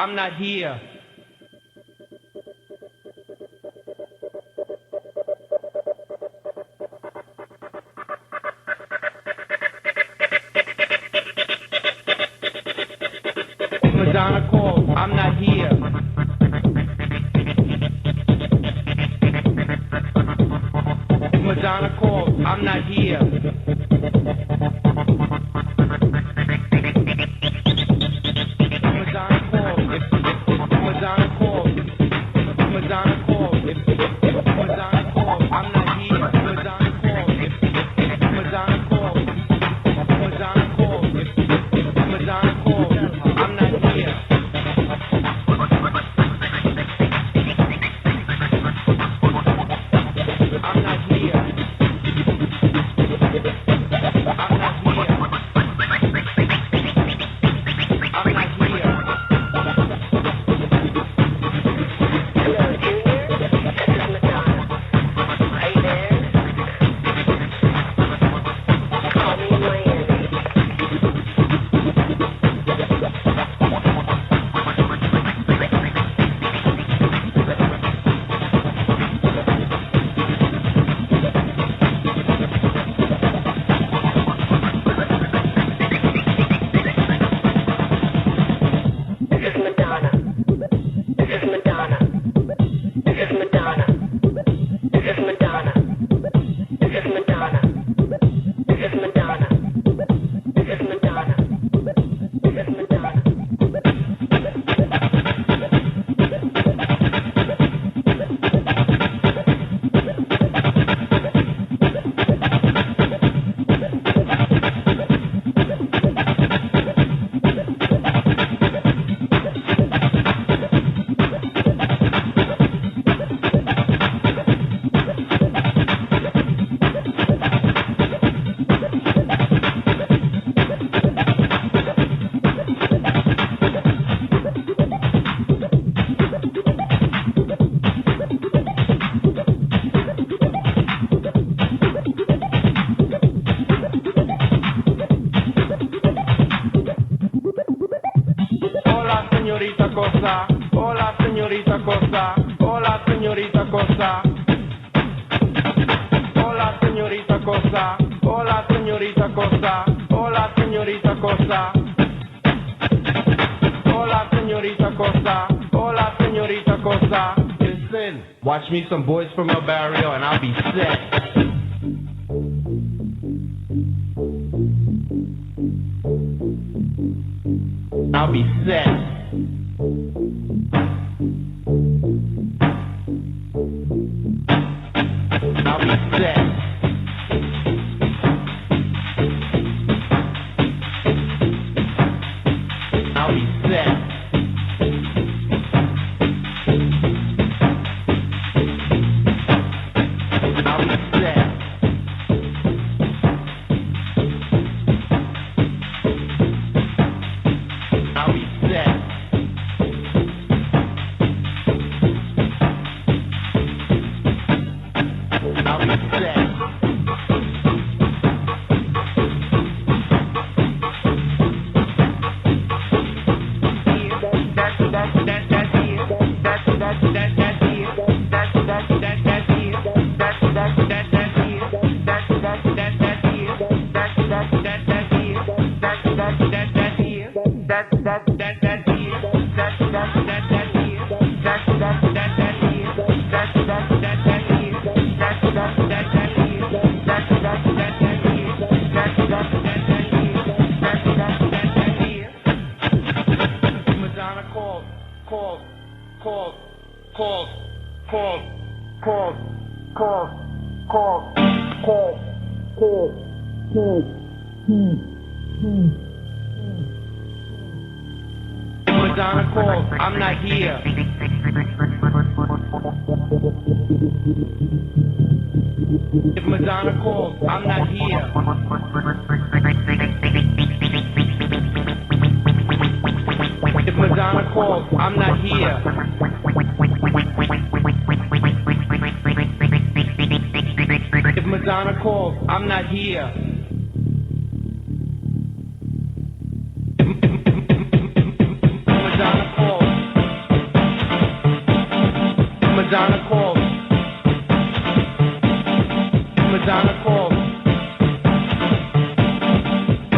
I'm not here. Madonna calls, I'm not here. Madonna calls, I'm not here. Watch me some Boys from El Barrio and I'll be set. I'll be set. I'll be set. I'll be set. Madonna calls. call. If Madonna calls, I'm not here. If Madonna calls, I'm not here. If Madonna calls, I'm not here. If Madonna calls, I'm not here. Madonna calls. Madonna calls. Madonna calls.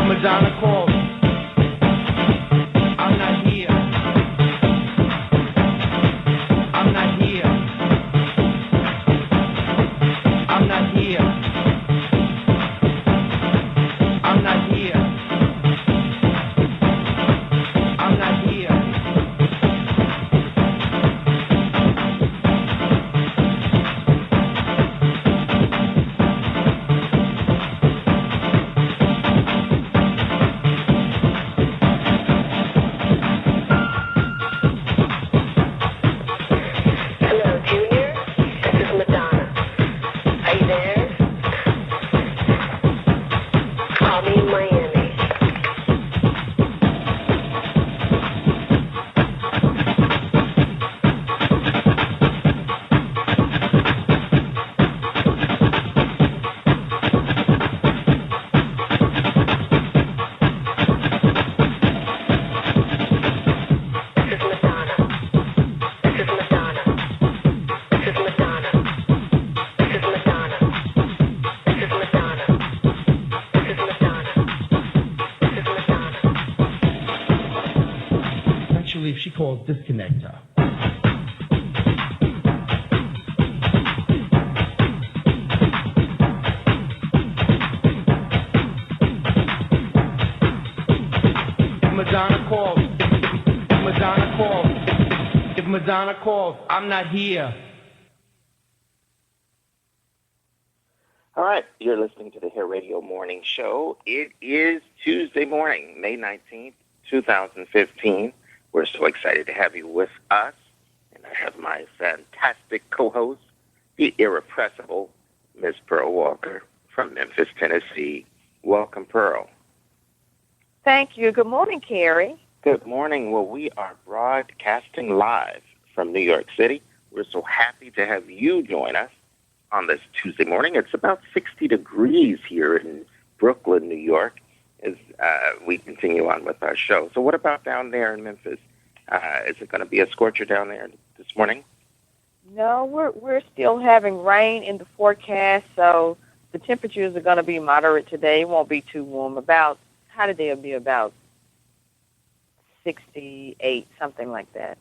Madonna calls. I'm not here. I'm not here. I'm not here. I'm not here. I'm not here. She calls, disconnect her. If Madonna calls, if Madonna calls, if Madonna calls, I'm not here. All right, you're listening to the Hair Radio Morning Show. It is Tuesday morning, May 19th, 2015. We're so excited to have you with us. And I have my fantastic co-host, the irrepressible Miss Pearl Walker from Memphis, Tennessee. Welcome, Pearl. Thank you. Good morning, Carrie. Good morning. Well, we are broadcasting live from New York City. We're so happy to have you join us on this Tuesday morning. It's about 60 degrees here in Brooklyn, New York, as we continue on with our show. So what about down there in Memphis? Is it going to be a scorcher down there this morning? No, we're still having rain in the forecast, so the temperatures are going to be moderate today. It won't be too warm. It'll be about 68, something like that.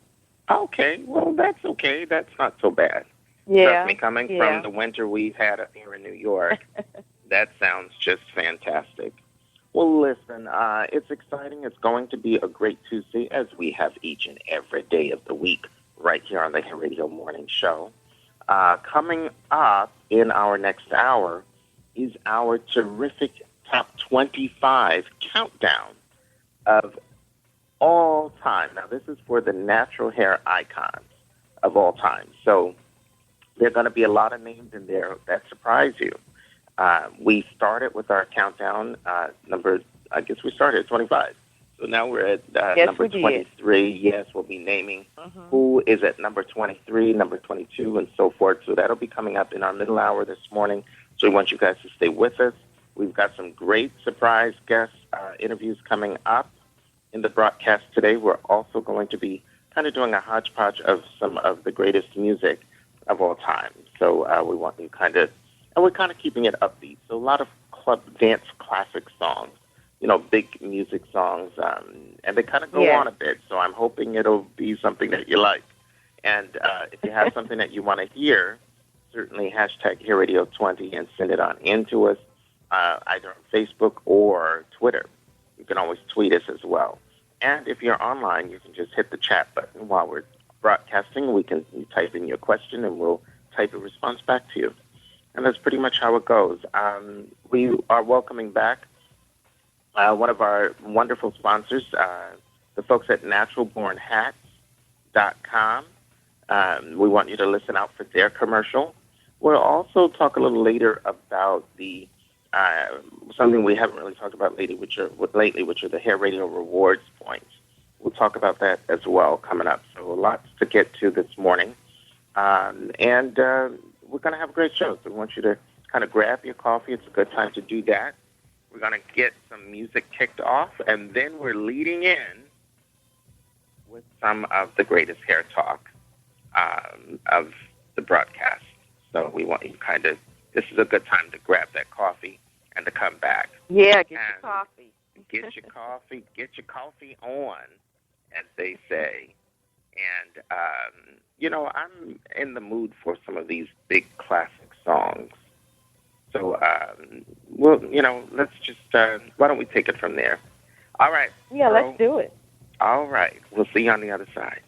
Okay, well, that's okay. That's not so bad. Yeah. Trust me, coming from the winter we've had up here in New York, that sounds just fantastic. Well, listen, it's exciting. It's going to be a great Tuesday, as we have each and every day of the week right here on the Hair Radio Morning Show. Coming up in our next hour is our terrific Top 25 countdown of all time. Now, this is for the natural hair icons of all time. So there are going to be a lot of names in there that surprise you. We started with our countdown I guess we started at 25. So now we're at number 23. Yes, we'll be naming who is at number 23, number 22, and so forth. So that'll be coming up in our middle hour this morning. So we want you guys to stay with us. We've got some great surprise guest interviews coming up in the broadcast today. We're also going to be kind of doing a hodgepodge of some of the greatest music of all time. So we want you and we're kind of keeping it upbeat. So a lot of club dance classic songs, big music songs, and they kind of go on a bit. So I'm hoping it'll be something that you like. And if you have something that you want to hear, certainly hashtag HairRadio20 and send it on in to us, either on Facebook or Twitter. You can always tweet us as well. And if you're online, you can just hit the chat button while we're Broadcasting. You type in your question, and we'll type a response back to you. And that's pretty much how it goes. We are welcoming back one of our wonderful sponsors, the folks at naturalbornhats.com. We want you to listen out for their commercial. We'll also talk a little later about the something we haven't really talked about lately, which are the Hair Radio Rewards points. We'll talk about that as well coming up. So lots to get to this morning. And we're going to have a great show. So we want you to kind of grab your coffee. It's a good time to do that. We're going to get some music kicked off, and then we're leading in with some of the greatest hair talk of the broadcast. So we want you this is a good time to grab that coffee and to come back. Yeah, get your coffee. Get your coffee on, as they say. And, I'm in the mood for some of these big classic songs. So, let's just, why don't we take it from there? All right. Yeah, Pearl. Let's do it. All right. We'll see you on the other side.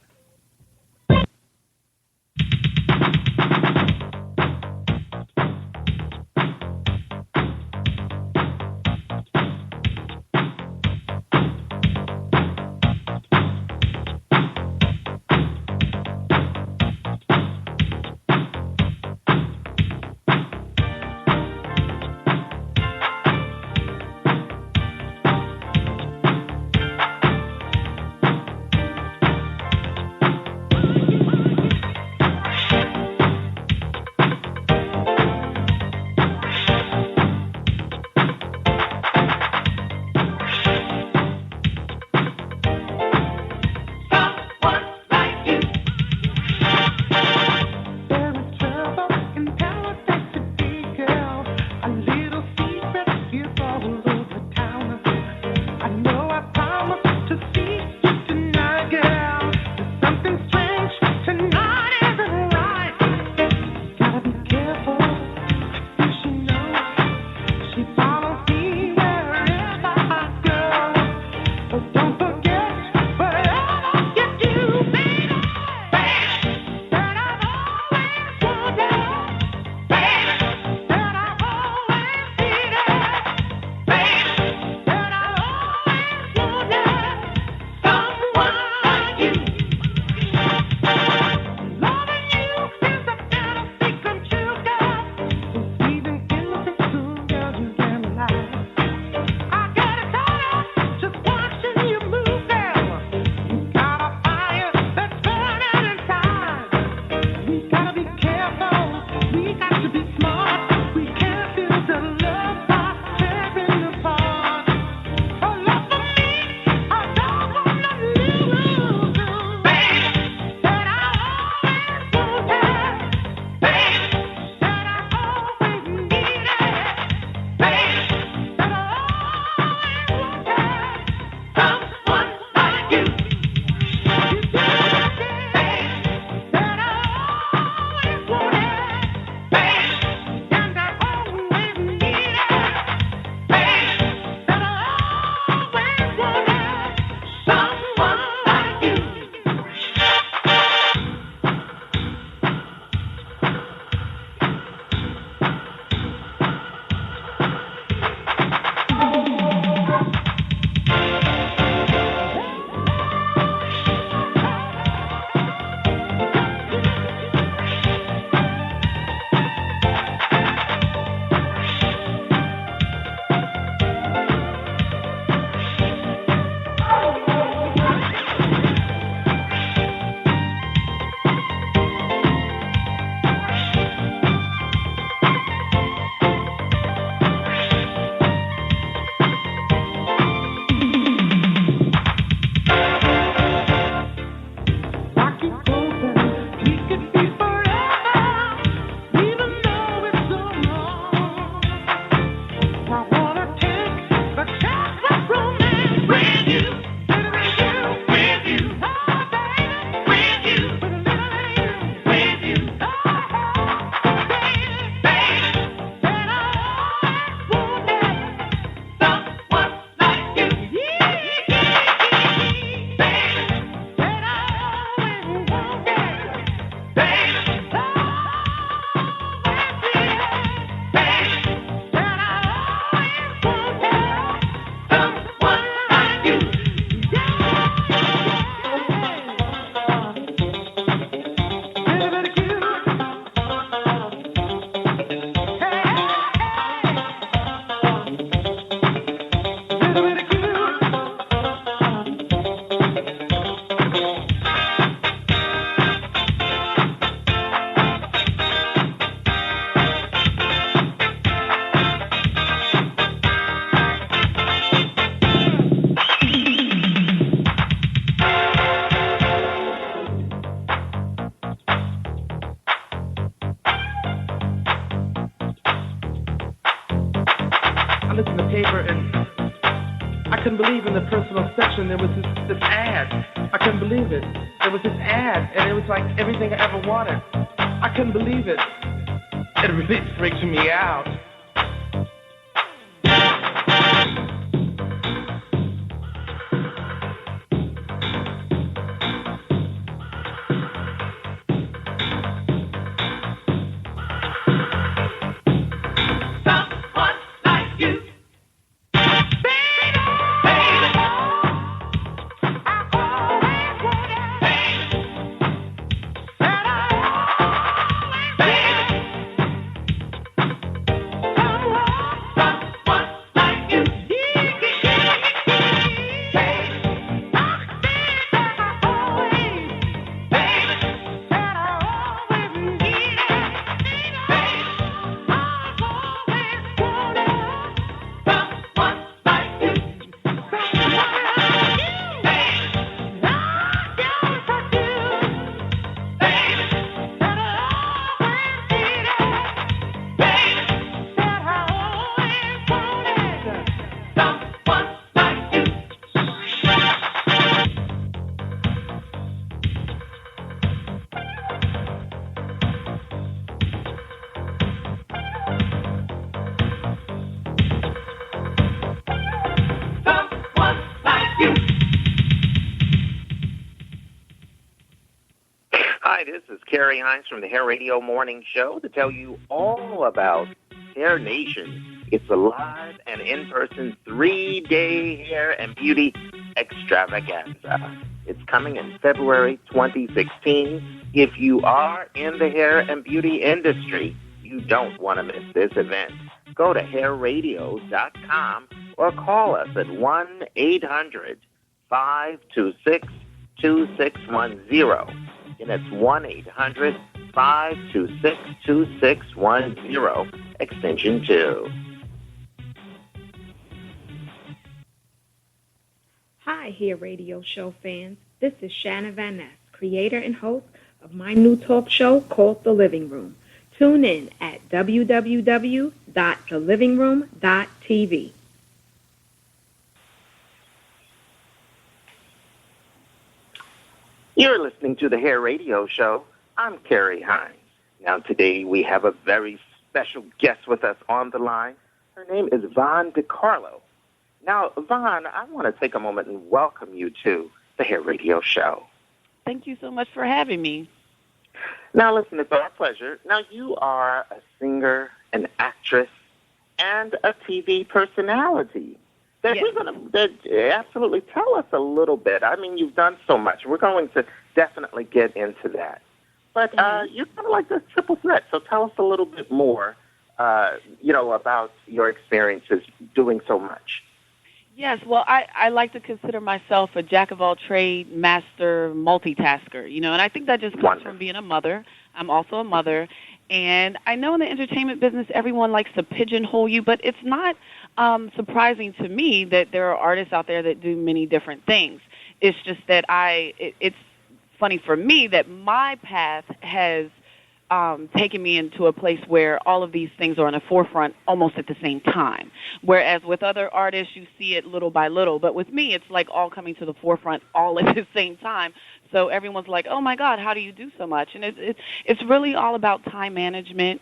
even the personal section, there was this ad. I couldn't believe it. There was this ad, and it was like everything I ever wanted. I couldn't believe it. It really freaked me out. Carrie Hines from the Hair Radio Morning Show to tell you all about Hair Nation. It's a live and in-person 3-day hair and beauty extravaganza. It's coming in February 2016. If you are in the hair and beauty industry, you don't want to miss this event. Go to hairradio.com or call us at 1-800-526-2610. And it's 1-800-526-2610, extension 2. Hi, Hair Radio Show fans. This is Shanna Van Ness, creator and host of my new talk show called The Living Room. Tune in at www.thelivingroom.tv. You're listening to the Hair Radio Show. I'm Carrie Hines. Now, today we have a very special guest with us on the line. Her name is Vaughn DeCarlo. Now, Vaughn, I want to take a moment and welcome you to the Hair Radio Show. Thank you so much for having me. Now, listen, it's our pleasure. Now, you are a singer, an actress, and a TV personality. Yes. We're going to absolutely tell us a little bit. I mean, you've done so much. We're going to definitely get into that. But you're kind of like the triple threat, so tell us a little bit more, about your experiences doing so much. Yes, well, I like to consider myself a jack-of-all-trade, master multitasker, and I think that just comes from being a mother. I'm also a mother, and I know in the entertainment business everyone likes to pigeonhole you, but it's not surprising to me that there are artists out there that do many different things. It's just that it's funny for me that my path has taken me into a place where all of these things are on the forefront almost at the same time. Whereas with other artists, you see it little by little. But with me, it's like all coming to the forefront all at the same time. So everyone's like, oh, my God, how do you do so much? And it's really all about time management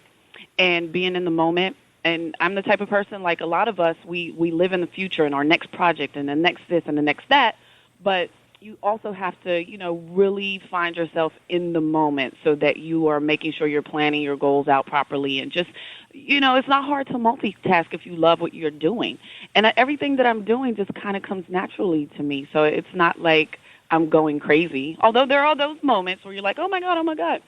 and being in the moment. And I'm the type of person, like a lot of us, we live in the future and our next project and the next this and the next that. But you also have to, really find yourself in the moment so that you are making sure you're planning your goals out properly. And just, it's not hard to multitask if you love what you're doing. And everything that I'm doing just kind of comes naturally to me. So it's not like I'm going crazy. Although there are those moments where you're like, oh, my God.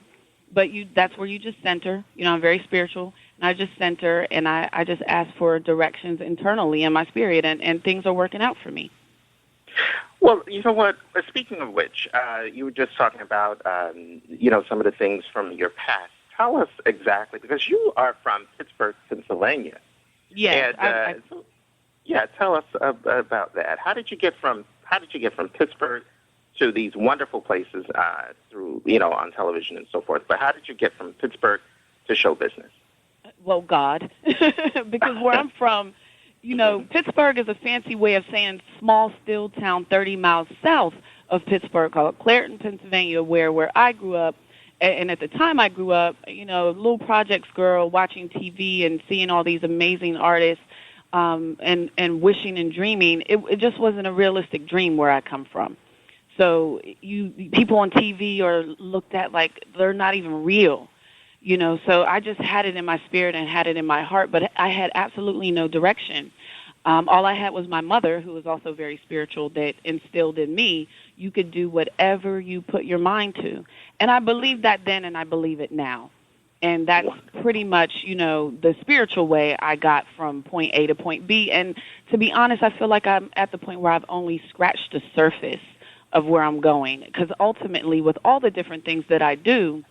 But that's where you just center. I'm very spiritual. And I just center and I just ask for directions internally in my spirit. And things are working out for me. Well, you know what? Speaking of which, you were just talking about, some of the things from your past. Tell us exactly, because you are from Pittsburgh, Pennsylvania. Yes. And, tell us about that. How did you get from Pittsburgh to these wonderful places through, on television and so forth? But how did you get from Pittsburgh to show business? Well, God, because where I'm from, Pittsburgh is a fancy way of saying small, still town 30 miles south of Pittsburgh called Clairton, Pennsylvania, where I grew up. And at the time I grew up, little projects girl watching TV and seeing all these amazing artists and wishing and dreaming. It just wasn't a realistic dream where I come from. So people on TV are looked at like they're not even real. So I just had it in my spirit and had it in my heart, but I had absolutely no direction. All I had was my mother, who was also very spiritual, that instilled in me, you could do whatever you put your mind to. And I believed that then, and I believe it now. And that's pretty much, the spiritual way I got from point A to point B. And to be honest, I feel like I'm at the point where I've only scratched the surface of where I'm going. Because ultimately, with all the different things that I do,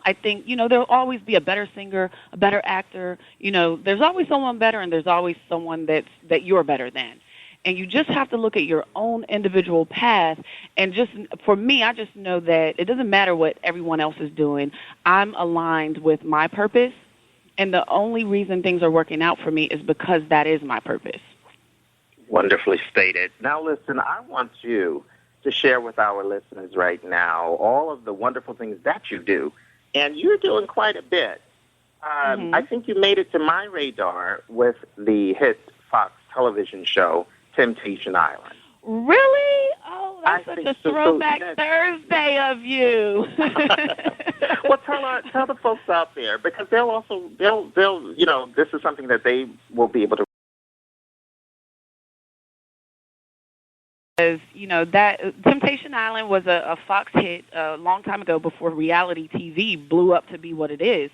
I think, there'll always be a better singer, a better actor. There's always someone better, and there's always someone that you're better than. And you just have to look at your own individual path. And just for me, I just know that it doesn't matter what everyone else is doing. I'm aligned with my purpose. And the only reason things are working out for me is because that is my purpose. Wonderfully stated. Now, listen, I want you to share with our listeners right now all of the wonderful things that you do. And you're doing quite a bit. I think you made it to my radar with the hit Fox television show, Temptation Island. Really? Oh, that's such a throwback Thursday of you. Well, tell the folks out there, because they'll this is something that they will be able to. That Temptation Island was a Fox hit a long time ago before reality TV blew up to be what it is.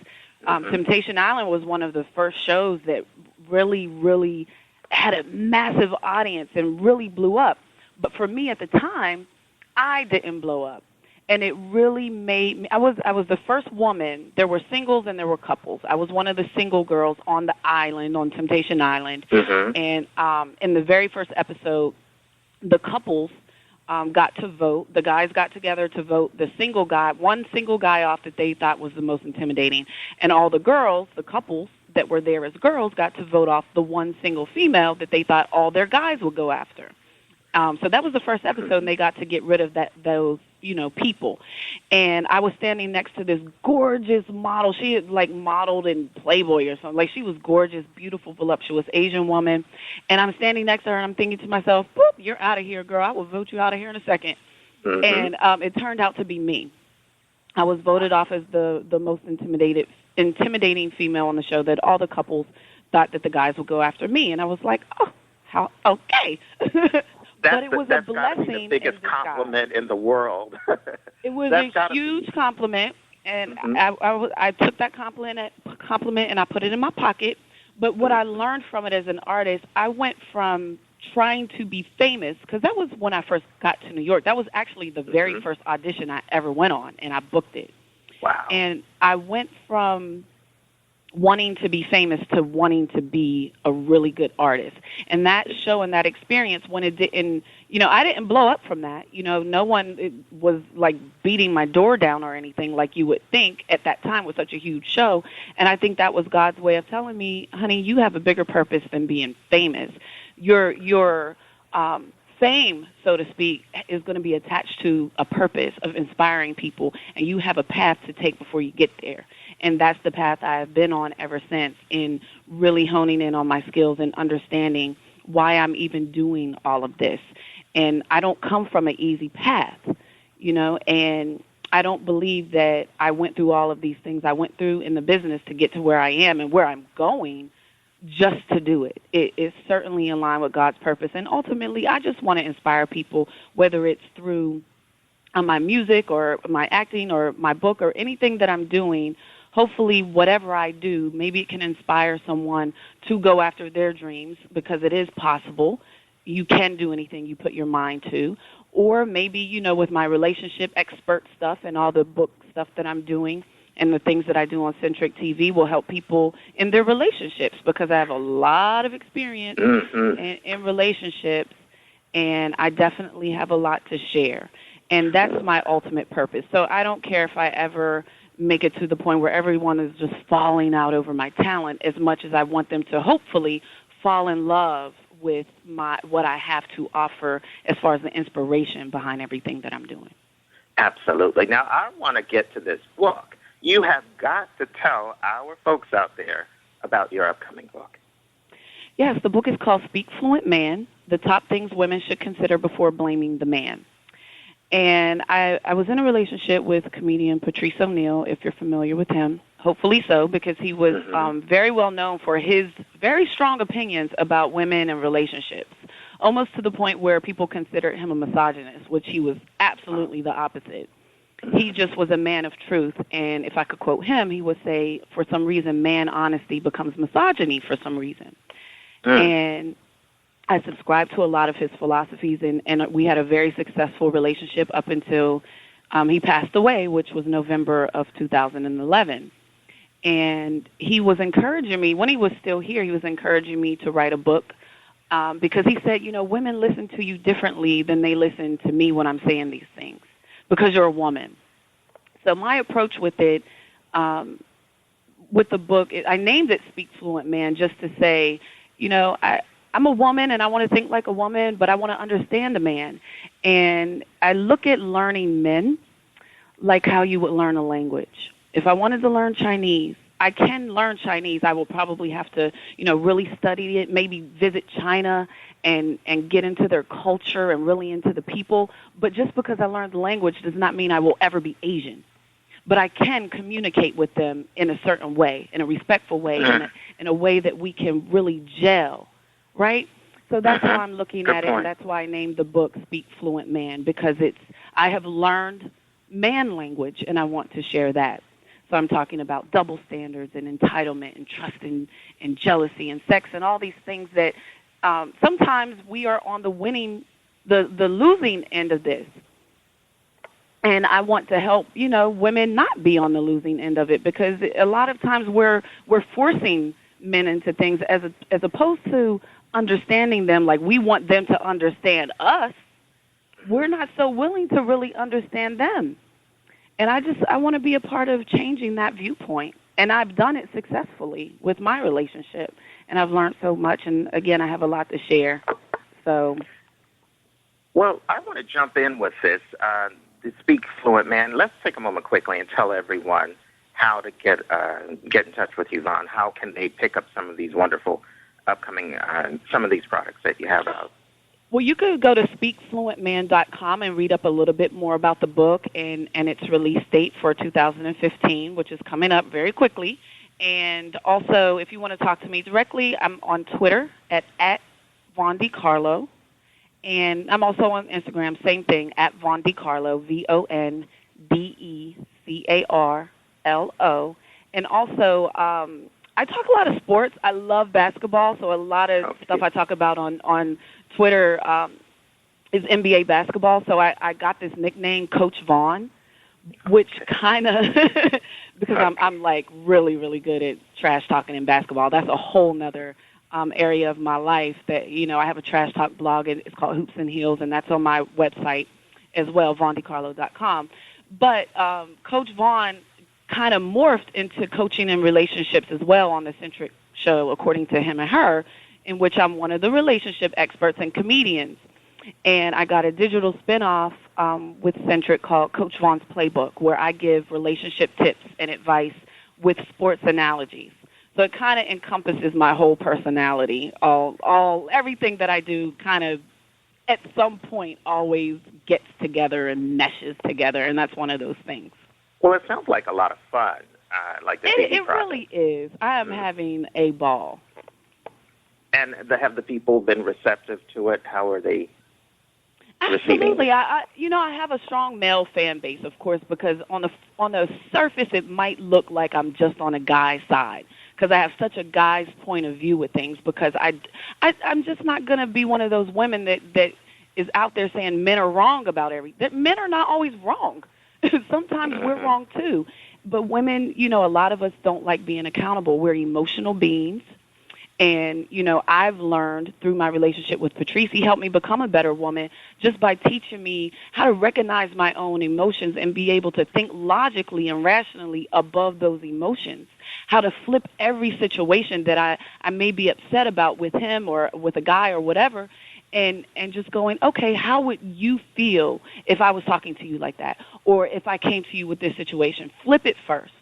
Temptation Island was one of the first shows that really, really had a massive audience and really blew up. But for me at the time, I didn't blow up. And it really made me, I was the first woman. There were singles and there were couples. I was one of the single girls on the island, on Temptation Island. And in the very first episode, the couples got to vote. The guys got together to vote one single guy off that they thought was the most intimidating. And all the girls, the couples that were there as girls, got to vote off the one single female that they thought all their guys would go after. So that was the first episode, and they got to get rid of those people. And I was standing next to this gorgeous model. She had, modeled in Playboy or something. She was gorgeous, beautiful, voluptuous Asian woman. And I'm standing next to her, and I'm thinking to myself, boop, you're out of here, girl. I will vote you out of here in a second. And it turned out to be me. I was voted off as the most intimidating female on the show, that all the couples thought that the guys would go after me. And I was like, oh, how okay. But it was a blessing. The biggest compliment in the world. It was a huge compliment, and I took that compliment and I put it in my pocket. But what I learned from it as an artist, I went from trying to be famous, because that was when I first got to New York. That was actually the very first audition I ever went on, and I booked it. Wow. And I went from wanting to be famous to wanting to be a really good artist. And that show and that experience, when it didn't, I didn't blow up from that. No one was beating my door down or anything like you would think at that time with such a huge show. And I think that was God's way of telling me, honey, you have a bigger purpose than being famous. Your fame, so to speak, is going to be attached to a purpose of inspiring people, and you have a path to take before you get there. And that's the path I have been on ever since, in really honing in on my skills and understanding why I'm even doing all of this. And I don't come from an easy path, and I don't believe that I went through all of these things I went through in the business to get to where I am and where I'm going just to do it. It is certainly in line with God's purpose. And ultimately, I just want to inspire people, whether it's through my music or my acting or my book or anything that I'm doing. Hopefully, whatever I do, maybe it can inspire someone to go after their dreams, because it is possible. You can do anything you put your mind to. Or maybe, with my relationship expert stuff and all the book stuff that I'm doing, and the things that I do on Centric TV will help people in their relationships, because I have a lot of experience in relationships, and I definitely have a lot to share. And that's my ultimate purpose. So I don't care if I ever make it to the point where everyone is just falling out over my talent, as much as I want them to hopefully fall in love with what I have to offer as far as the inspiration behind everything that I'm doing. Absolutely. Now, I want to get to this book. You have got to tell our folks out there about your upcoming book. Yes, the book is called Speak Fluent Man, The Top Things Women Should Consider Before Blaming the Man. And I was in a relationship with comedian Patrice O'Neal, if you're familiar with him. Hopefully so, because he was very well known for his very strong opinions about women and relationships, almost to the point where people considered him a misogynist, which he was absolutely the opposite. He just was a man of truth, and if I could quote him, he would say, for some reason, man honesty becomes misogyny for some reason. And I subscribed to a lot of his philosophies, and we had a very successful relationship up until he passed away, which was November of 2011. And he was encouraging me, when he was still here, he was encouraging me to write a book because he said, women listen to you differently than they listen to me when I'm saying these things because you're a woman. So my approach with it, with the book, I named it Speak Fluent Man just to say, I'm a woman and I want to think like a woman, but I want to understand a man. And I look at learning men like how you would learn a language. If I wanted to learn Chinese, I can learn Chinese. I will probably have to, really study it, maybe visit China and get into their culture and really into the people. But just because I learned the language does not mean I will ever be Asian. But I can communicate with them in a certain way, in a respectful way, in a way that we can really gel, right? So that's how I'm looking at it, and that's why I named the book Speak Fluent Man, because I have learned man language, and I want to share that. So I'm talking about double standards and entitlement and trust and jealousy and sex and all these things that sometimes we are on the losing end of this. And I want to help, women not be on the losing end of it, because a lot of times we're forcing men into things as opposed to understanding them like we want them to understand us. We're not so willing to really understand them. And I want to be a part of changing that viewpoint. And I've done it successfully with my relationship. And I've learned so much. And, again, I have a lot to share. So. Well, I want to jump in with this. To Speak Fluent Man, let's take a moment quickly and tell everyone how to get in touch with you, Vaughn. How can they pick up some of these wonderful upcoming, some of these products that you have out? Well, you could go to speakfluentman.com and read up a little bit more about the book and its release date for 2015, which is coming up very quickly. And also, if you want to talk to me directly, I'm on Twitter at Vaughn DiCarlo. And I'm also on Instagram, same thing, at Vaughn DiCarlo, VonDeCarlo. And also, I talk a lot of sports. I love basketball, so a lot of stuff I talk about on Twitter is NBA basketball. So I got this nickname, Coach Vaughn, which kind of, because I'm like really, really good at trash talking in basketball. That's a whole nother area of my life that, I have a trash talk blog. It's called Hoops and Heels, and that's on my website as well, VonDeCarlo.com. But Coach Vaughn kind of morphed into coaching and relationships as well on the Centric show, according to him and her, in which I'm one of the relationship experts and comedians. And I got a digital spinoff with Centric called Coach Vaughn's Playbook, where I give relationship tips and advice with sports analogies. So it kind of encompasses my whole personality. Everything that I do kind of at some point always gets together and meshes together, and that's one of those things. Well, it sounds like a lot of fun, like the TV It really is. I am having a ball. And have the people been receptive to it? How are they Absolutely. I have a strong male fan base, of course, because on the surface it might look like I'm just on a guy's side, because I have such a guy's point of view with things, because I'm just not going to be one of those women that is out there saying men are wrong about everything. Men are not always wrong. Sometimes we're wrong too. But women, a lot of us don't like being accountable. We're emotional beings, And, you know, I've learned through my relationship with Patrice, he helped me become a better woman just by teaching me how to recognize my own emotions and be able to think logically and rationally above those emotions, how to flip every situation that I may be upset about with him or with a guy or whatever, and just going, okay, how would you feel if I was talking to you like that? Or if I came to you with this situation? Flip it first.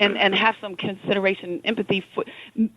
And have some consideration and empathy for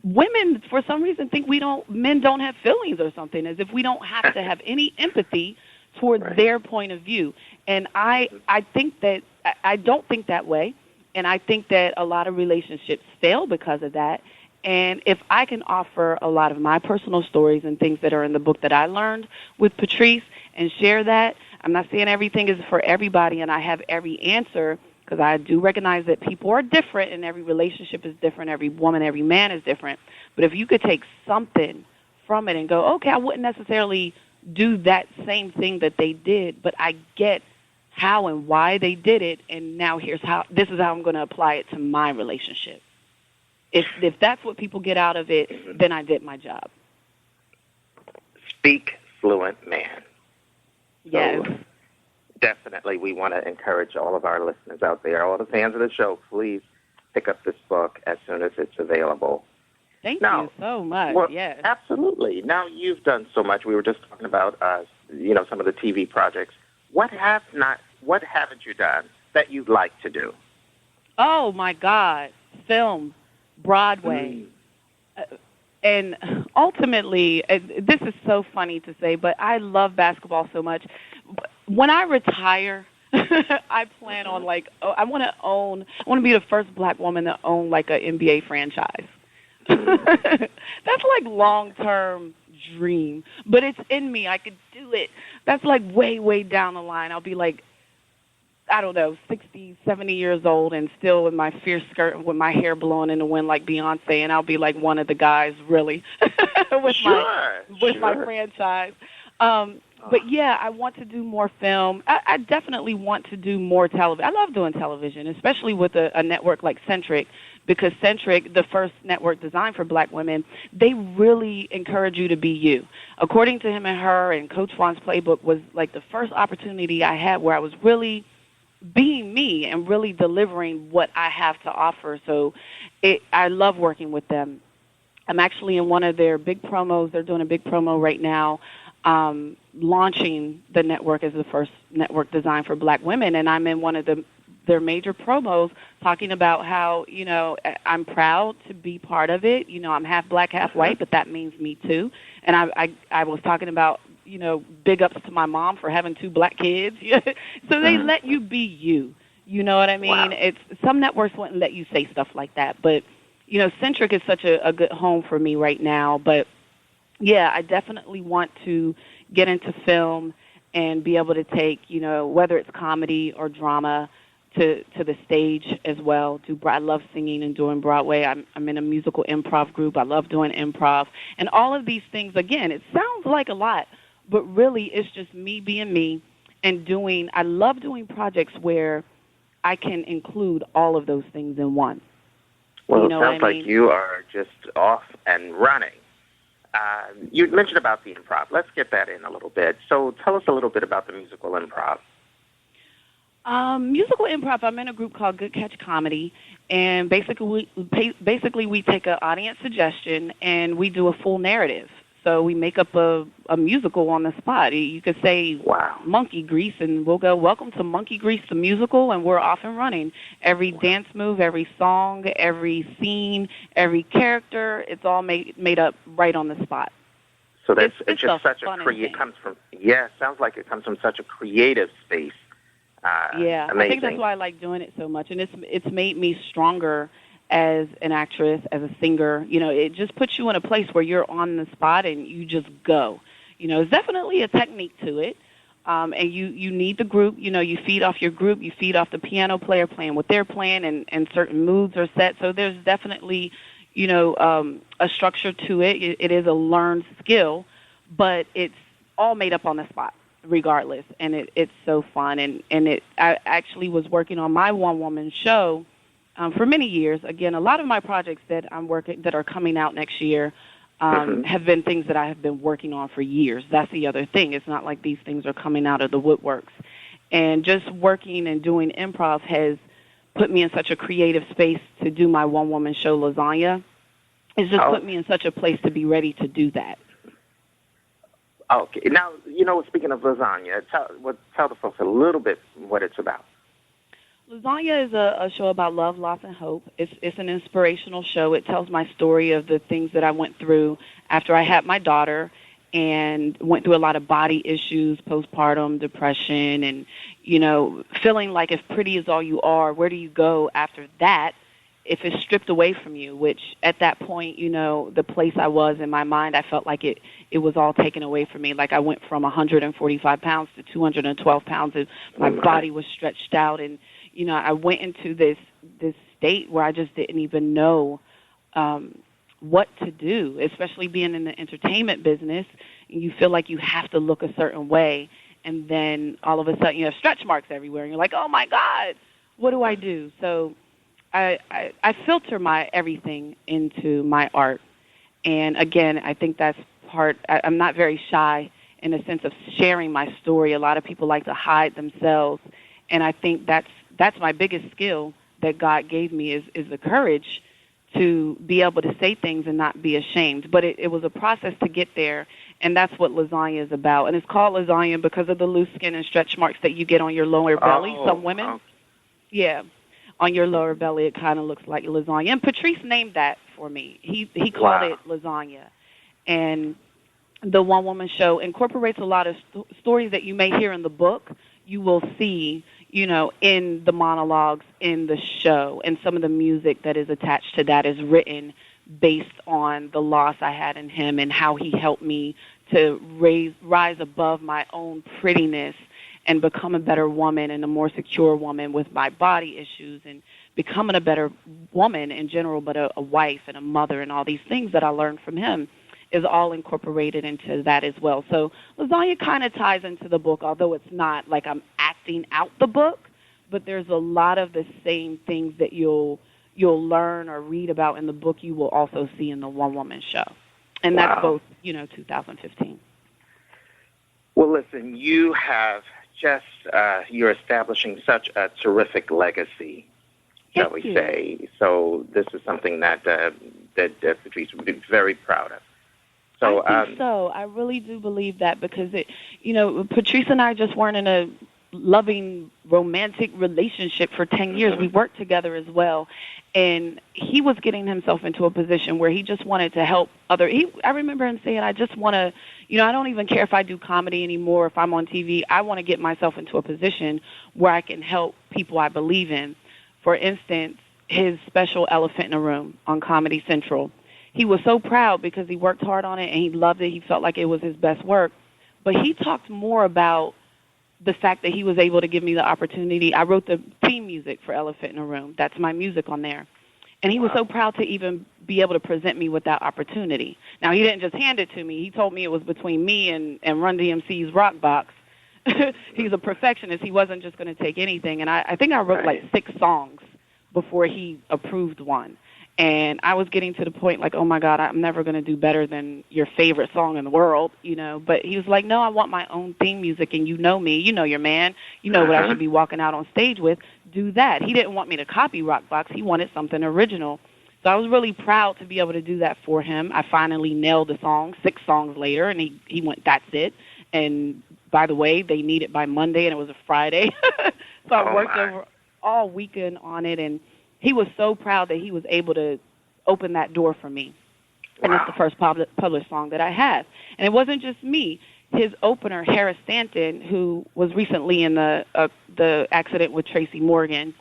women. For some reason, think men don't have feelings or something, as if we don't have to have any empathy toward their point of view. And I think that I don't think that way, and I think that a lot of relationships fail because of that. And if I can offer a lot of my personal stories and things that are in the book that I learned with Patrice and share that, I'm not saying everything is for everybody and I have every answer, because I do recognize that people are different and every relationship is different, every woman, every man is different. But if you could take something from it and go, okay, I wouldn't necessarily do that same thing that they did, but I get how and why they did it, and now this is how I'm going to apply it to my relationship. If that's what people get out of it, then I did my job. Speak fluent man. Yes. So, definitely, we want to encourage all of our listeners out there, all the fans of the show, please pick up this book as soon as it's available. Thank you so much. Well, yes. Absolutely. Now, you've done so much. We were just talking about, some of the TV projects. What haven't you done that you'd like to do? Oh, my God. Film, Broadway. And ultimately, this is so funny to say, but I love basketball so much. When I retire, I plan on I want to be the first black woman to own like an NBA franchise. That's like long-term dream, but it's in me. I could do it. That's like way, way down the line. I'll be like, I don't know, 60, 70 years old and still with my fierce skirt and with my hair blowing in the wind like Beyonce, and I'll be like one of the guys really with my franchise. But yeah, I want to do more film. I definitely want to do more television. I love doing television, especially with a network like Centric, because Centric, the first network designed for black women, they really encourage you to be you. According to Him and Her and Coach Vaughn's Playbook was like the first opportunity I had where I was really being me and really delivering what I have to offer. So I love working with them. I'm actually in one of their big promos. They're doing a big promo right now, launching the network as the first network designed for black women, and I'm in one of their major promos talking about how, I'm proud to be part of it. I'm half black, half white, but that means me too. And I was talking about, big ups to my mom for having 2 black kids. So they let you be you. You know what I mean? Wow. It's some networks wouldn't let you say stuff like that, but Centric is such a good home for me right now. But yeah, I definitely want to get into film and be able to take, whether it's comedy or drama, to the stage as well. I love singing and doing Broadway. I'm in a musical improv group. I love doing improv. And all of these things, again, it sounds like a lot, but really it's just me being me and I love doing projects where I can include all of those things in one. Well, it sounds like you are just off and running. You mentioned about the improv. Let's get that in a little bit. So tell us a little bit about the musical improv. Musical improv, I'm in a group called Good Catch Comedy, and basically we take an audience suggestion and we do a full narrative. So we make up a musical on the spot. You could say, wow, Monkey Grease, and we'll go, welcome to Monkey Grease the musical, and we're off and running. Every dance move, every song, every scene, every character, it's all made up right on the spot. So it's just such a sounds like it comes from such a creative space. Yeah, amazing. I think that's why I like doing it so much, and it's made me stronger as an actress, as a singer. It just puts you in a place where you're on the spot and you just go. It's definitely a technique to it, and you need the group. You feed off your group, you feed off the piano player playing what they're playing, and certain moods are set. So there's definitely, a structure to it. It is a learned skill, but it's all made up on the spot, regardless, and it's so fun. And I actually was working on my one-woman show for many years. Again, a lot of my projects that I'm working that are coming out next year have been things that I have been working on for years. That's the other thing. It's not like these things are coming out of the woodworks. And just working and doing improv has put me in such a creative space to do my one-woman show, Lasagna. It's just put me in such a place to be ready to do that. Okay. Now, speaking of lasagna, tell the folks a little bit what it's about. Lasagna is a show about love, loss, and hope. It's an inspirational show. It tells my story of the things that I went through after I had my daughter and went through a lot of body issues, postpartum depression, and, feeling like if pretty is all you are, where do you go after that if it's stripped away from you, which at that point, the place I was in my mind, I felt like it was all taken away from me. Like I went from 145 pounds to 212 pounds, and my body was stretched out. And, I went into this state where I just didn't even know what to do, especially being in the entertainment business. You feel like you have to look a certain way, and then all of a sudden you have stretch marks everywhere, and you're like, oh, my God, what do I do? So I filter my everything into my art. And, again, I think that's I'm not very shy in the sense of sharing my story. A lot of people like to hide themselves, and I think that's my biggest skill that God gave me is the courage to be able to say things and not be ashamed. But it was a process to get there, and that's what lasagna is about. And it's called lasagna because of the loose skin and stretch marks that you get on your lower belly. Some women, on your lower belly, it kind of looks like lasagna. And Patrice named that for me. He called it lasagna. And the one-woman show incorporates a lot of stories that you may hear in the book. You will see, in the monologues in the show, and some of the music that is attached to that is written based on the loss I had in him and how he helped me to rise above my own prettiness and become a better woman and a more secure woman with my body issues and becoming a better woman in general, but a wife and a mother and all these things that I learned from him is all incorporated into that as well. So lasagna kind of ties into the book, although it's not like I'm acting out the book, but there's a lot of the same things that you'll learn or read about in the book you will also see in the one-woman show. And that's both, 2015. Well, listen, you have just, you're establishing such a terrific legacy, shall we say. So this is something that Patrice would be very proud of. So, I think so. I really do believe that because Patrice and I just weren't in a loving, romantic relationship for 10 years. We worked together as well. And he was getting himself into a position where he just wanted to help I remember him saying, I just want to, I don't even care if I do comedy anymore, if I'm on TV. I want to get myself into a position where I can help people I believe in. For instance, his special Elephant in a Room on Comedy Central. He was so proud because he worked hard on it and he loved it. He felt like it was his best work. But he talked more about the fact that he was able to give me the opportunity. I wrote the theme music for Elephant in a Room. That's my music on there. And he was so proud to even be able to present me with that opportunity. Now, he didn't just hand it to me. He told me it was between me and Run DMC's Rock Box. He's a perfectionist. He wasn't just going to take anything. And I think I wrote like 6 songs before he approved one. And I was getting to the point like, oh, my God, I'm never going to do better than your favorite song in the world, But he was like, no, I want my own theme music, and you know me. You know your man. You know what I should be walking out on stage with. Do that. He didn't want me to copy Rockbox. He wanted something original. So I was really proud to be able to do that for him. I finally nailed the song 6 songs later, and he went, that's it. And, by the way, they need it by Monday, and it was a Friday. So I worked over all weekend on it, and he was so proud that he was able to open that door for me. And it's the first published song that I have. And it wasn't just me. His opener, Harris Stanton, who was recently in the accident with Tracy Morgan,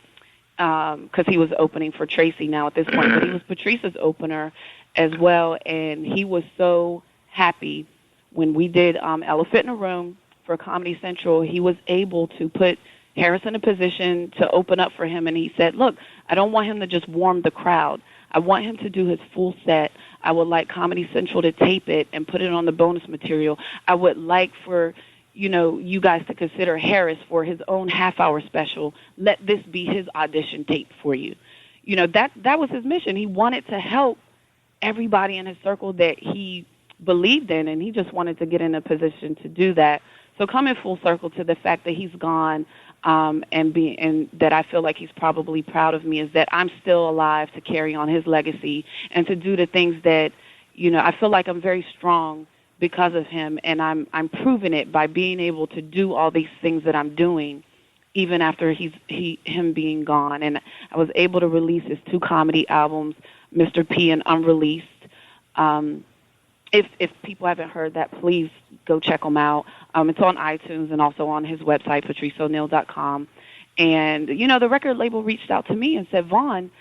because he was opening for Tracy now at this point, but he was Patrice's opener as well. And he was so happy when we did Elephant in a Room for Comedy Central. He was able to put Harris in a position to open up for him, and he said, look, I don't want him to just warm the crowd. I want him to do his full set. I would like Comedy Central to tape it and put it on the bonus material. I would like for, you guys to consider Harris for his own half-hour special. Let this be his audition tape for you. that was his mission. He wanted to help everybody in his circle that he believed in, and he just wanted to get in a position to do that. So coming full circle to the fact that he's gone, and that I feel like he's probably proud of me, is that I'm still alive to carry on his legacy and to do the things that, I feel like I'm very strong because of him, and I'm proving it by being able to do all these things that I'm doing, even after him being gone. And I was able to release his 2 comedy albums, Mr. P and Unreleased. If people haven't heard that, please go check them out. It's on iTunes and also on his website, patriceo'neal.com. And, the record label reached out to me and said, Vaughn,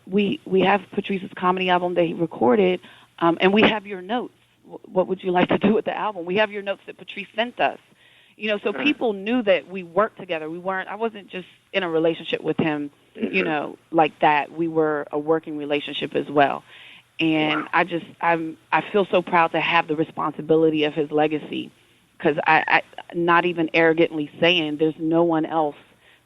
we have Patrice's comedy album that he recorded, and we have your notes. What would you like to do with the album? We have your notes that Patrice sent us. So people knew that we worked together. I wasn't just in a relationship with him, like that. We were a working relationship as well. And wow. I feel so proud to have the responsibility of his legacy, because I not even arrogantly saying there's no one else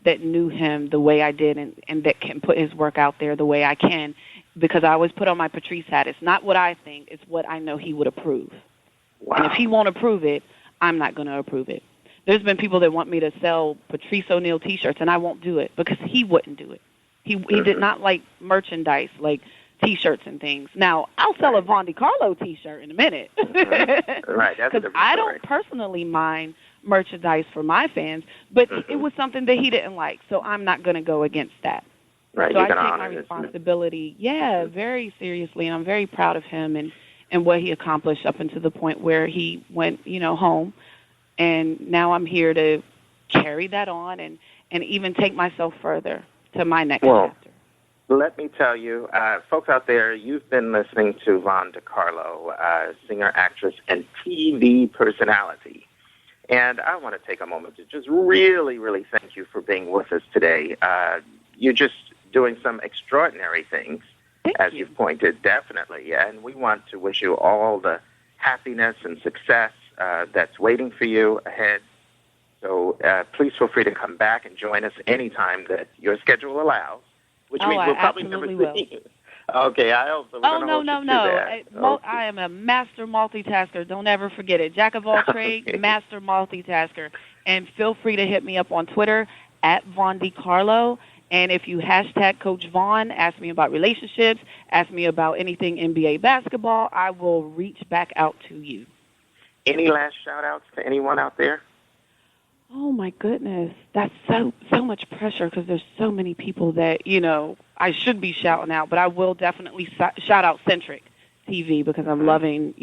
that knew him the way I did and that can put his work out there the way I can, because I always put on my Patrice hat. It's not what I think, it's what I know he would approve. Wow. And if he won't approve it, I'm not going to approve it. There's been people that want me to sell Patrice O'Neal T-shirts, and I won't do it because he wouldn't do it. He did not like merchandise, like T-shirts and things. Now, I'll sell a Von DiCarlo T-shirt in a minute. Right, that's a different I story. don't personally mind merchandise for my fans, but it was something that he didn't like, so I'm not going to go against that. Right, so I take my responsibility, very seriously, and I'm very proud of him and what he accomplished up until the point where he went, home. And now I'm here to carry that on and even take myself further to my next chapter. Let me tell you, folks out there, you've been listening to Von DiCarlo, singer, actress, and TV personality. And I want to take a moment to just really, really thank you for being with us today. You're just doing some extraordinary things, as you've pointed, definitely. And we want to wish you all the happiness and success that's waiting for you ahead. So please feel free to come back and join us anytime that your schedule allows. Which means we'll probably never see you. Okay, I hope so. No. I am a master multitasker. Don't ever forget it. Jack of all trades, master multitasker. And feel free to hit me up on Twitter at Von DiCarlo. And if you hashtag Coach Vaughn, ask me about relationships, ask me about anything NBA basketball, I will reach back out to you. Any last shout-outs to anyone out there? Oh, my goodness. That's so much pressure because there's so many people that, I should be shouting out. But I will definitely shout out Centric TV because I'm loving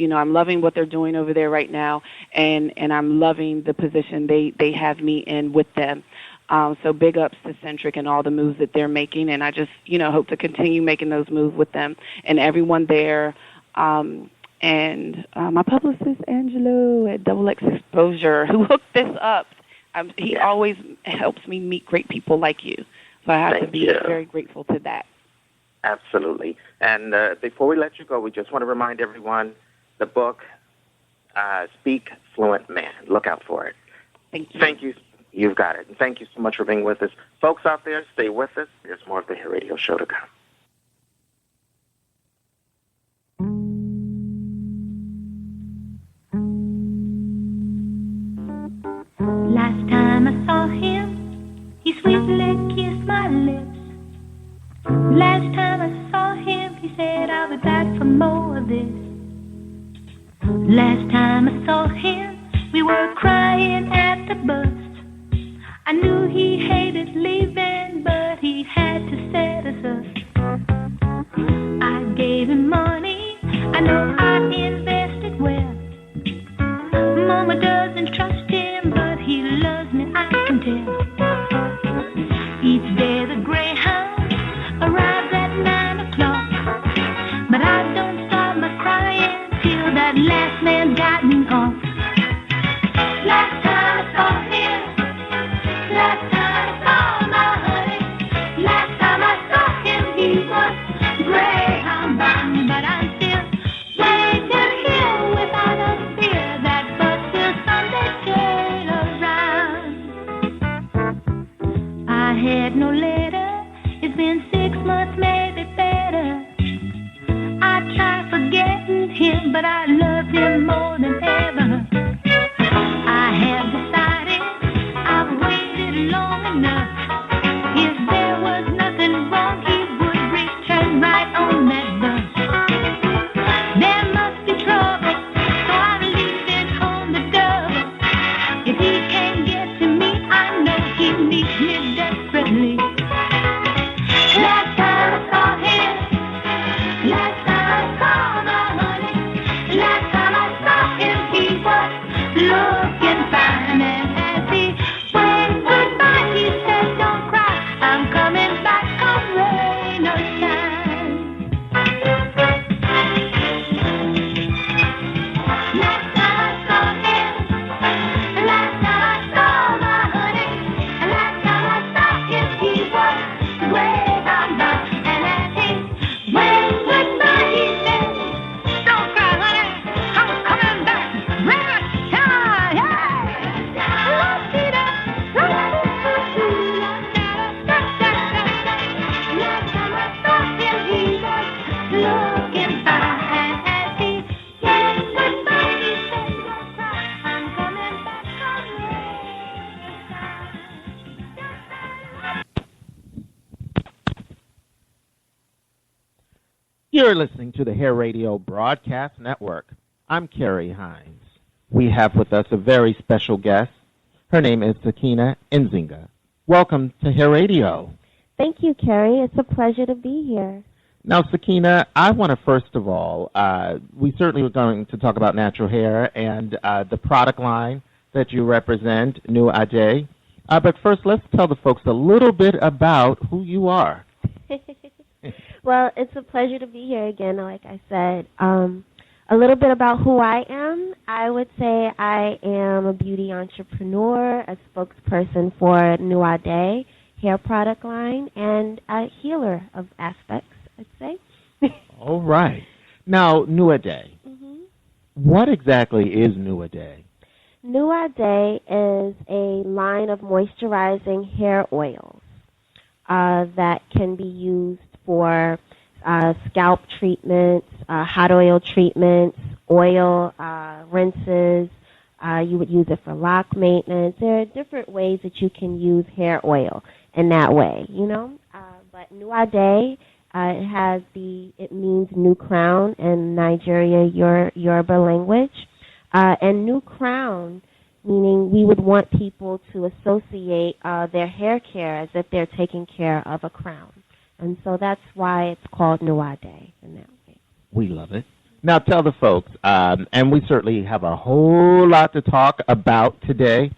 what they're doing over there right now. And I'm loving the position they have me in with them. So big ups to Centric and all the moves that they're making. And I just, hope to continue making those moves with them and everyone there. And my publicist, Angelo, at Double X Exposure, who hooked this up. He always helps me meet great people like you. So I have to be very grateful to that. Absolutely. And before we let you go, we just want to remind everyone the book, Speak Fluent Man. Look out for it. Thank you. Thank you. You've got it. And thank you so much for being with us. Folks out there, stay with us. There's more of the Hair Radio Show to come. Last time I saw him, he sweetly kissed my lips. Last time I saw him, he said, I'll be back for more of this. Last time I saw him, we were crying at the bus. I knew he hated leaving, but he had to set us up. I gave him money, I know I invested well. Mama doesn't trust him, but he loves me, I can tell. Each day the Greyhound arrives at 9 o'clock, but I don't stop my crying till that last man gotten off. Last time I saw him, last time I saw my honey, last time I saw him he was Greyhound bound, but I'm still waiting here without a fear that bus will someday turn around. I had no letter, it's been 6 Christmas made it better. I tried forgetting him, but I loved him more than ever. I have decided I've waited long enough. If there was nothing wrong, he would return right on that bus. There must be trouble, so I'm leaving on the double. If he can't get to me, I know he needs me desperately. Last time I saw him, last time I saw my honey, last time I saw him, he was looking fine. And as he waved goodbye, he said, don't cry, I'm coming back, come rain or shine. Last time I saw him, last time I saw my honey, last time I saw him, he was way down by. And as he waved goodbye, he said, don't cry, honey, I'm coming back, rain or shine. Last time I saw him, he was looking fine. And as he waved goodbye, he said, don't cry, I'm coming back, come rain or shine. You're listening to the Hair Radio Broadcast Network. I'm Kerry Hines. We have with us a very special guest. Her name is Sakina Nzinga. Welcome to Hair Radio. Thank you, Kerry. It's a pleasure to be here. Now, Sakina, I want to first of all, we certainly were going to talk about natural hair and the product line that you represent, New Ade. But first, let's tell the folks a little bit about who you are. Well, it's a pleasure to be here again, like I said. A little bit about who I am. I would say I am a beauty entrepreneur, a spokesperson for New Ade hair product line, and a healer of aspects, I'd say. All right. Now, New Ade. Mm-hmm. What exactly is New Ade? New Ade is a line of moisturizing hair oils that can be used for scalp treatments, hot oil treatments, oil rinses. You would use it for lock maintenance. There are different ways that you can use hair oil in that way, you know. But New Ade, it means new crown in Nigeria, Yoruba language. And new crown, meaning we would want people to associate their hair care as if they're taking care of a crown. And so that's why it's called New Ade in that way. We love it. Now tell the folks, and we certainly have a whole lot to talk about today,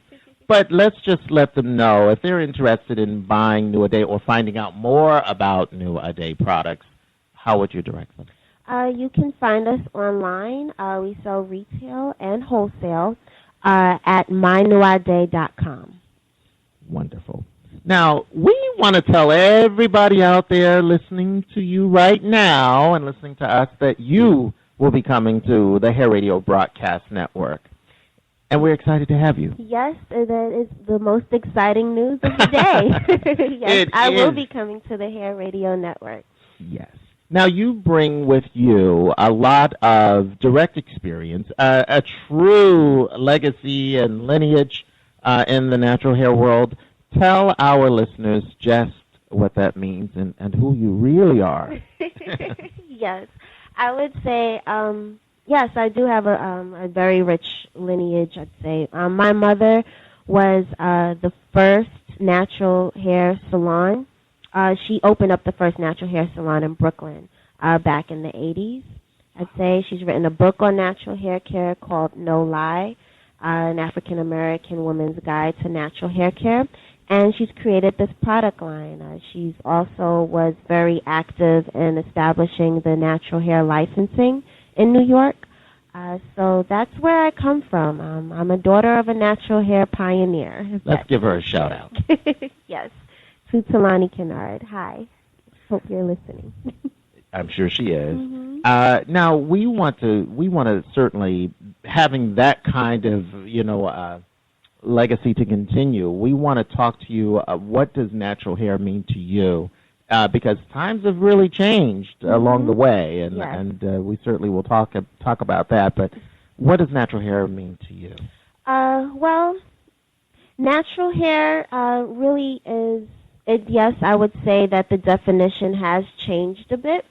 but let's just let them know if they're interested in buying New Ade or finding out more about New Ade products, how would you direct them? You can find us online. We sell retail and wholesale at mynewade.com. Wonderful. Now, we want to tell everybody out there listening to you right now and listening to us that you will be coming to the Hair Radio Broadcast Network. And we're excited to have you. Yes, that is the most exciting news of the day. Yes, I will be coming to the Hair Radio Network. Yes. Now, you bring with you a lot of direct experience, a true legacy and lineage in the natural hair world. Tell our listeners just what that means and who you really are. Yes. I would say, yes, I do have a very rich lineage, I'd say. My mother was the first natural hair salon. She opened up the first natural hair salon in Brooklyn back in the 80s. I'd say she's written a book on natural hair care called No Lie, an African-American woman's guide to natural hair care. And she's created this product line. She's also was very active in establishing the natural hair licensing in New York. So that's where I come from. I'm a daughter of a natural hair pioneer. Let's give her a shout out. Yes. To Talani Kennard. Hi. Hope you're listening. I'm sure she is. Mm-hmm. Now we want to certainly having that kind of legacy to continue. We want to talk to you. What does natural hair mean to you? because times have really changed along the way, and Yes. we certainly will talk about that. But what does natural hair mean to you? Well, natural hair really is. Yes, I would say that the definition has changed a bit,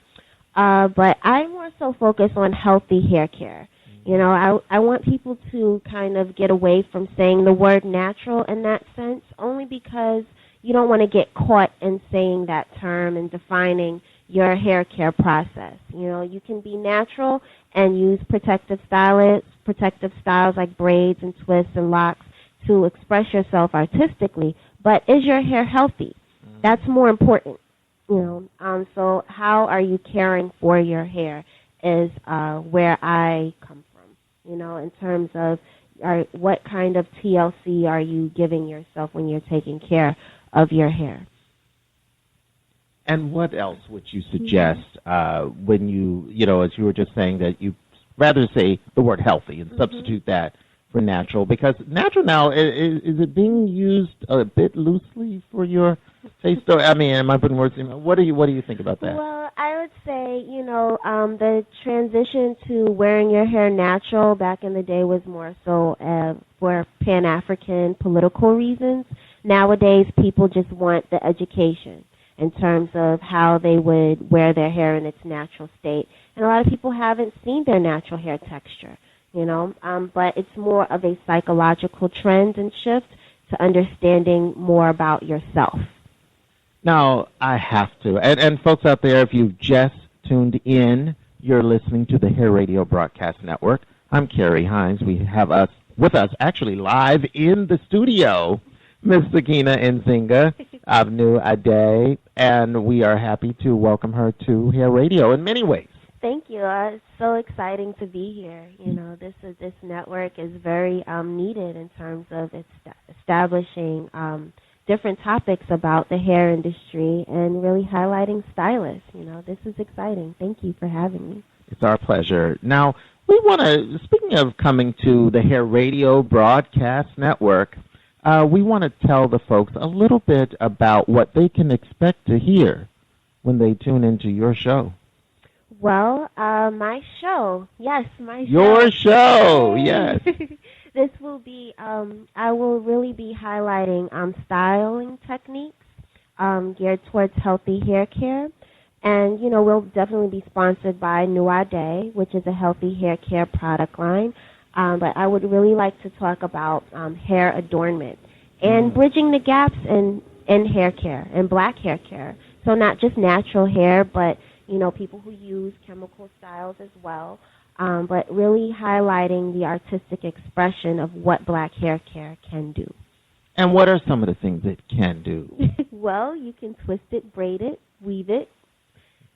but I more so focus on healthy hair care. You know, I want people to kind of get away from saying the word natural in that sense, only because you don't want to get caught in saying that term and defining your hair care process. You know, you can be natural and use protective styles like braids and twists and locks to express yourself artistically, but is your hair healthy? That's more important. You know, so how are you caring for your hair is where I come from. You know, in terms of what kind of TLC are you giving yourself when you're taking care of your hair. And what else would you suggest when you know, as you were just saying, that you rather say the word healthy and substitute that for natural? Because natural now, is it being used a bit loosely for your taste? I mean, am I putting words in? What do you think about that? Well, I would say, you know, the transition to wearing your hair natural back in the day was more so for Pan-African political reasons. Nowadays, people just want the education in terms of how they would wear their hair in its natural state. And a lot of people haven't seen their natural hair texture, you know, but it's more of a psychological trend and shift to understanding more about yourself. Now, I have to, and folks out there, if you've just tuned in, you're listening to the Hair Radio Broadcast Network. I'm Kerry Hines. We have with us actually live in the studio, Ms. Sakina Nzinga of New Ade, and we are happy to welcome her to Hair Radio in many ways. Thank you. It's so exciting to be here. You know, this network is very needed in terms of establishing different topics about the hair industry and really highlighting stylists. You know, this is exciting. Thank you for having me. It's our pleasure. Now, we want to, speaking of coming to the Hair Radio Broadcast Network, we want to tell the folks a little bit about what they can expect to hear when they tune into your show. Well, my show. Yes, my show. Your show, yes. This will be, I will really be highlighting styling techniques geared towards healthy hair care. And, you know, we'll definitely be sponsored by New Ade, which is a healthy hair care product line. But I would really like to talk about hair adornment and bridging the gaps in hair care and black hair care. So not just natural hair, but, you know, people who use chemical styles as well. But really highlighting the artistic expression of what black hair care can do. And what are some of the things it can do? Well, you can twist it, braid it, weave it,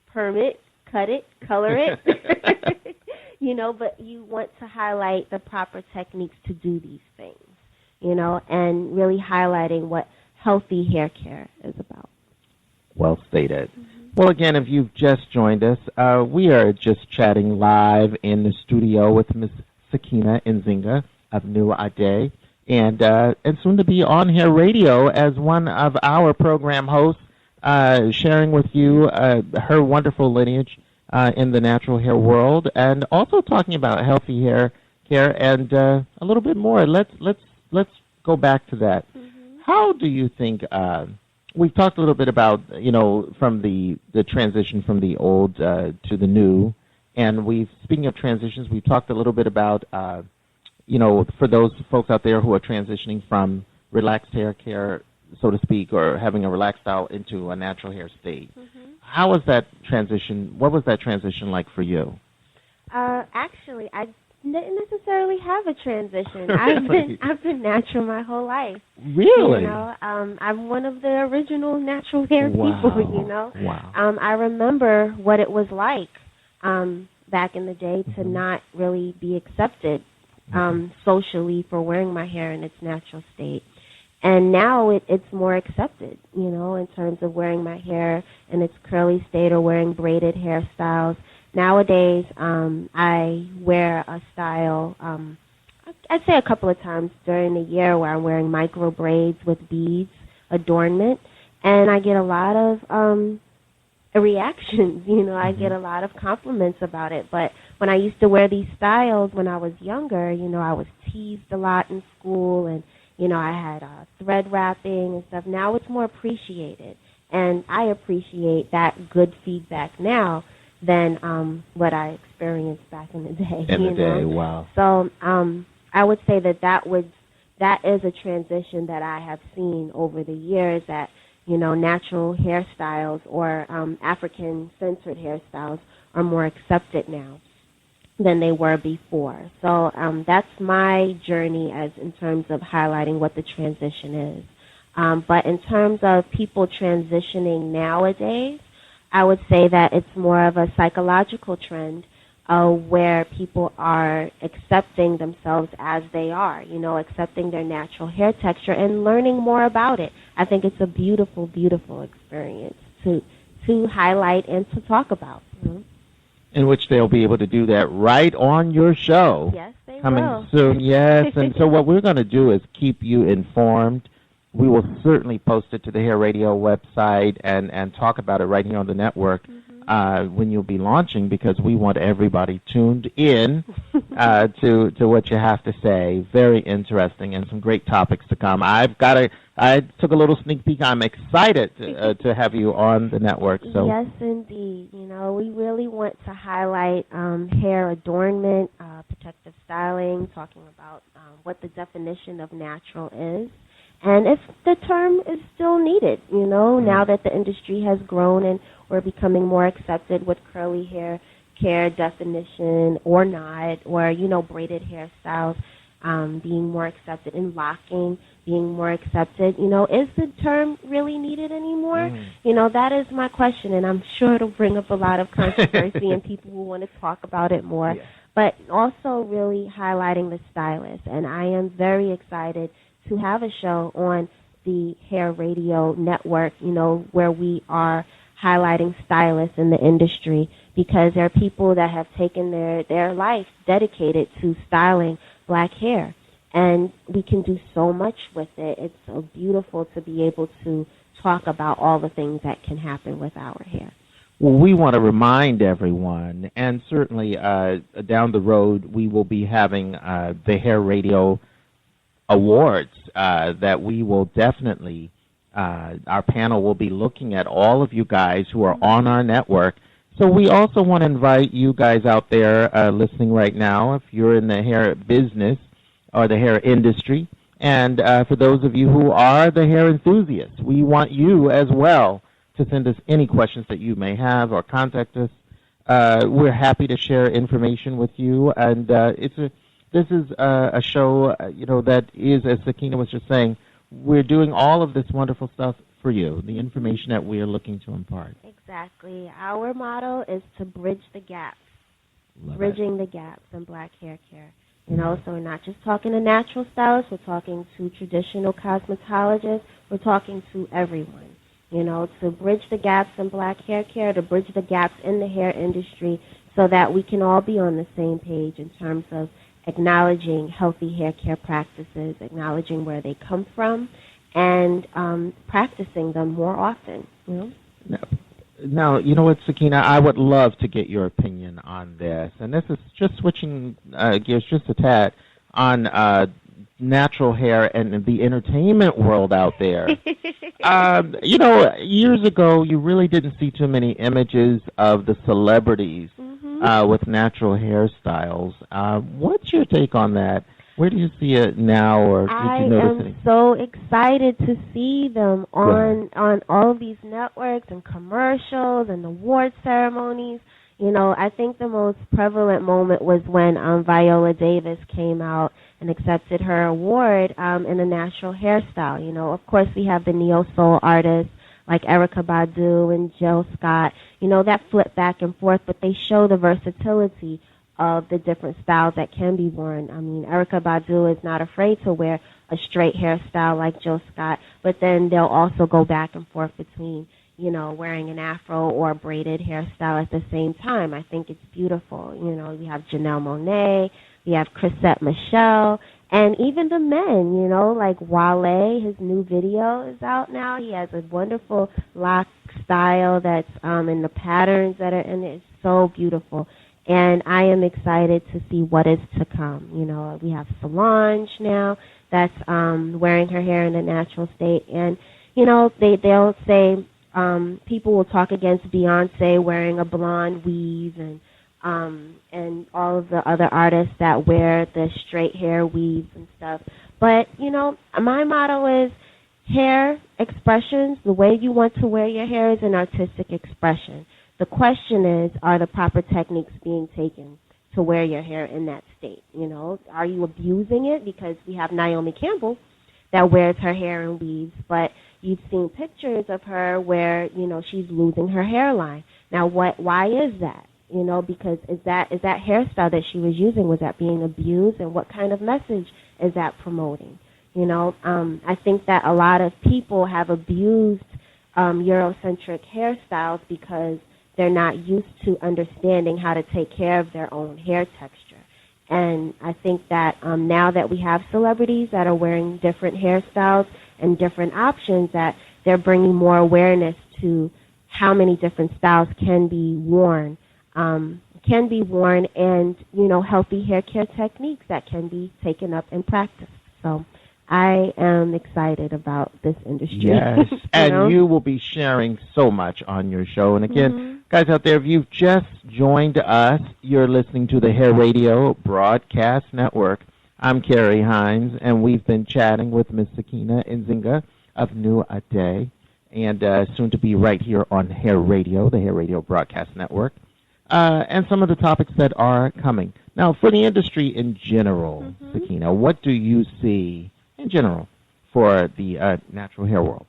perm it, cut it, color it. You know, but you want to highlight the proper techniques to do these things, you know, and really highlighting what healthy hair care is about. Well stated. Well, again, if you've just joined us, we are just chatting live in the studio with Ms. Sakina Nzinga of New Ade, and soon to be on Hair Radio as one of our program hosts, sharing with you her wonderful lineage in the natural hair world, and also talking about healthy hair care and a little bit more. Let's go back to that. How do you think? We've talked a little bit about, you know, from the transition from the old to the new, and speaking of transitions, we've talked a little bit about, you know, for those folks out there who are transitioning from relaxed hair care, so to speak, or having a relaxed style into a natural hair state. How was that transition? What was that transition like for you? Actually, I didn't necessarily have a transition. I've been natural my whole life. Really? You know, I'm one of the original natural hair people. You know. Wow. I remember what it was like back in the day to not really be accepted socially for wearing my hair in its natural state. And now it's more accepted, you know, in terms of wearing my hair in its curly state or wearing braided hairstyles. Nowadays, I wear a style, I'd say a couple of times during the year where I'm wearing micro braids with beads, adornment, and I get a lot of reactions. I get a lot of compliments about it. But when I used to wear these styles when I was younger, I was teased a lot in school, and I had thread wrapping and stuff. Now it's more appreciated, and I appreciate that good feedback now than what I experienced back in the day. Wow. So I would say that is a transition that I have seen over the years, that natural hairstyles or African censored hairstyles are more accepted now than they were before. So that's my journey in terms of highlighting what the transition is. But in terms of people transitioning nowadays, I would say that it's more of a psychological trend where people are accepting themselves as they are, accepting their natural hair texture and learning more about it. I think it's a beautiful, beautiful experience to highlight and to talk about. In which they'll be able to do that right on your show. Yes, they coming will. soon, yes. And so what we're going to do is keep you informed. We will certainly post it to the Hair Radio website and talk about it right here on the network when you'll be launching, because we want everybody tuned in to what you have to say. Very interesting and some great topics to come. I took a little sneak peek. I'm excited to have you on the network. So yes, indeed. We really want to highlight hair adornment, protective styling, talking about what the definition of natural is. And if the term is still needed, now that the industry has grown and we're becoming more accepted with curly hair care definition or not, or, braided hairstyles being more accepted, and locking being more accepted, is the term really needed anymore? That is my question, and I'm sure it'll bring up a lot of controversy and people will want to talk about it more. Yeah. But also really highlighting the stylist, and I am very excited to have a show on the Hair Radio Network, where we are highlighting stylists in the industry, because there are people that have taken their life dedicated to styling black hair. And we can do so much with it. It's so beautiful to be able to talk about all the things that can happen with our hair. Well, we want to remind everyone, and certainly down the road we will be having the Hair Radio Awards that we will definitely, our panel will be looking at all of you guys who are on our network. So we also want to invite you guys out there listening right now, if you're in the hair business or the hair industry, and for those of you who are the hair enthusiasts, we want you as well to send us any questions that you may have or contact us. We're happy to share information with you, and this is a show, that is, as Sakina was just saying, we're doing all of this wonderful stuff for you, the information that we are looking to impart. Exactly. Our motto is to bridge the gaps, bridging the gaps in black hair care. So we're not just talking to natural stylists, we're talking to traditional cosmetologists, we're talking to everyone, to bridge the gaps in black hair care, to bridge the gaps in the hair industry, so that we can all be on the same page in terms of acknowledging healthy hair care practices, acknowledging where they come from, and practicing them more often. Now, you know what, Sakina, I would love to get your opinion on this, and this is just switching gears just a tad on natural hair and the entertainment world out there. Years ago, you really didn't see too many images of the celebrities with natural hairstyles. What's your take on that? Where do you see it now, or did you notice it? I am so excited to see them on all of these networks and commercials and award ceremonies. I think the most prevalent moment was when Viola Davis came out and accepted her award in a natural hairstyle. Of course, we have the neo-soul artists like Erykah Badu and Jill Scott, that flip back and forth, but they show the versatility of the different styles that can be worn. I mean, Erykah Badu is not afraid to wear a straight hairstyle like Jill Scott, but then they'll also go back and forth between, wearing an afro or a braided hairstyle at the same time. I think it's beautiful. We have Janelle Monáe, we have Chrisette Michele, and even the men, like Wale, his new video is out now. He has a wonderful lock style that's and the patterns that are in it is so beautiful. And I am excited to see what is to come. You know, we have Solange now that's wearing her hair in a natural state. And, you know, they'll say people will talk against Beyonce wearing a blonde weave and all of the other artists that wear the straight hair weaves and stuff. But, you know, my motto is hair expressions. The way you want to wear your hair is an artistic expression. The question is, are the proper techniques being taken to wear your hair in that state? You know, are you abusing it? Because we have Naomi Campbell that wears her hair in weaves, but you've seen pictures of her where, you know, she's losing her hairline. Now, why is that? You know, because is that hairstyle that she was using, was that being abused, and what kind of message is that promoting? You know, I think that a lot of people have abused Eurocentric hairstyles because they're not used to understanding how to take care of their own hair texture. And I think that now that we have celebrities that are wearing different hairstyles and different options, that they're bringing more awareness to how many different styles can be worn, and, you know, healthy hair care techniques that can be taken up and practiced. So I am excited about this industry. Yes, and you will be sharing so much on your show. And again, guys out there, if you've just joined us, you're listening to the Hair Radio Broadcast Network. I'm Kerry Hines, and we've been chatting with Miss Sakina Nzinga of New Ade, and soon to be right here on Hair Radio, the Hair Radio Broadcast Network, and some of the topics that are coming. Now, for the industry in general, Sakina, what do you see in general for the natural hair world?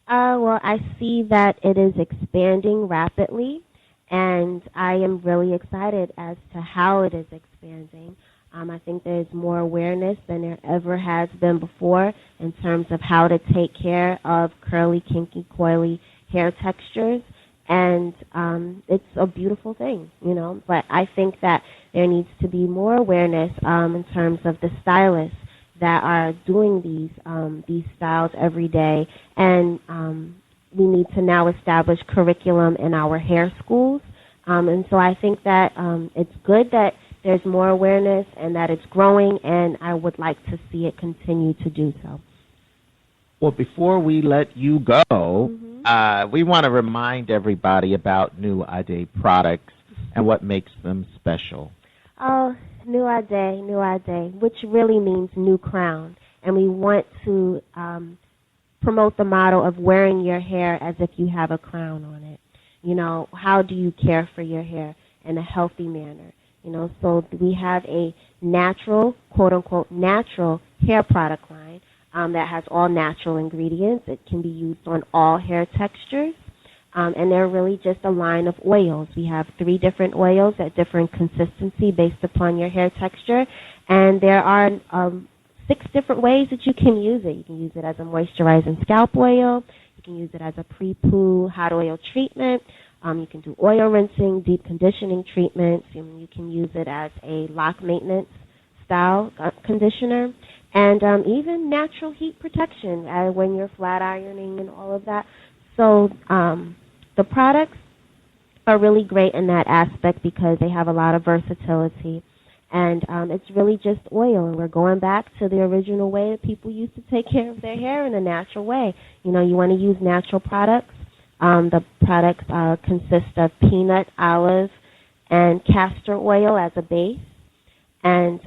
Well, I see that it is expanding rapidly, and I am really excited as to how it is expanding. I think there's more awareness than there ever has been before in terms of how to take care of curly, kinky, coily hair textures, and it's a beautiful thing, you know. But I think that there needs to be more awareness in terms of the stylists that are doing these styles every day, and we need to now establish curriculum in our hair schools. And so I think that it's good that there's more awareness and that it's growing, and I would like to see it continue to do so. Well, before we let you go, we want to remind everybody about New Ade products and what makes them special. Oh, New Ade, which really means new crown. And we want to promote the motto of wearing your hair as if you have a crown on it. You know, how do you care for your hair in a healthy manner? You know, so we have a natural, quote-unquote, natural hair product line that has all natural ingredients. It can be used on all hair textures. And they're really just a line of oils. We have 3 different oils at different consistency based upon your hair texture. And there are 6 different ways that you can use it. You can use it as a moisturizing scalp oil. You can use it as a pre-poo hot oil treatment. You can do oil rinsing, deep conditioning treatments. You can use it as a lock maintenance style conditioner. And even natural heat protection when you're flat ironing and all of that. So the products are really great in that aspect because they have a lot of versatility. And it's really just oil. And we're going back to the original way that people used to take care of their hair in a natural way. You know, you want to use natural products. The products consist of peanut, olive, and castor oil as a base. And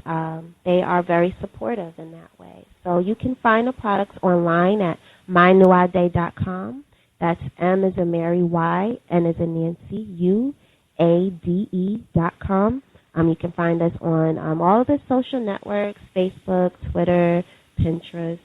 they are very supportive in that way. So you can find the products online at mynewade.com. That's M as in Mary, Y, N as in Nancy, UADE.com. You can find us on all of the social networks, Facebook, Twitter, Pinterest,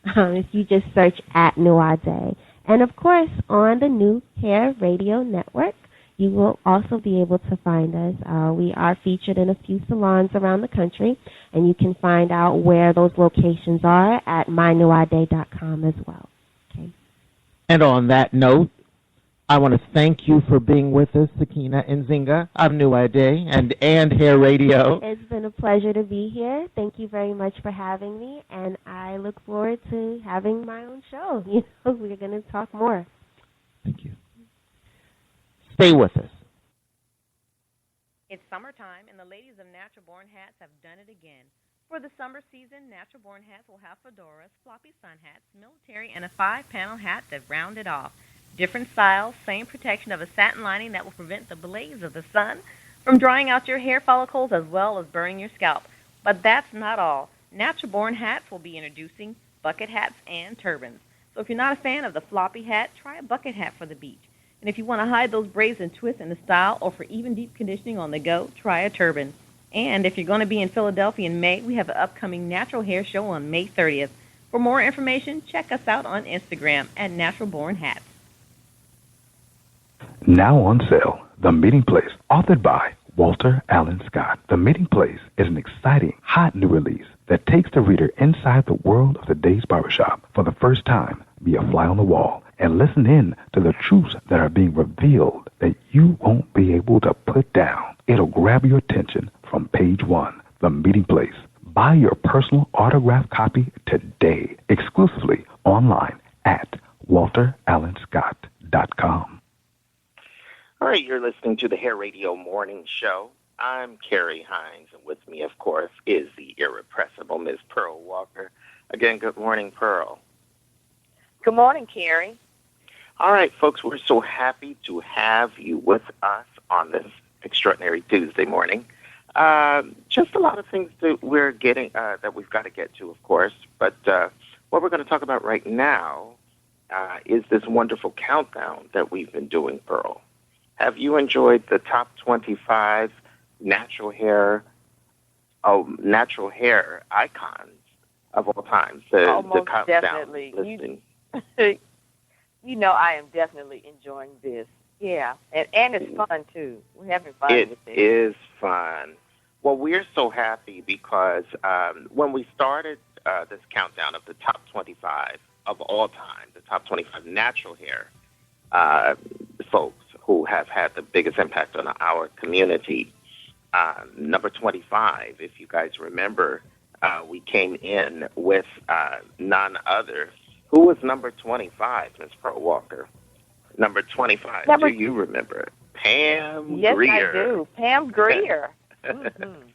if you just search at New Ade. And, of course, on the New Hair Radio Network, you will also be able to find us. We are featured in a few salons around the country, and you can find out where those locations are at mynewade.com as well. Okay. And on that note, I want to thank you for being with us, Sakina Nzinga of New Ade and Hair Radio. It's been a pleasure to be here. Thank you very much for having me, and I look forward to having my own show. You know, we're going to talk more. Thank you. Stay with us. It's summertime, and the ladies of Natural Born Hats have done it again. For the summer season, Natural Born Hats will have fedoras, floppy sun hats, military, and a 5-panel hat that round it off. Different styles, same protection of a satin lining that will prevent the blaze of the sun from drying out your hair follicles as well as burning your scalp. But that's not all. Natural Born Hats will be introducing bucket hats and turbans. So if you're not a fan of the floppy hat, try a bucket hat for the beach. And if you want to hide those braids and twists in the style or for even deep conditioning on the go, try a turban. And if you're going to be in Philadelphia in May, we have an upcoming natural hair show on May 30th. For more information, check us out on Instagram at Natural Born Hats. Now on sale, The Meeting Place, authored by Walter Allen Scott. The Meeting Place is an exciting, hot new release that takes the reader inside the world of the day's barbershop for the first time. Be a fly on the wall and listen in to the truths that are being revealed that you won't be able to put down. It'll grab your attention from page 1, The Meeting Place. Buy your personal autographed copy today, exclusively online at walterallenscott.com. All right, you're listening to the Hair Radio Morning Show. I'm Carrie Hines, and with me, of course, is the irrepressible Ms. Pearl Walker. Again, good morning, Pearl. Good morning, Carrie. All right, folks, we're so happy to have you with us on this extraordinary Tuesday morning. Just a lot of things that we're getting, that we've got to get to, of course. But what we're going to talk about right now is this wonderful countdown that we've been doing, Pearl. Have you enjoyed the top 25 natural hair icons of all time? The countdown definitely. listing. You know, I am definitely enjoying this. Yeah, and it's fun, too. We're having fun with it. It is fun. Well, we're so happy because when we started this countdown of the top 25 of all time, the top 25 natural hair folks who have had the biggest impact on our community, number 25, if you guys remember, we came in with none other. Who was number 25, Ms. Pearl Walker? Number 25, do you remember it? Pam Greer. Yes, I do. Pam Greer. Mm-hmm.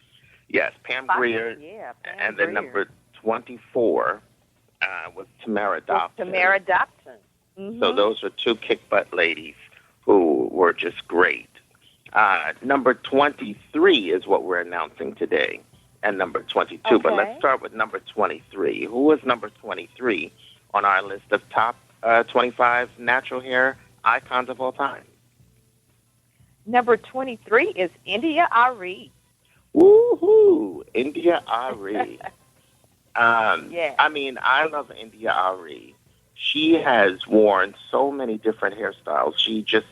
Yes, Pam Greer. Yeah, Pam and Greer. then number 24 was Tamara Dobson. Tamara Dobson. Mm-hmm. So those are two kick-butt ladies who were just great. Number 23 is what we're announcing today, and number 22. Okay. But let's start with number 23. Who was number 23 on our list of top 25 natural hair icons of all time? Number 23 is India Arie. Woohoo! India Arie. Yeah. I mean, I love India Arie. She has worn so many different hairstyles. She just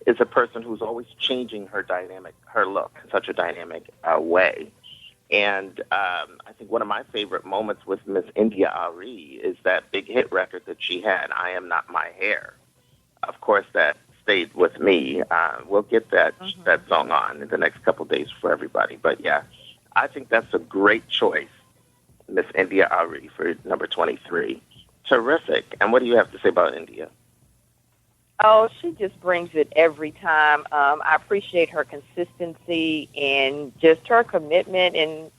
is a person who's always changing her look in such a dynamic way. And I think one of my favorite moments with Miss India Arie is that big hit record that she had, I Am Not My Hair. Of course, that stayed with me. We'll get that song on in the next couple of days for everybody. But, yeah, I think that's a great choice, Miss India Arie, for number 23. Terrific. And what do you have to say about India? Oh, she just brings it every time. I appreciate her consistency and just her commitment and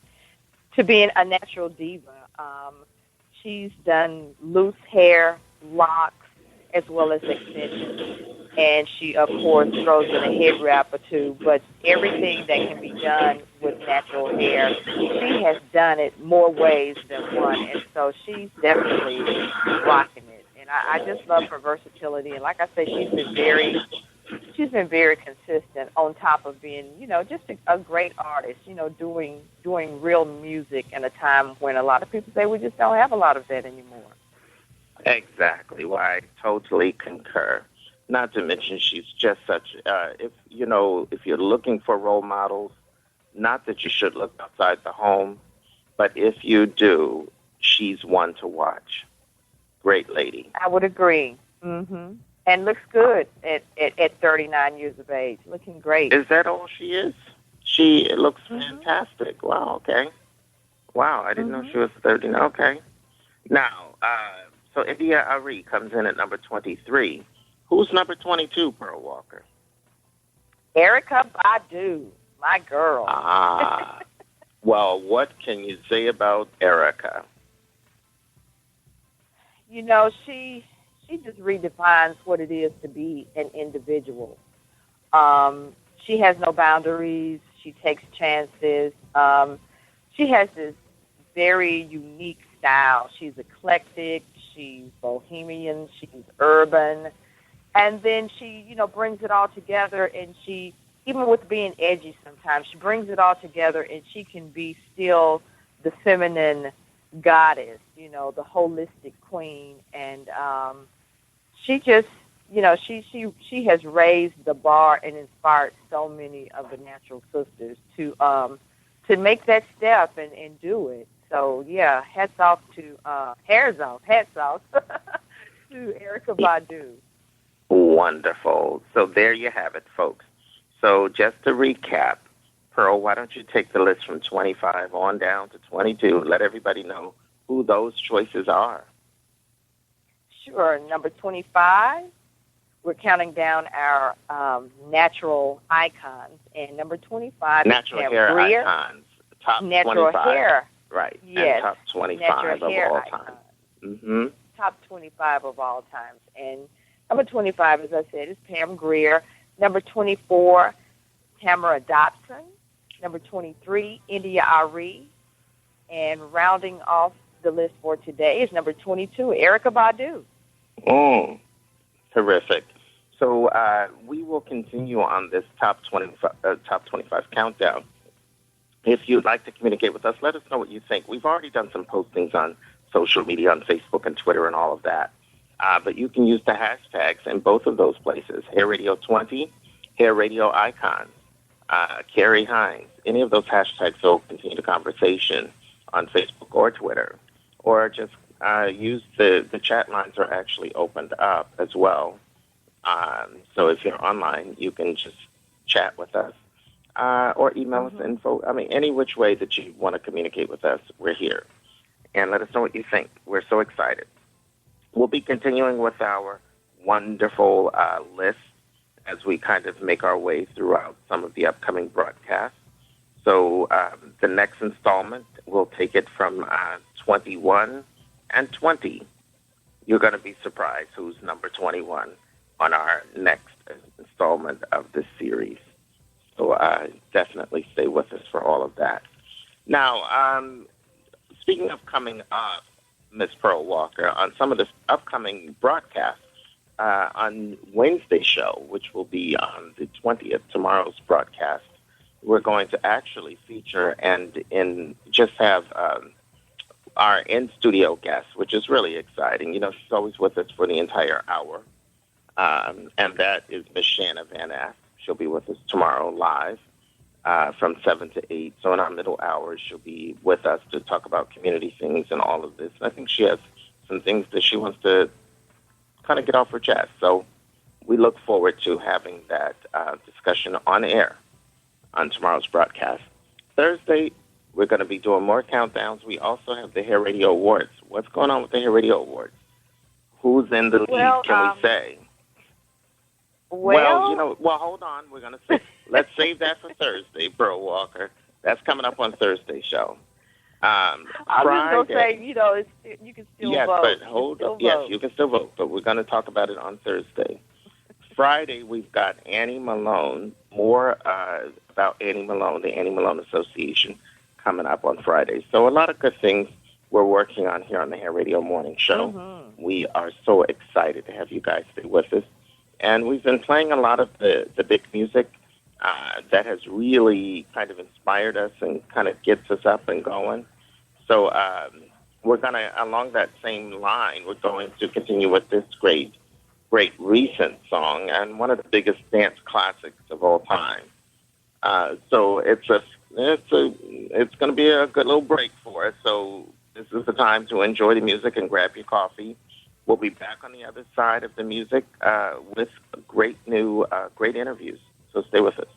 to being a natural diva. She's done loose hair, locks, as well as extensions. And she, of course, throws in a head wrap or two. But everything that can be done with natural hair, she has done it more ways than one. And so she's definitely rocking it. And I just love her versatility. And like I said, she's been very consistent on top of being, just a great artist, doing real music in a time when a lot of people say we just don't have a lot of that anymore. Exactly. Well, I totally concur. Not to mention she's just such, if you're looking for role models, not that you should look outside the home, but if you do, she's one to watch. Great lady. I would agree. Mm-hmm. And looks good at 39 years of age. Looking great. Is that all she is? She looks fantastic. Wow, okay. Wow, I didn't know she was 39. Okay. Now, so India Arie comes in at number 23. Who's number 22, Pearl Walker? Erykah Badu, my girl. Ah. Well, what can you say about Erykah? You know, she just redefines what it is to be an individual. She has no boundaries. She takes chances. She has this very unique style. She's eclectic. She's bohemian. She's urban. And then she, brings it all together, and she, even with being edgy sometimes, she brings it all together, and she can be still the feminine goddess, the holistic queen. And she just, she has raised the bar and inspired so many of the natural sisters to make that step and do it. So, yeah, hats off to Erykah Badu. Wonderful. So there you have it, folks. So just to recap, Pearl, why don't you take the list from 25 on down to 22? Let everybody know who those choices are. Sure. Number 25, we're counting down our natural icons. And number 25 natural is hair Greer. Icons. Top natural 25. Hair. Right. Yes. And top 25 of all time. Mm-hmm. Top 25 of all times. And number 25, as I said, is Pam Grier. Number 24, Tamara Dobson. Number 23, India Ari. And rounding off the list for today is number 22, Erykah Badu. Terrific. So we will continue on this top 25 countdown. If you'd like to communicate with us, let us know what you think. We've already done some postings on social media, on Facebook and Twitter and all of that. But you can use the hashtags in both of those places, Hair Radio 20, Hair Radio Icons, Carrie Hines. Any of those hashtags will continue the conversation on Facebook or Twitter. Or just use the chat lines are actually opened up as well. So if you're online, you can just chat with us. Or email us info. Any which way that you want to communicate with us, we're here. And let us know what you think. We're so excited. We'll be continuing with our wonderful list as we kind of make our way throughout some of the upcoming broadcasts. So the next installment, we'll take it from 21 and 20. You're going to be surprised who's number 21 on our next installment of this series. So definitely stay with us for all of that. Now, speaking of coming up, Miss Pearl Walker, on some of the upcoming broadcasts, on Wednesday's show, which will be on the 20th, tomorrow's broadcast, we're going to actually feature and just have our in-studio guest, which is really exciting. She's always with us for the entire hour, and that is Miss Shanna Van Ass. She'll be with us tomorrow live from 7 to 8. So in our middle hours, she'll be with us to talk about community things and all of this. I think she has some things that she wants to kind of get off her chest. So we look forward to having that discussion on air on tomorrow's broadcast. Thursday, we're going to be doing more countdowns. We also have the Hair Radio Awards. What's going on with the Hair Radio Awards? Who's in the lead, can we say? Well, hold on. We're going to say, let's save that for Thursday, Pearl Walker. That's coming up on Thursday's show. I was just going to say, you can still vote. Yes, but hold on. Yes, you can still vote, but we're going to talk about it on Thursday. Friday, we've got Annie Malone, more about Annie Malone, the Annie Malone Association, coming up on Friday. So a lot of good things we're working on here on the Hair Radio Morning Show. Mm-hmm. We are so excited to have you guys stay with us. And we've been playing a lot of the big music that has really kind of inspired us and kind of gets us up and going. So we're going to, along that same line, we're going to continue with this great recent song and one of the biggest dance classics of all time. So it's going to be a good little break for us. So this is the time to enjoy the music and grab your coffee. We'll be back on the other side of the music with great interviews. So stay with us.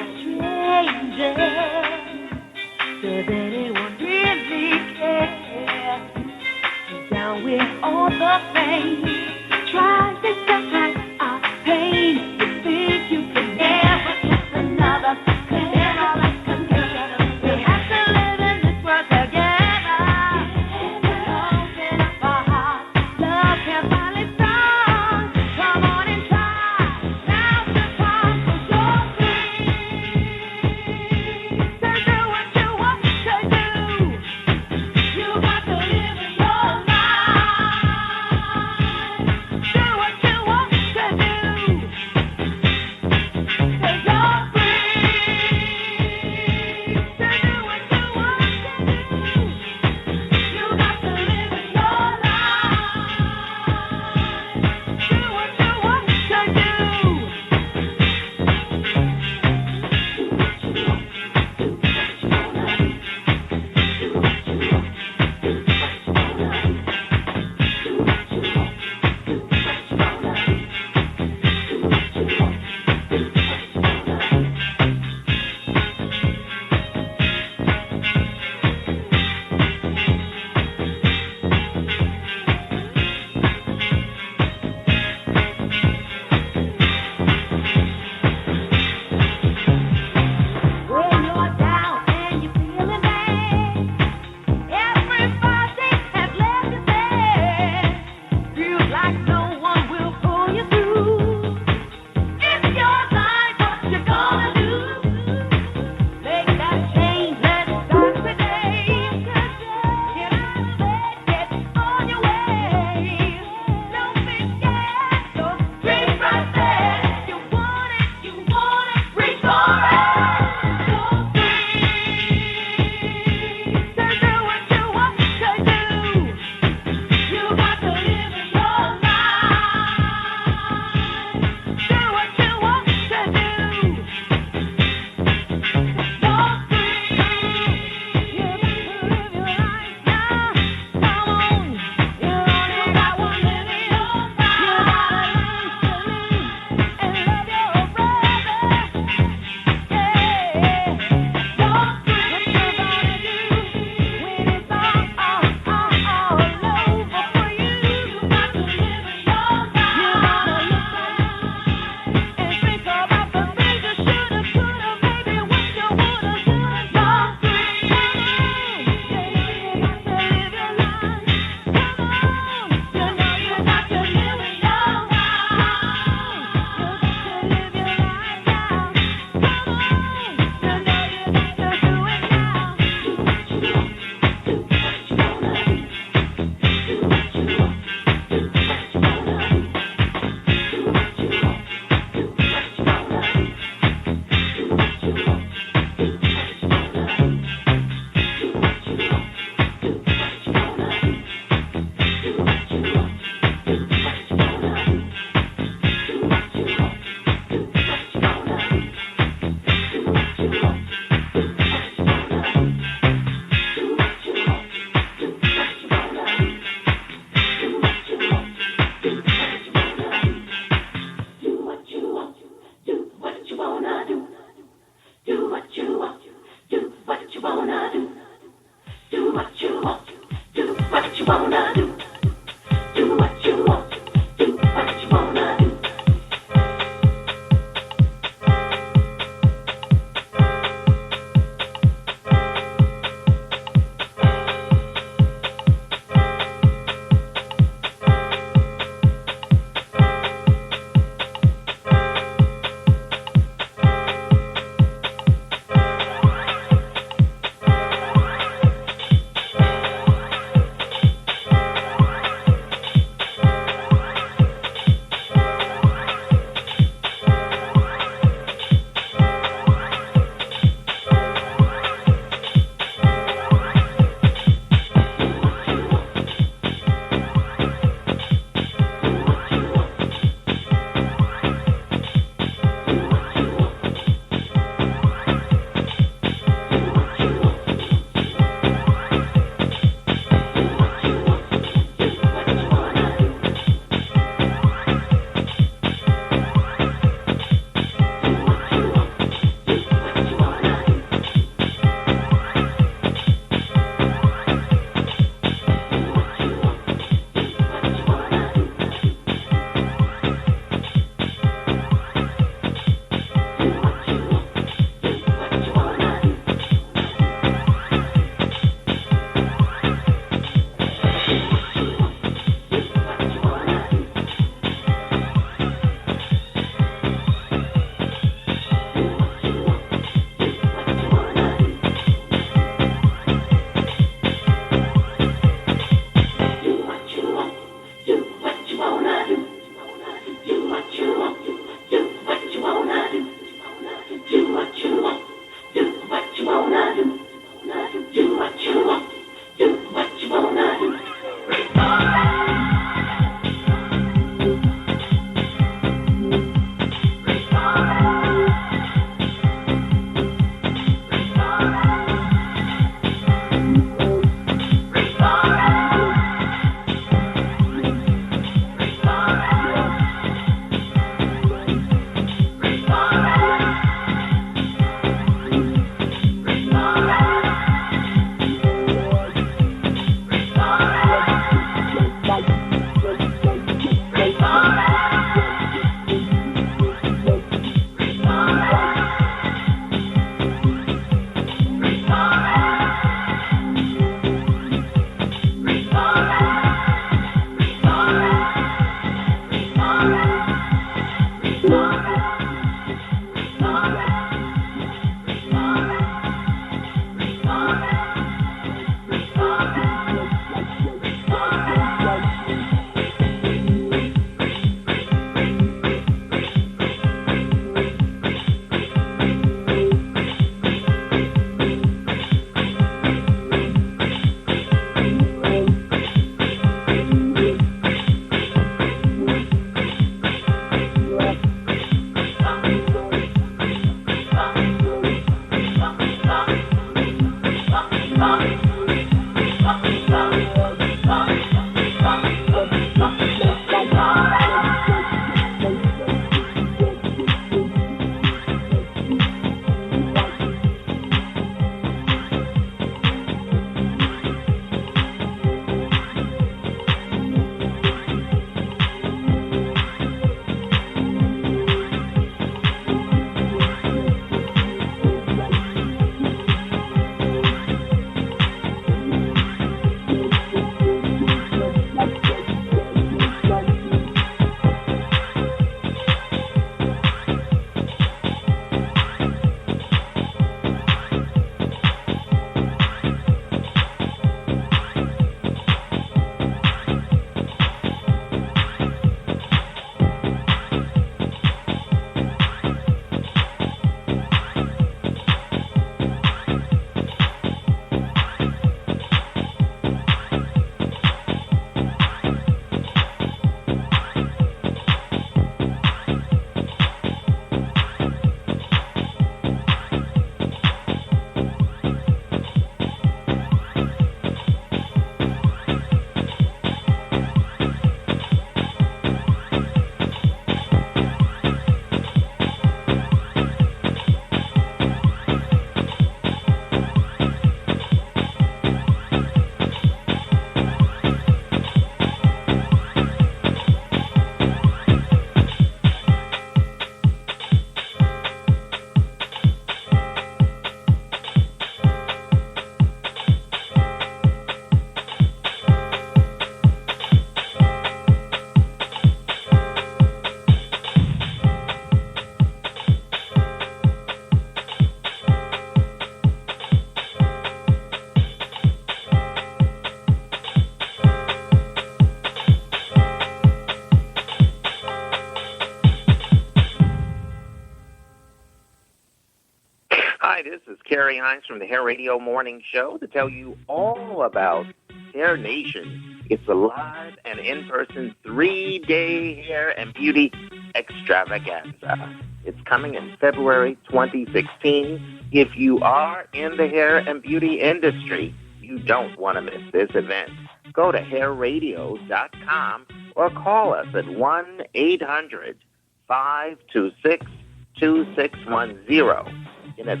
Kerry Hines from the Hair Radio Morning Show to tell you all about Hair Nation. It's a live and in-person 3-day hair and beauty extravaganza. It's coming in February 2016. If you are in the hair and beauty industry, you don't want to miss this event. Go to hairradio.com or call us at 1-800-526-2610. And it's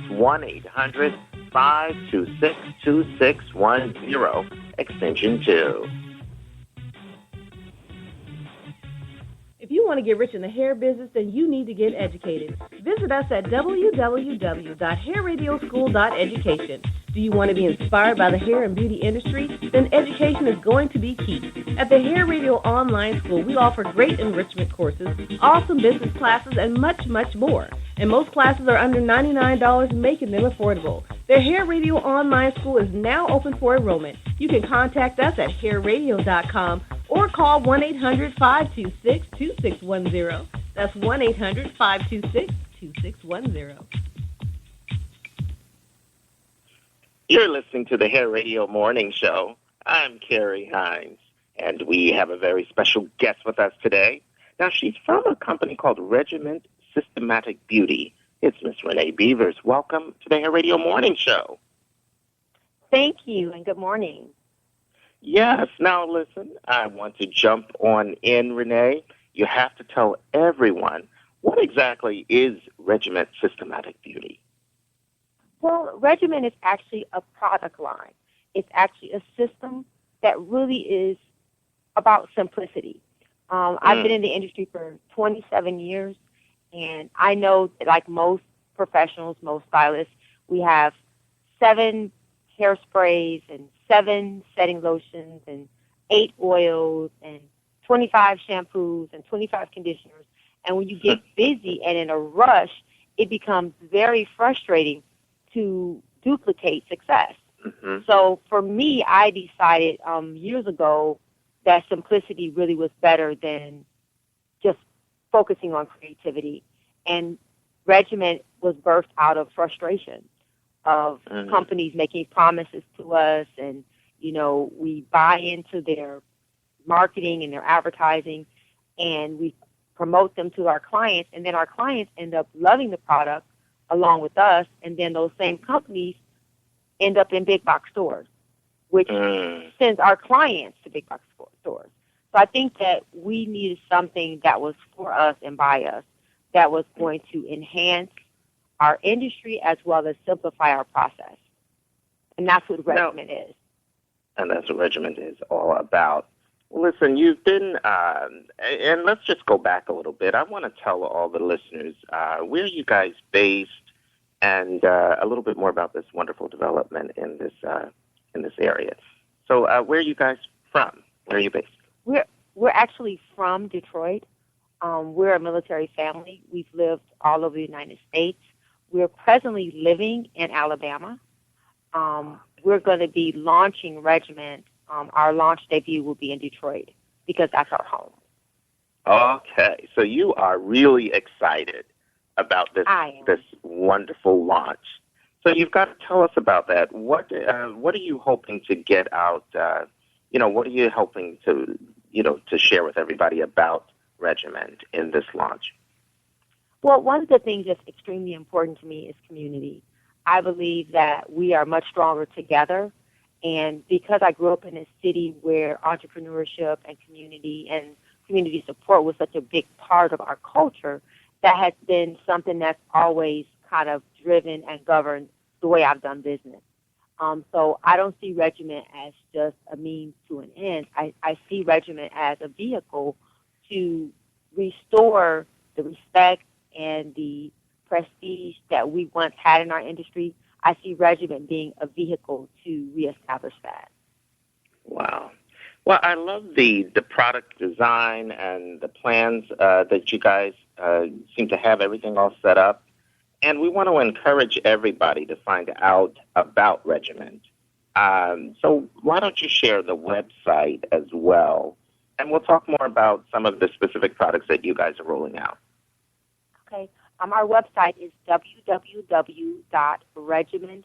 1-800-526-2610, extension 2. If you want to get rich in the hair business, then you need to get educated. Visit us at www.hairradioschool.education. Do you want to be inspired by the hair and beauty industry? Then education is going to be key. At the Hair Radio Online School, we offer great enrichment courses, awesome business classes, and much, much more. And most classes are under $99, making them affordable. The Hair Radio Online School is now open for enrollment. You can contact us at hairradio.com or call 1-800-526-2610. That's 1-800-526-2610. You're listening to the Hair Radio Morning Show. I'm Kerry Hines, and we have a very special guest with us today. Now, she's from a company called Regiment Systematic Beauty. It's Miss Renee Beavers. Welcome to the Hair Radio Morning Show. Thank you, and good morning. Yes. Now, listen, I want to jump on in, Renee. You have to tell everyone, what exactly is Regiment Systematic Beauty? Well, Regiment is actually a product line. It's actually a system that really is about simplicity. I've been in the industry for 27 years, and I know that like most professionals, most stylists, we have 7 hairsprays and 7 setting lotions and 8 oils and 25 shampoos and 25 conditioners. And when you get busy and in a rush, it becomes very frustrating to duplicate success. Mm-hmm. So for me, I decided years ago that simplicity really was better than just focusing on creativity. And Regiment was birthed out of frustration of companies making promises to us, and, you know, we buy into their marketing and their advertising, and we promote them to our clients, and then our clients end up loving the product along with us, and then those same companies end up in big box stores, which sends our clients to big box stores. So I think that we needed something that was for us and by us, that was going to enhance our industry as well as simplify our process. And that's what Regiment is. And that's what Regiment is all about. Listen, you've been, and let's just go back a little bit. I want to tell all the listeners where you guys based, and a little bit more about this wonderful development in this area. So, where are you guys from? Where are you based? We're actually from Detroit. We're a military family. We've lived all over the United States. We're presently living in Alabama. We're going to be launching Regiment. Our launch debut will be in Detroit because that's our home. Okay, so you are really excited about this wonderful launch. So you've got to tell us about that. What are you hoping to get out? What are you hoping to share with everybody about Regiment in this launch? Well, one of the things that's extremely important to me is community. I believe that we are much stronger together. And because I grew up in a city where entrepreneurship and community support was such a big part of our culture, that has been something that's always kind of driven and governed the way I've done business. So I don't see Regiment as just a means to an end. I see Regiment as a vehicle to restore the respect and the prestige that we once had in our industry. I see Regiment being a vehicle to reestablish that. Wow. Well, I love the product design and the plans that you guys seem to have everything all set up. And we want to encourage everybody to find out about Regiment. So why don't you share the website as well? And we'll talk more about some of the specific products that you guys are rolling out. Okay. Our website is www.regimentbbeauty.com.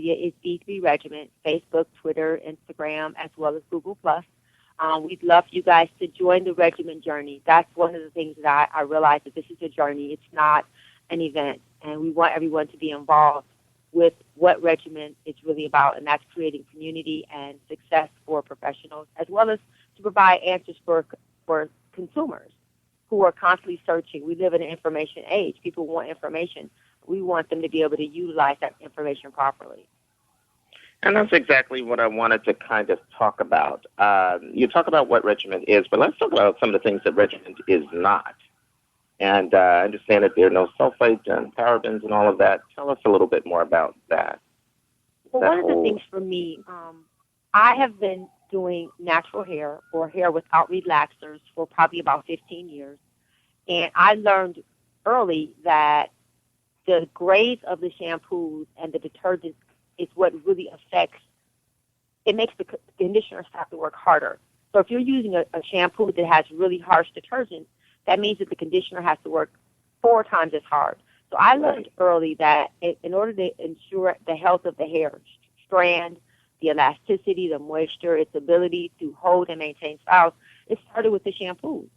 media is B3 Regiment, Facebook, Twitter, Instagram, as well as Google+. We'd love you guys to join the Regiment journey. That's one of the things that I realized, that this is a journey. It's not an event. And we want everyone to be involved with what Regiment is really about, and that's creating community and success for professionals, as well as to provide answers for consumers who are constantly searching. We live in an information age. People want information. We want them to be able to utilize that information properly. And that's exactly what I wanted to kind of talk about. You talk about what Regiment is, but let's talk about some of the things that Regiment is not. And I understand that there are no sulfates and parabens and all of that. Tell us a little bit more about that. Well, one of the things for me, I have been doing natural hair or hair without relaxers for probably about 15 years. And I learned early that the grades of the shampoos and the detergents is what really affects, it makes the conditioner have to work harder. So if you're using a shampoo that has really harsh detergent, that means that the conditioner has to work 4 times as hard. So I learned early that in order to ensure the health of the hair strand, the elasticity, the moisture, its ability to hold and maintain styles, it started with the shampoo.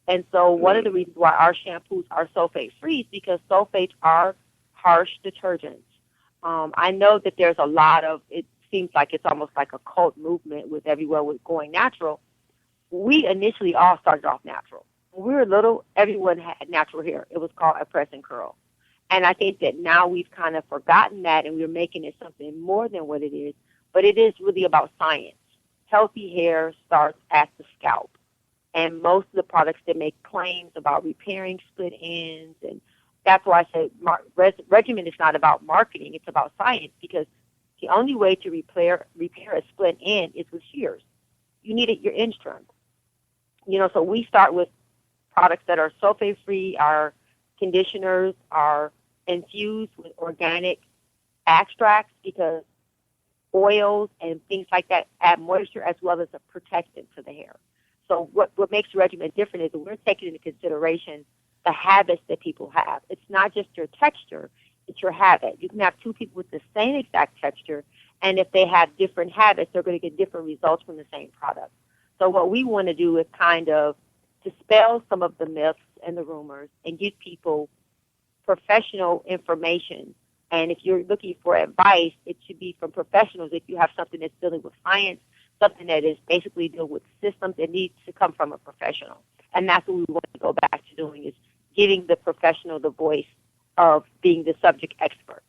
And so one of the reasons why our shampoos are sulfate-free is because sulfates are harsh detergents. I know that there's a lot of, it seems like it's almost like a cult movement with everywhere with going natural. We initially all started off natural. When we were little, everyone had natural hair. It was called a press and curl. And I think that now we've kind of forgotten that, and we're making it something more than what it is. But it is really about science. Healthy hair starts at the scalp. And most of the products that make claims about repairing split ends, and that's why I say Regiment is not about marketing, it's about science, because the only way to repair a split end is with shears. You need your end strength. So we start with products that are sulfate-free. Our conditioners are infused with organic extracts because oils and things like that add moisture as well as a protectant to the hair. So what makes Regiment different is that we're taking into consideration the habits that people have. It's not just your texture, it's your habit. You can have 2 people with the same exact texture, and if they have different habits, they're going to get different results from the same product. So what we want to do is kind of dispel some of the myths and the rumors and give people professional information. And if you're looking for advice, it should be from professionals. If you have something that's dealing with science, something that is basically dealing with systems, it needs to come from a professional. And that's what we want to go back to doing, is giving the professional the voice of being the subject expert.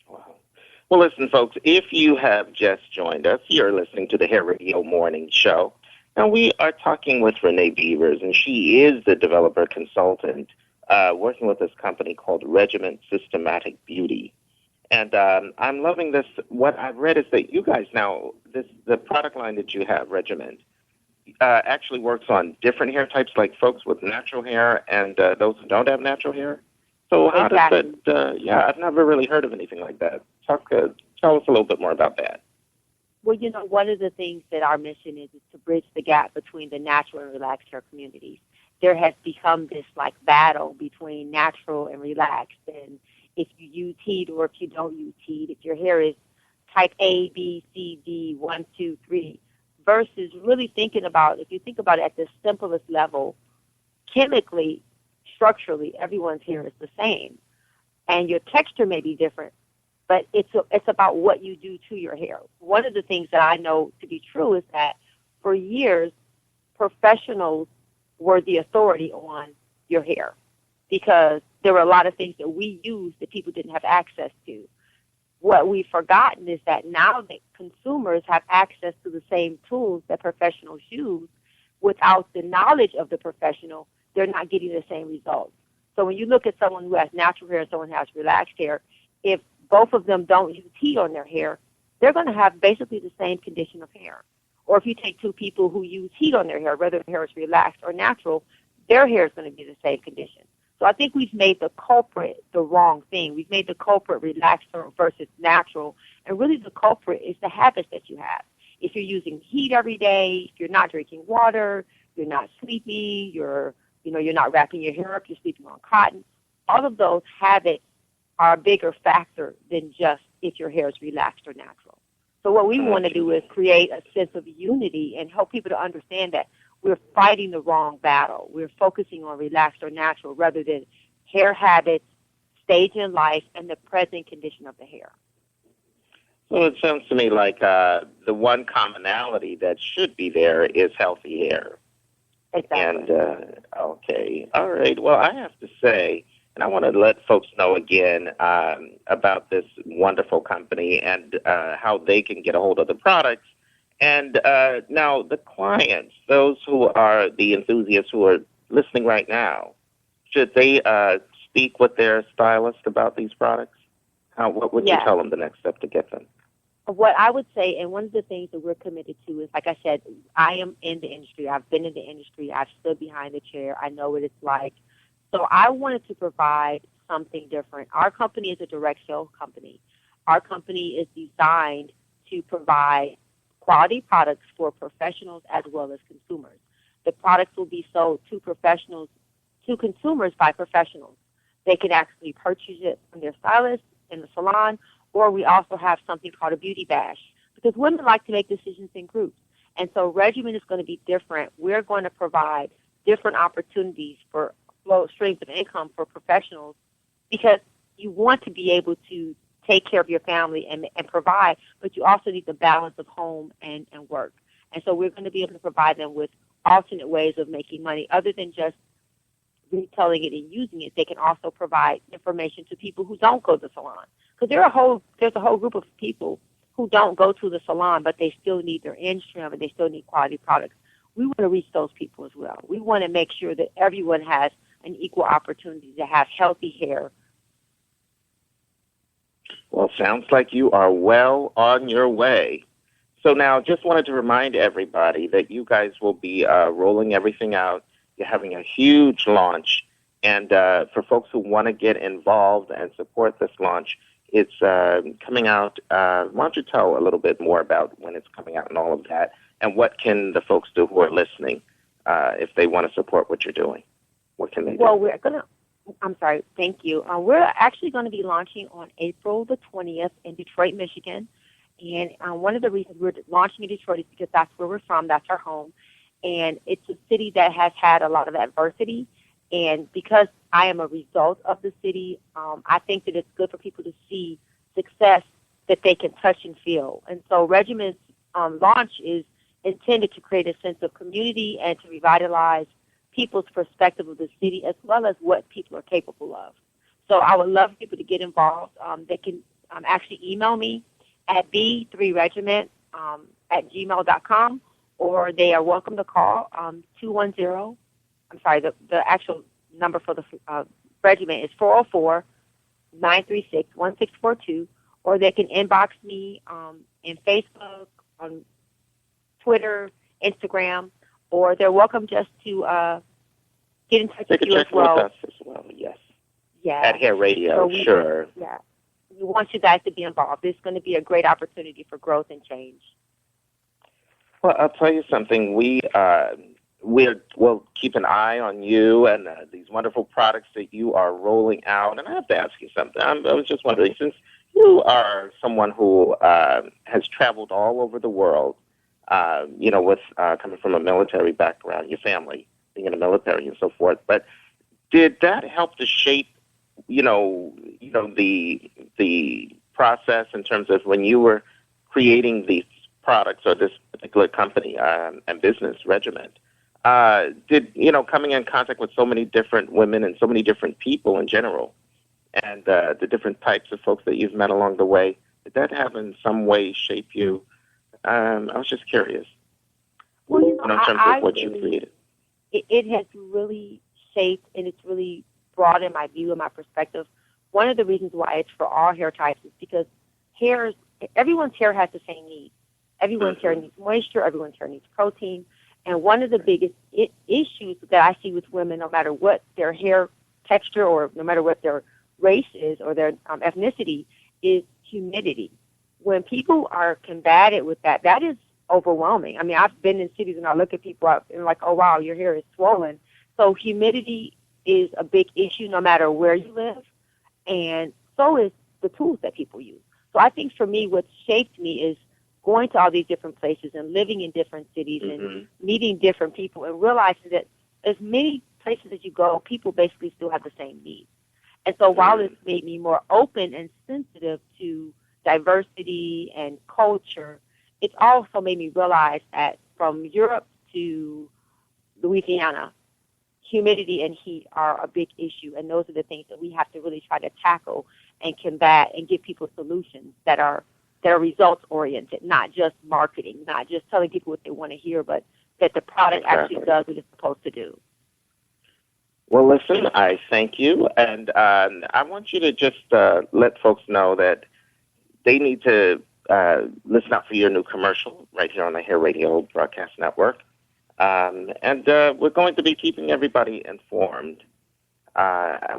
Wow. Well, listen, folks, if you have just joined us, you're listening to the Hair Radio Morning Show. And we are talking with Renee Beavers, and she is the developer consultant working with this company called Regiment Systematic Beauty. And I'm loving this. What I've read is that you guys now, the product line that you have, Regiment, actually works on different hair types, like folks with natural hair and those who don't have natural hair. So how does that, I've never really heard of anything like that. Tell us a little bit more about that. Well, one of the things that our mission is to bridge the gap between the natural and relaxed hair communities. There has become this battle between natural and relaxed, and if you use heat or if you don't use heat, if your hair is type A, B, C, D, 1, 2, 3, versus really thinking about, if you think about it at the simplest level, chemically, structurally, everyone's hair is the same. And your texture may be different, but it's about what you do to your hair. One of the things that I know to be true is that for years, professionals were the authority on your hair because there were a lot of things that we used that people didn't have access to. What we've forgotten is that now that consumers have access to the same tools that professionals use, without the knowledge of the professional, they're not getting the same results. So when you look at someone who has natural hair and someone who has relaxed hair, if both of them don't use heat on their hair, they're going to have basically the same condition of hair. Or if you take 2 people who use heat on their hair, whether their hair is relaxed or natural, their hair is going to be the same condition. So I think we've made the culprit the wrong thing. We've made the culprit relaxed versus natural. And really the culprit is the habits that you have. If you're using heat every day, if you're not drinking water, you're not sleepy, you're you're not wrapping your hair up, you're sleeping on cotton. All of those habits are a bigger factor than just if your hair is relaxed or natural. So what we want to do is create a sense of unity and help people to understand that we're fighting the wrong battle. We're focusing on relaxed or natural rather than hair habits, stage in life, and the present condition of the hair. Well, it sounds to me like the one commonality that should be there is healthy hair. Exactly. And, okay. All right. Well, I have to say, and I want to let folks know again about this wonderful company and how they can get a hold of the products. And now the clients, those who are the enthusiasts who are listening right now, should they speak with their stylist about these products? What would you tell them the next step to get them? What I would say, and one of the things that we're committed to is, like I said, I am in the industry. I've been in the industry. I've stood behind the chair. I know what it's like. So I wanted to provide something different. Our company is a direct sale company. Our company is designed to provide quality products for professionals as well as consumers. The products will be sold to consumers by professionals. They can actually purchase it from their stylist in the salon, or we also have something called a beauty bash, because women like to make decisions in groups. And so Regimen is going to be different. We're going to provide different opportunities for streams of income for professionals, because you want to be able to take care of your family and provide, but you also need the balance of home and work. And so we're going to be able to provide them with alternate ways of making money other than just retailing it and using it. They can also provide information to people who don't go to the salon. Because there's a whole group of people who don't go to the salon, but they still need their in-trim and they still need quality products. We want to reach those people as well. We want to make sure that everyone has an equal opportunity to have healthy hair. Well, sounds like you are well on your way. So now just wanted to remind everybody that you guys will be rolling everything out. You're having a huge launch. And for folks who want to get involved and support this launch, it's coming out. Why don't you tell a little bit more about when it's coming out and all of that, and what can the folks do who are listening if they want to support what you're doing? What can they do? Well, thank you. We're actually going to be launching on April the 20th in Detroit, Michigan. And one of the reasons we're launching in Detroit is because that's where we're from. That's our home. And it's a city that has had a lot of adversity. And because I am a result of the city, I think that it's good for people to see success that they can touch and feel. And so Regimen's launch is intended to create a sense of community and to revitalize people's perspective of the city as well as what people are capable of. So I would love people to get involved. They can actually email me at b3regiment @gmail.com, or they are welcome to call 210. The actual number for the regiment is 404-936-1642, or they can inbox me in Facebook, on Twitter, Instagram, or they're welcome just to get in touch with you as well. With us as well, yes. Yeah. At Hair Radio, so sure. Yeah. We want you guys to be involved. It's going to be a great opportunity for growth and change. Well, I'll tell you something. We'll keep an eye on you and these wonderful products that you are rolling out. And I have to ask you something. I was just wondering, since you are someone who has traveled all over the world, with coming from a military background, your family being in the military and so forth, but did that help to shape, the process in terms of when you were creating these products or this particular company and business Regiment? Did coming in contact with so many different women and so many different people in general, and the different types of folks that you've met along the way, did that have in some way shape you? I was just curious. Well, in terms of what you created. It has really shaped and it's really broadened my view and my perspective. One of the reasons why it's for all hair types is because everyone's hair has the same needs. Everyone's hair needs moisture. Everyone's hair needs protein. And one of the biggest issues that I see with women, no matter what their hair texture or no matter what their race is or their ethnicity, is humidity. When people are combated with that, that is overwhelming. I mean, I've been in cities and I look at people and like, oh, wow, your hair is swollen. So humidity is a big issue no matter where you live, and so is the tools that people use. So I think for me, what shaped me is going to all these different places and living in different cities and meeting different people and realizing that as many places as you go, people basically still have the same needs. And so while it's made me more open and sensitive to diversity and culture, it's also made me realize that from Europe to Louisiana, humidity and heat are a big issue, and those are the things that we have to really try to tackle and combat and give people solutions that are results oriented, not just marketing, not just telling people what they want to hear, but that the product actually does what it's supposed to do. Well, listen, I thank you, and I want you to just let folks know that they need to listen out for your new commercial right here on the Hair Radio Broadcast Network. And we're going to be keeping everybody informed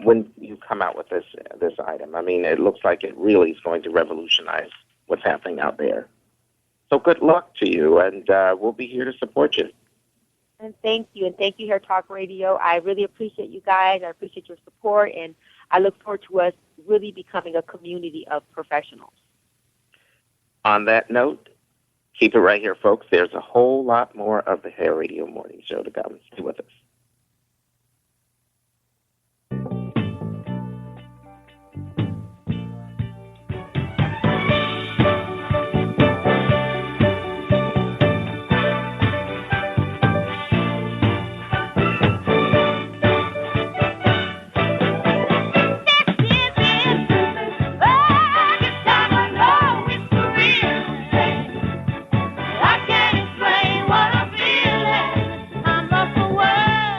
when you come out with this item. I mean, it looks like it really is going to revolutionize what's happening out there. So good luck to you, and we'll be here to support you. And thank you Hair Talk Radio. I really appreciate you guys. I appreciate your support, and I look forward to us really becoming a community of professionals. On that note, keep it right here, folks. There's a whole lot more of the Hair Radio Morning Show to come. Stay with us. I can't explain what I'm feeling. I'm lost for words.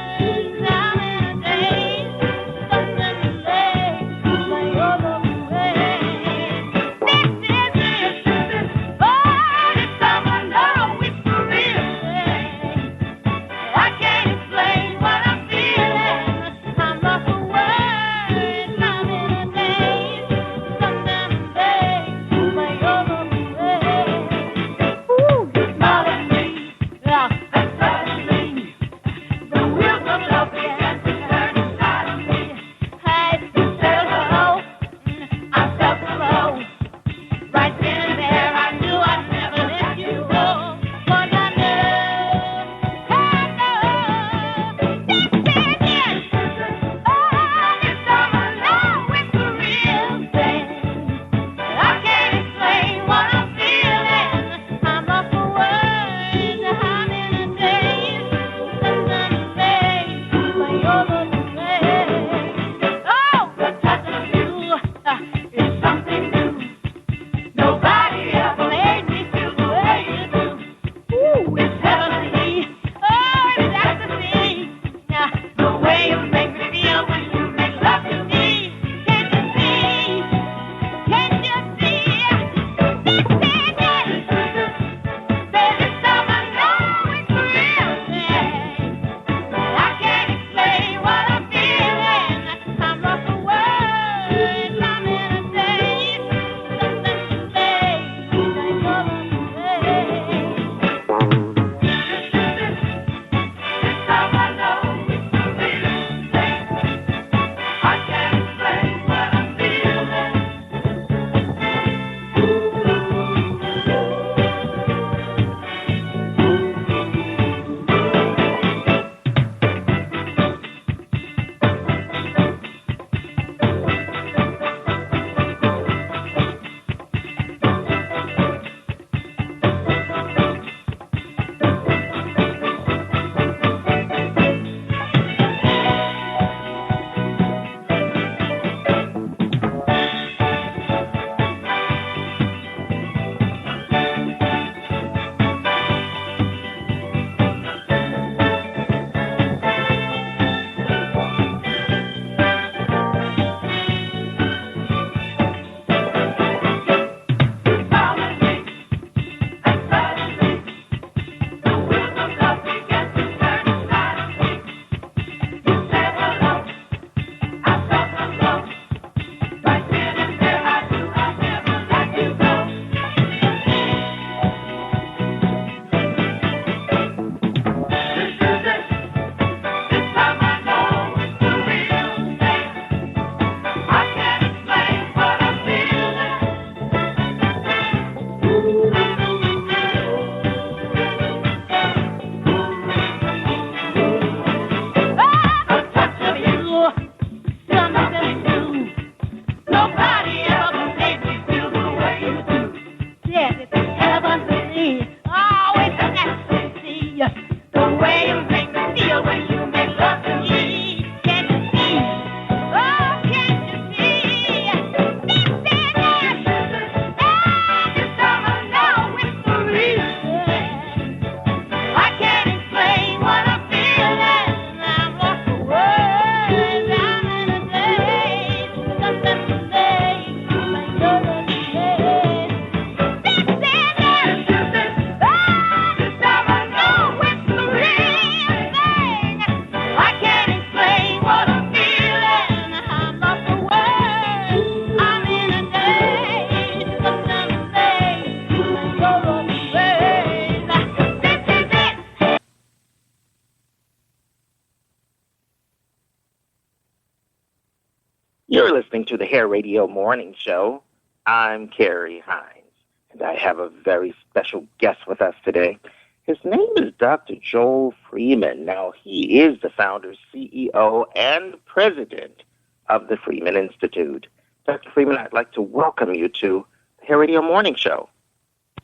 You're listening to the Hair Radio Morning Show. I'm Kerry Hines, and I have a very special guest with us today. His name is Dr. Joel Freeman. Now, he is the founder, CEO, and president of the Freeman Institute. Dr. Freeman, I'd like to welcome you to the Hair Radio Morning Show.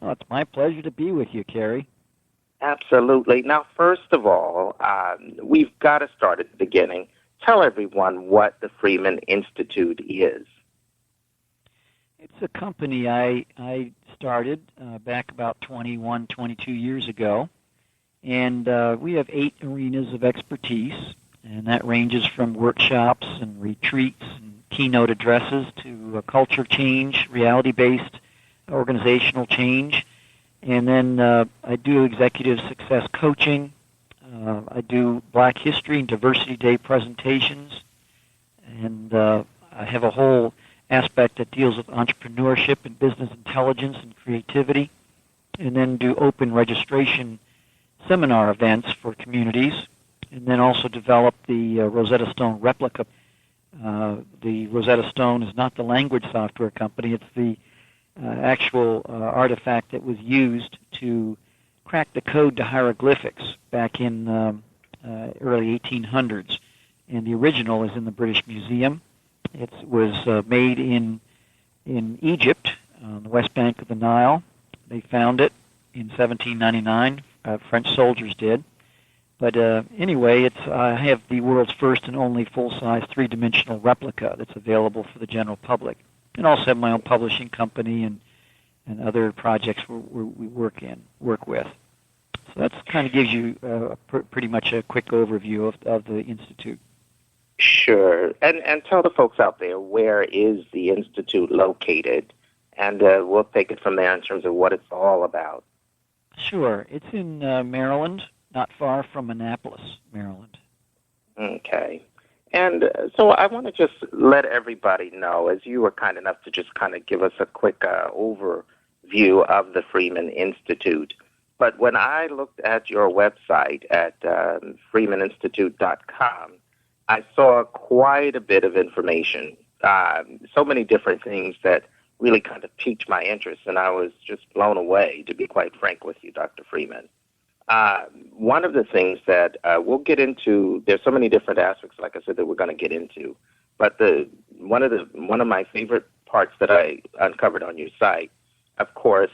Oh, it's my pleasure to be with you, Kerry. Absolutely. Now, first of all, we've got to start at the beginning. Tell everyone what the Freeman Institute is. It's a company I started back about 21, 22 years ago, and we have 8 arenas of expertise, and that ranges from workshops and retreats and keynote addresses to culture change, reality-based organizational change, and then I do executive success coaching. I do Black History and Diversity Day presentations, and I have a whole aspect that deals with entrepreneurship and business intelligence and creativity, and then do open registration seminar events for communities, and then also develop the Rosetta Stone replica. The Rosetta Stone is not the language software company, it's the actual artifact that was used to cracked the code to hieroglyphics back in early 1800s, and the original is in the British Museum. It was made in Egypt on the west bank of the Nile. They found it in 1799. French soldiers did. But anyway, I have the world's first and only full-size 3-dimensional replica that's available for the general public, and also have my own publishing company and other projects we work with. So that kind of gives you pretty much a quick overview of the Institute. Sure. And tell the folks out there, where is the Institute located? And we'll take it from there in terms of what it's all about. Sure. It's in Maryland, not far from Annapolis, Maryland. Okay. And so I want to just let everybody know, as you were kind enough to just kind of give us a quick overview of the Freeman Institute. But when I looked at your website at freemaninstitute.com, I saw quite a bit of information, so many different things that really kind of piqued my interest, and I was just blown away, to be quite frank with you, Dr. Freeman. One of the things that we'll get into, there's so many different aspects, like I said, that we're going to get into, but one of my favorite parts that I uncovered on your site, of course,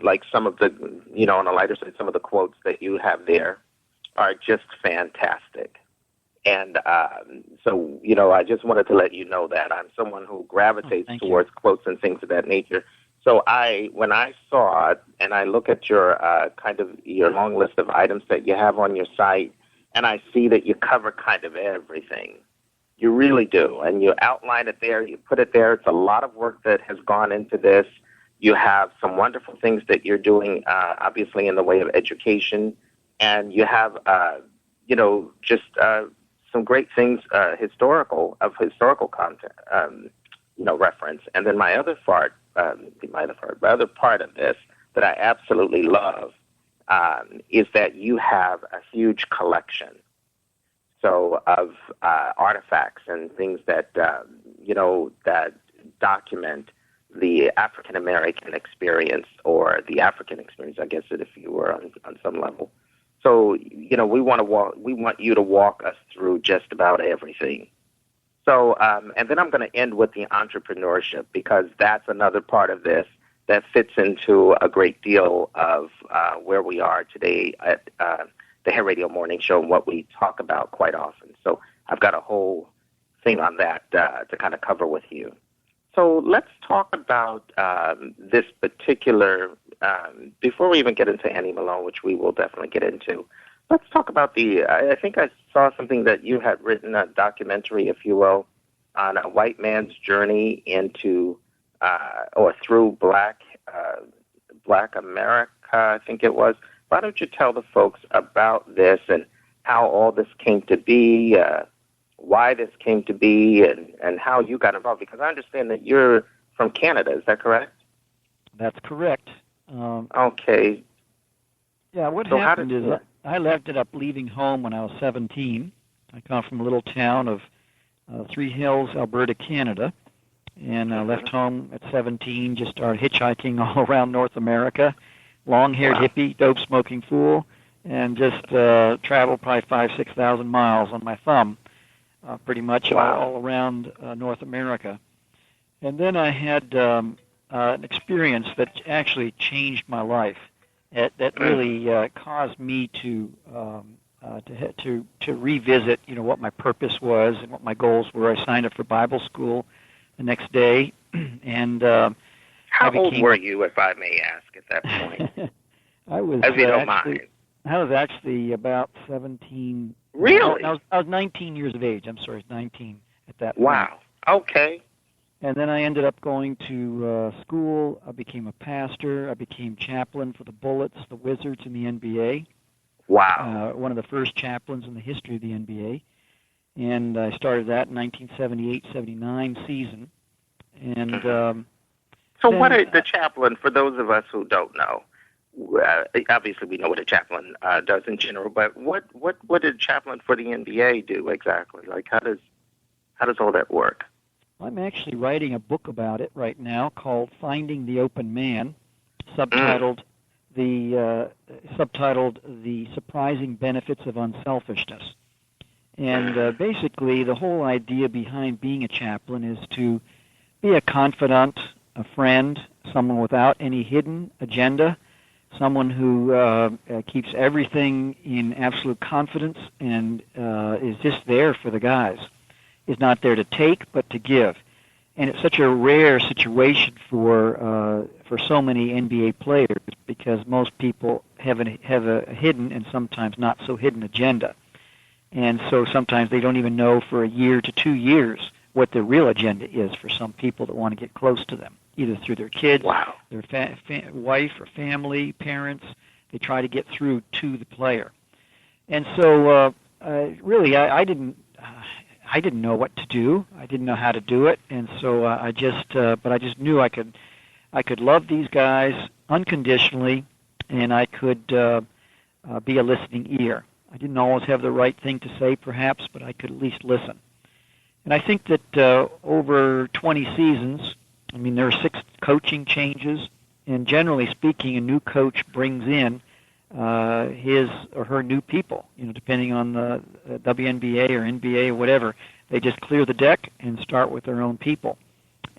like some of the, on the lighter side, some of the quotes that you have there are just fantastic. And so, I just wanted to let you know that I'm someone who gravitates towards quotes and things of that nature. So when I saw it, and I look at your your long list of items that you have on your site, and I see that you cover kind of everything. You really do. And you outline it there, you put it there. It's a lot of work that has gone into this. You have some wonderful things that you're doing, obviously, in the way of education. And you have, some great things, historical content, reference. And then my other part of this that I absolutely love is that you have a huge collection, of artifacts and things that that document the African American experience, or the African experience, I guess, if you were on some level. So, we want you to walk us through just about everything. So, and then I'm going to end with the entrepreneurship, because that's another part of this that fits into a great deal of where we are today at the Hair Radio Morning Show and what we talk about quite often. So I've got a whole thing on that to kind of cover with you. So let's talk about this particular, before we even get into Annie Malone, which we will definitely get into, let's talk about I think I saw something that you had written, a documentary, if you will, on a white man's journey into, or through Black America, I think it was. Why don't you tell the folks about this and how all this came to be, why this came to be, and how you got involved, because I understand that you're from Canada. Is that correct? That's correct. Okay. Yeah, what happened is I ended up leaving home when I was 17. I come from a little town of Three Hills, Alberta, Canada, and left home at 17, just started hitchhiking all around North America, long-haired hippie, dope-smoking fool, and just traveled probably 6,000 miles on my thumb, pretty much all around North America. And then I had an experience that actually changed my life. That really caused me to revisit, what my purpose was and what my goals were. I signed up for Bible school the next day, and how old were you, if I may ask, at that point? I was, if you don't mind. I was actually about 17. Really? I was 19 years of age. I'm sorry, 19 at that point. Wow. Okay. And then I ended up going to school. I became a pastor. I became chaplain for the Bullets, the Wizards, and the NBA. Wow. One of the first chaplains in the history of the NBA. And I started that in 1978-79 season. And so what are the chaplain, for those of us who don't know, obviously we know what a chaplain does in general, but what did chaplain for the NBA do exactly? Like how does all that work? I'm actually writing a book about it right now called Finding the Open Man, subtitled The Surprising Benefits of Unselfishness. And basically the whole idea behind being a chaplain is to be a confidant, a friend, someone without any hidden agenda, someone who keeps everything in absolute confidence and is just there for the guys. Is not there to take, but to give. And it's such a rare situation for so many NBA players because most people have a hidden and sometimes not so hidden agenda. And so sometimes they don't even know for a year to 2 years what their real agenda is for some people that want to get close to them, either through their kids, their wife or family, parents. They try to get through to the player. And so really I didn't know what to do. I didn't know how to do it, and so I just knew I could love these guys unconditionally, and I could be a listening ear. I didn't always have the right thing to say, perhaps, but I could at least listen. And I think that over 20 seasons, I mean, there are 6 coaching changes, and generally speaking, a new coach brings in his or her new people, depending on the WNBA or NBA or whatever. They just clear the deck and start with their own people.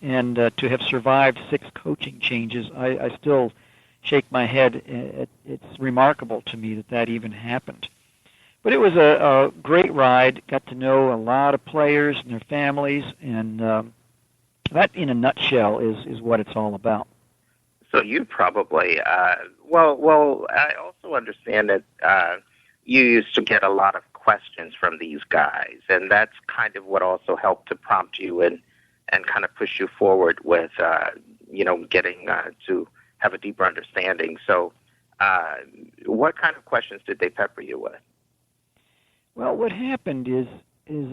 And to have survived 6 coaching changes, I still shake my head. It's remarkable to me that even happened. But it was a great ride. Got to know a lot of players and their families, and that, in a nutshell, is what it's all about. So you probably, well, I also understand that you used to get a lot of questions from these guys, and that's kind of what also helped to prompt you and kind of push you forward with, getting to have a deeper understanding. So what kind of questions did they pepper you with? Well, what happened is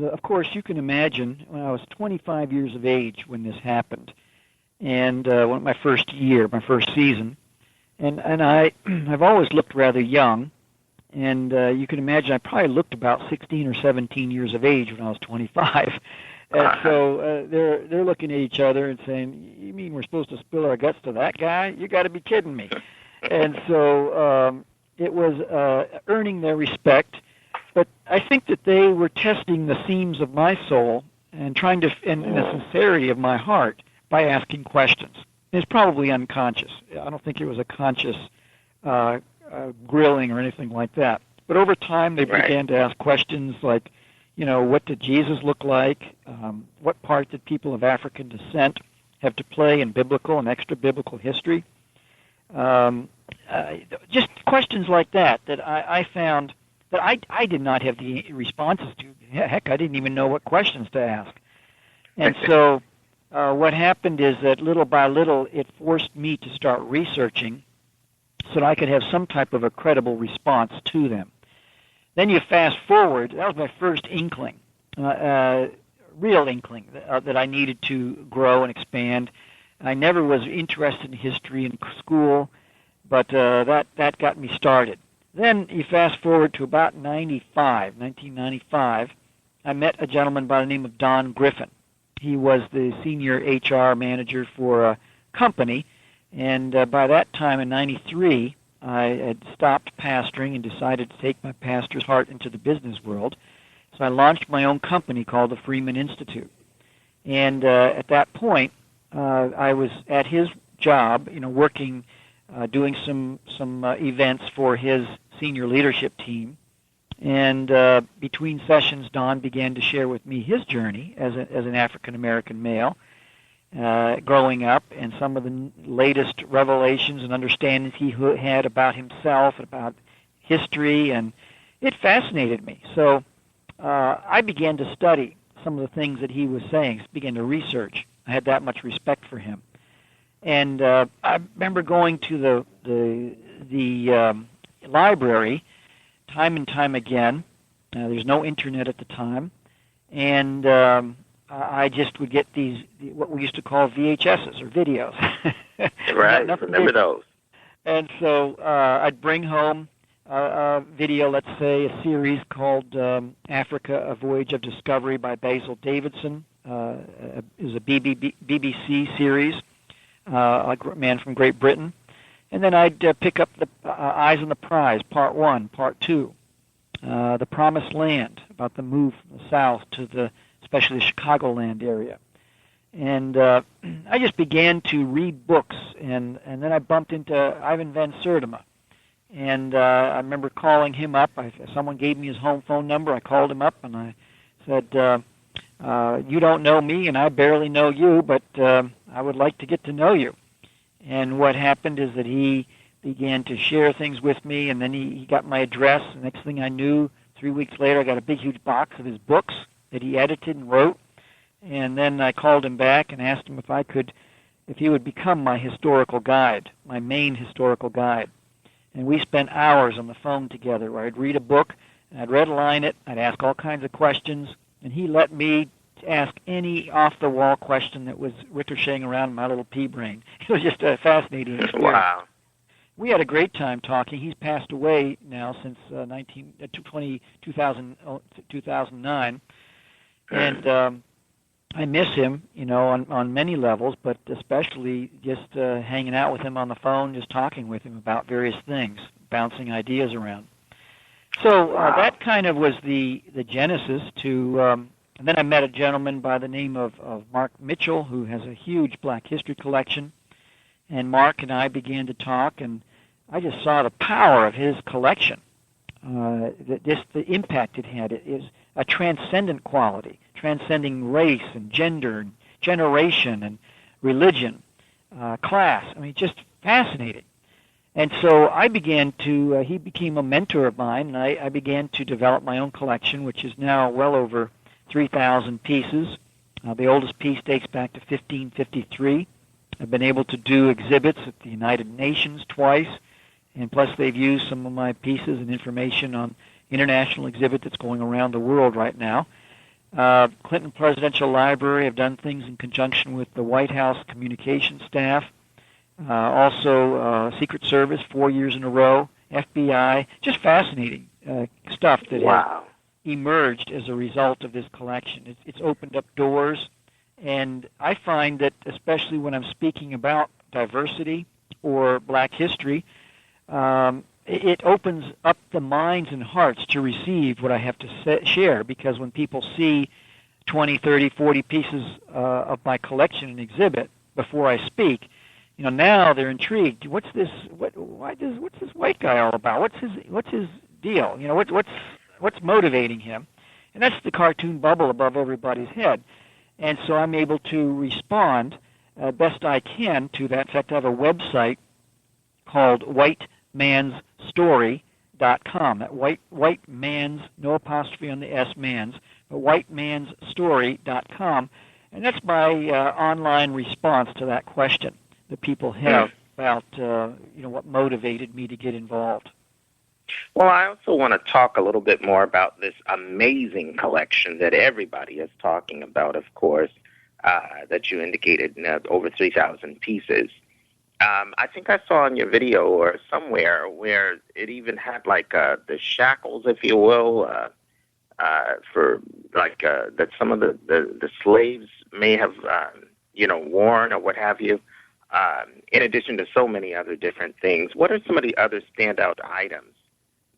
of course, you can imagine when I was 25 years of age when this happened. And my first season, and I've always looked rather young, and you can imagine I probably looked about 16 or 17 years of age when I was 25, and so they're looking at each other and saying, "You mean we're supposed to spill our guts to that guy? You got to be kidding me!" And so it was earning their respect, but I think that they were testing the seams of my soul and trying to, and the sincerity of my heart, by asking questions. It's probably unconscious. I don't think it was a conscious grilling or anything like that. But over time, they began to ask questions like, what did Jesus look like? What part did people of African descent have to play in biblical and extra-biblical history? Just questions like that I found that I did not have the responses to. Heck, I didn't even know what questions to ask. And so what happened is that little by little, it forced me to start researching so that I could have some type of a credible response to them. Then you fast forward. That was my first inkling, real inkling, that I needed to grow and expand. I never was interested in history in school, but that got me started. Then you fast forward to about 1995, I met a gentleman by the name of Don Griffin. He was the senior HR manager for a company, and by that time in '93, I had stopped pastoring and decided to take my pastor's heart into the business world. So I launched my own company called the Freeman Institute. And at that point, I was at his job, working, doing some events for his senior leadership team. And between sessions, Don began to share with me his journey as an African-American male, growing up, and some of the latest revelations and understandings he had about himself, about history, and it fascinated me. So I began to study some of the things that he was saying, began to research. I had that much respect for him. And I remember going to the library time and time again. There's no internet at the time. And I just would get these, what we used to call VHSs, or videos. Right, remember those. And so I'd bring home a video, let's say, a series called Africa, A Voyage of Discovery by Basil Davidson. It was a BBC series, a man from Great Britain. And then I'd pick up the Eyes on the Prize, Part 1, Part 2. The Promised Land, about the move from the south to especially the Chicagoland area. And I just began to read books, and then I bumped into Ivan Van Sertima. And I remember calling him up. Someone gave me his home phone number. I called him up, and I said, you don't know me, and I barely know you, but I would like to get to know you. And what happened is that he began to share things with me, and then he got my address. The next thing I knew, 3 weeks later, I got a big, huge box of his books that he edited and wrote. And then I called him back and asked him if he would become my historical guide, my main historical guide. And we spent hours on the phone together where I'd read a book, and I'd redline it, I'd ask all kinds of questions, and he let me ask any off-the-wall question that was ricocheting around in my little pea brain. It was just a fascinating experience. Wow. We had a great time talking. He's passed away now since 2009. And I miss him, on many levels, but especially just hanging out with him on the phone, just talking with him about various things, bouncing ideas around. So that kind of was the genesis to, and then I met a gentleman by the name of Mark Mitchell, who has a huge Black history collection, and Mark and I began to talk, and I just saw the power of his collection, just the impact it had. It is a transcendent quality, transcending race and gender and generation and religion, class. I mean, just fascinating. And so I began to, he became a mentor of mine, and I began to develop my own collection, which is now well over 3,000 pieces. The oldest piece dates back to 1553. I've been able to do exhibits at the United Nations twice, and plus they've used some of my pieces and information on international exhibit that's going around the world right now. Clinton Presidential Library have done things in conjunction with the White House communications staff. Also, Secret Service 4 years in a row, FBI, just fascinating stuff that has emerged as a result of this collection. It's opened up doors, and I find that especially when I'm speaking about diversity or Black history, it opens up the minds and hearts to receive what I have to share, because when people see 20, 30, 40 pieces of my collection and exhibit before I speak, now they're intrigued. What's this white guy all about? What's his deal? What's motivating him? And that's the cartoon bubble above everybody's head. And so I'm able to respond best I can to that. In fact, I have a website called whitemansstory.com. That white man's, no apostrophe on the S, man's, but whitemansstory.com. And that's my online response to that question that people have about, what motivated me to get involved. Well, I also want to talk a little bit more about this amazing collection that everybody is talking about, of course, that you indicated, over 3,000 pieces. I think I saw in your video or somewhere where it even had like the shackles, if you will, for like that some of the slaves may have worn or what have you. In addition to so many other different things, what are some of the other standout items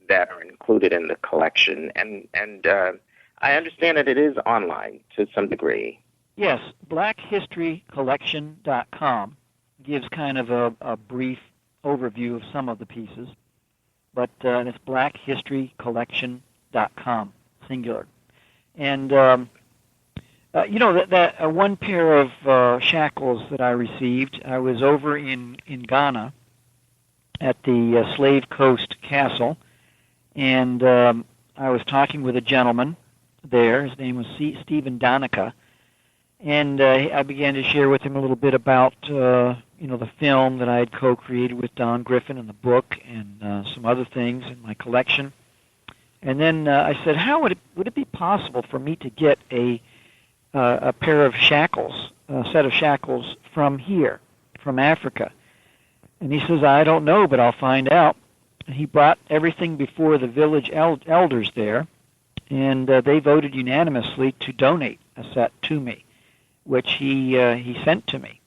that are included in the collection? And I understand that it is online to some degree. Yes, blackhistorycollection.com gives kind of a brief overview of some of the pieces, but it's blackhistorycollection.com, singular. And that one pair of shackles that I received, I was over in Ghana at the Slave Coast Castle, and I was talking with a gentleman there. His name was Stephen Danica, and I began to share with him a little bit about the film that I had co-created with Don Griffin and the book and some other things in my collection. And then I said, how would it be possible for me to get a pair of shackles, a set of shackles from here, from Africa? And he says, I don't know, but I'll find out. And he brought everything before the village elders there, and they voted unanimously to donate a set to me, which he sent to me.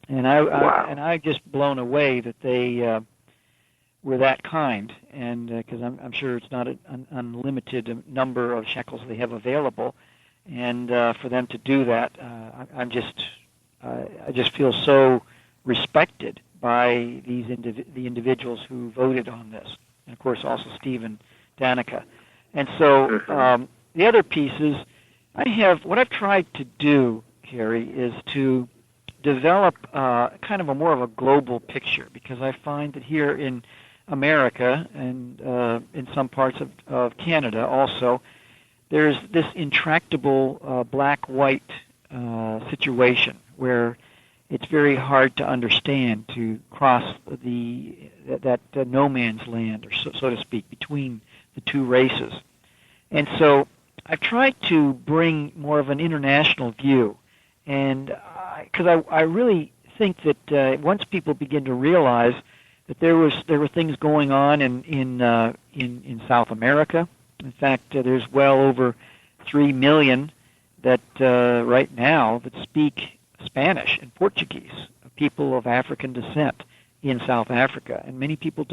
And I just blown away that they were that kind, and because I'm sure it's not an unlimited number of shekels they have available, and for them to do that, I just feel so respected by the individuals who voted on this, and of course also Stephen Danica. And so the other pieces, what I've tried to do, Carrie, is to develop kind of more of a global picture, because I find that here in America and in some parts of Canada also, there's this intractable black-white situation where it's very hard to understand, to cross that no man's land, or so to speak, between the two races. And so I've tried to bring more of an international view, and because I really think that once people begin to realize that there were things going on in South America. In fact, there's well over 3 million that right now that speak Spanish and Portuguese, people of African descent in South Africa, and many people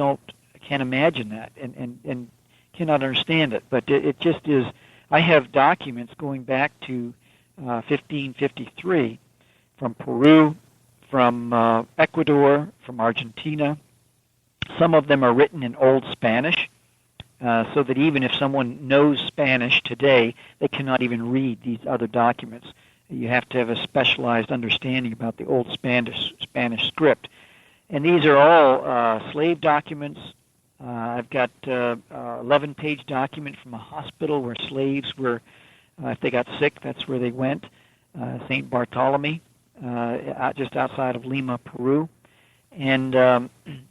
can't imagine that and cannot understand it. But it just is. I have documents going back to 1553 from Peru, from Ecuador, from Argentina. Some of them are written in Old Spanish, so that even if someone knows Spanish today, they cannot even read these other documents. You have to have a specialized understanding about the Old Spanish script. And these are all slave documents. I've got an 11-page document from a hospital where slaves were, if they got sick, that's where they went, St. Bartholomew, just outside of Lima, Peru. And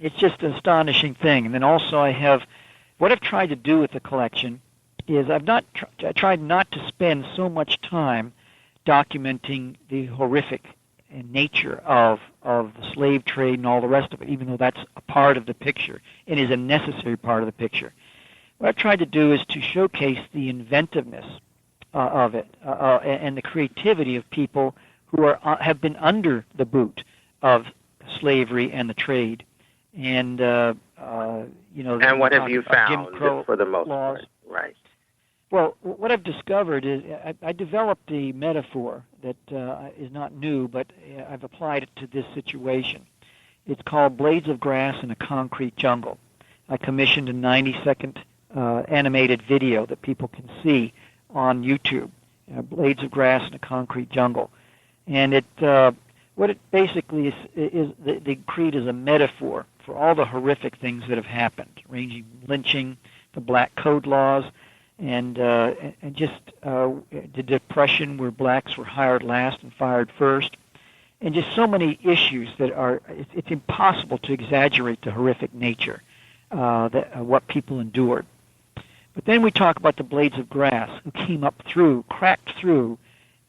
it's just an astonishing thing. And then also what I've tried to do with the collection is I tried not to spend so much time documenting the horrific nature of the slave trade and all the rest of it, even though that's a part of the picture and is a necessary part of the picture. What I've tried to do is to showcase the inventiveness of it and the creativity of people who have been under the boot of slavery and the trade, and and what have you found for the most part? Right. Well, what I've discovered is I developed a metaphor that is not new, but I've applied it to this situation. It's called Blades of Grass in a Concrete Jungle. I commissioned a 90-second animated video that people can see on YouTube, Blades of Grass in a Concrete Jungle. And what it basically is they create as a metaphor for all the horrific things that have happened, ranging from lynching, the Black Code laws, and just the Depression, where blacks were hired last and fired first, and just so many issues that it's impossible to exaggerate the horrific nature what people endured. But then we talk about the blades of grass who came up through, cracked through,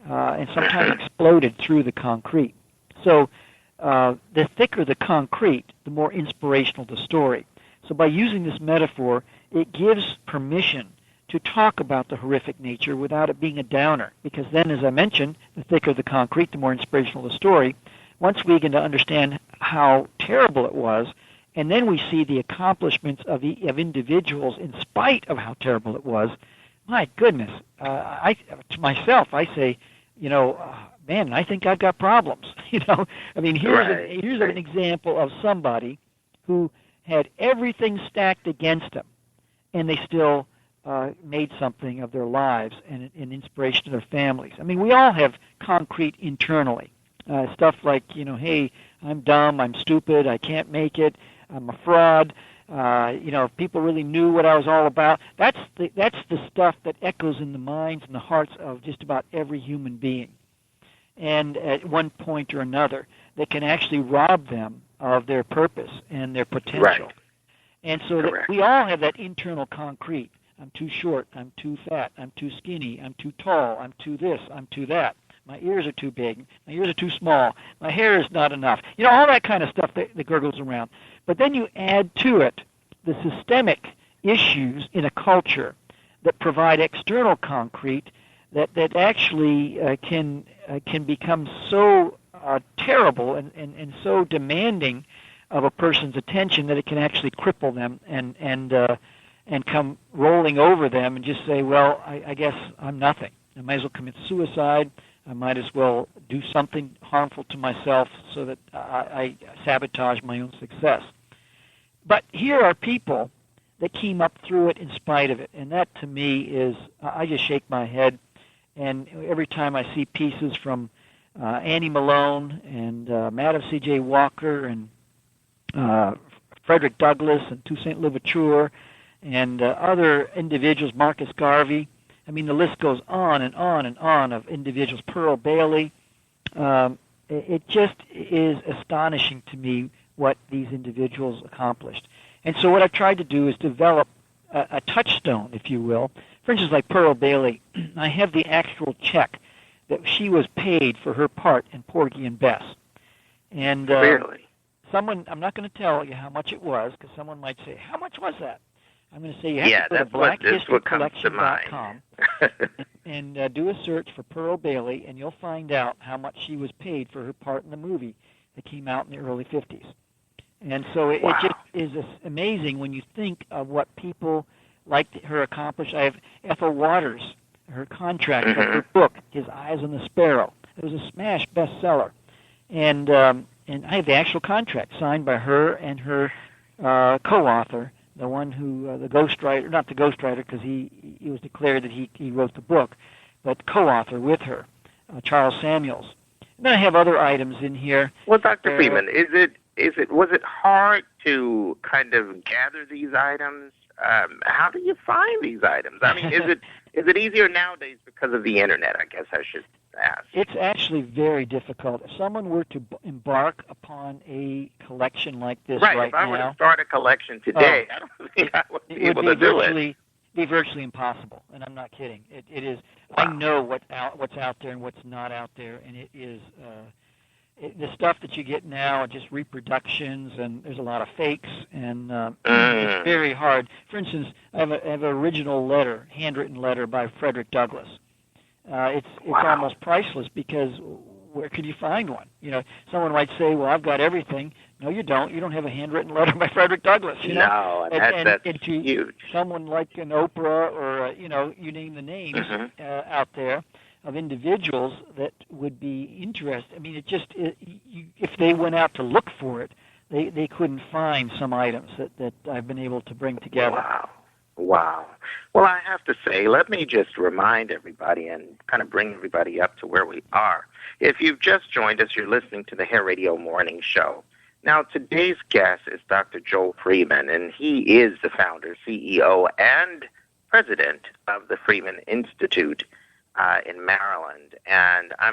and sometimes exploded through the concrete. So the thicker the concrete, the more inspirational the story. So by using this metaphor, it gives permission to talk about the horrific nature without it being a downer. Because then, as I mentioned, the thicker the concrete, the more inspirational the story. Once we begin to understand how terrible it was, and then we see the accomplishments of individuals in spite of how terrible it was, my goodness, to myself, I say, man, I think I've got problems. I mean, here's an example of somebody who had everything stacked against them, and they still made something of their lives and an inspiration to their families. I mean, we all have concrete internally. Stuff like, hey, I'm dumb, I'm stupid, I can't make it, I'm a fraud. If people really knew what I was all about, that's the stuff that echoes in the minds and the hearts of just about every human being. And at one point or another, that can actually rob them of their purpose and their potential. Right. And so that we all have that internal concrete. I'm too short, I'm too fat, I'm too skinny, I'm too tall, I'm too this, I'm too that. My ears are too big, my ears are too small, my hair is not enough. All that kind of stuff that gurgles around. But then you add to it the systemic issues in a culture that provide external concrete that actually can become so terrible and so demanding of a person's attention that it can actually cripple them and come rolling over them and just say, well, I guess I'm nothing. I might as well commit suicide. I might as well do something harmful to myself so that I sabotage my own success. But here are people that came up through it in spite of it, and that to me is, I just shake my head, and every time I see pieces from Annie Malone and Madam C.J. Walker and Frederick Douglass and Toussaint Louverture and other individuals, Marcus Garvey, I mean, the list goes on and on and on of individuals. Pearl Bailey. It just is astonishing to me what these individuals accomplished. And so what I've tried to do is develop a touchstone, if you will. For instance, like Pearl Bailey, I have the actual check that she was paid for her part in Porgy and Bess. And really? Someone, I'm not going to tell you how much it was, because someone might say, how much was that? I'm going to say you have to go to blackhistorycollection.com and do a search for Pearl Bailey, and you'll find out how much she was paid for her part in the movie that came out in the early 50s. And so it just is amazing when you think of what people like her accomplished. I have Ethel Waters, her contract, her book, His Eyes on the Sparrow. It was a smash bestseller. And I have the actual contract signed by her and her co-author, the one who, the ghostwriter, not the ghostwriter because he was declared that he wrote the book, but co-author with her, Charles Samuels. And then I have other items in here. Well, Dr. Freeman, was it hard to kind of gather these items? How do you find these items? I mean, is it easier nowadays because of the internet, I guess I should ask? It's actually very difficult. If someone were to embark upon a collection like this right now... if I were to start a collection today, I don't think I would be able to do it. It would be virtually impossible, and I'm not kidding. It is. Wow. I know what's out there and what's not out there, and it is... the stuff that you get now are just reproductions, and there's a lot of fakes, and it's very hard. For instance, I have an original letter, handwritten letter by Frederick Douglass. It's almost priceless because where could you find one? Someone might say, "Well, I've got everything." No, you don't. You don't have a handwritten letter by Frederick Douglass. No, that's huge. Someone like an Oprah or you name the names out there of individuals that would be interested. I mean, if they went out to look for it, they couldn't find some items that I've been able to bring together. Wow. Well, I have to say, let me just remind everybody and kind of bring everybody up to where we are. If you've just joined us, you're listening to the Hair Radio Morning Show. Now, today's guest is Dr. Joel Freeman, and he is the founder, CEO, and president of the Freeman Institute in Maryland. And I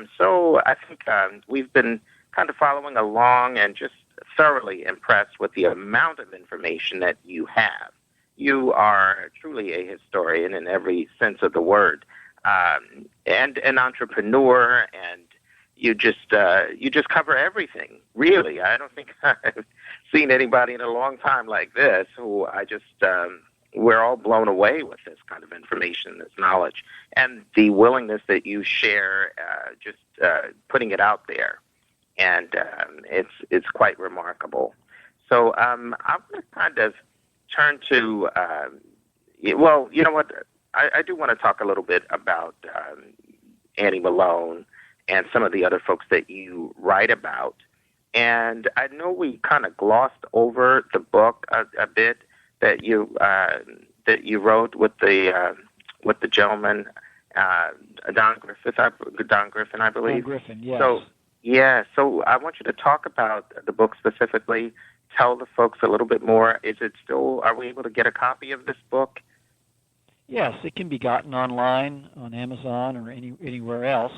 think we've been kind of following along and just thoroughly impressed with the amount of information that you have. You are truly a historian in every sense of the word, and an entrepreneur, and you just cover everything. Really, I don't think I've seen anybody in a long time like this who I just we're all blown away with this kind of information, this knowledge, and the willingness that you share, just putting it out there, and it's quite remarkable. So I'm going to kind of turn to, well, you know what? I do want to talk a little bit about Annie Malone and some of the other folks that you write about. And I know we kind of glossed over the book a bit that you wrote with the gentleman Don Griffin, I believe. Don Griffin, yes. So so I want you to talk about the book specifically. Tell the folks a little bit more. Is it still? Are we able to get a copy of this book? Yes, it can be gotten online on Amazon or anywhere else,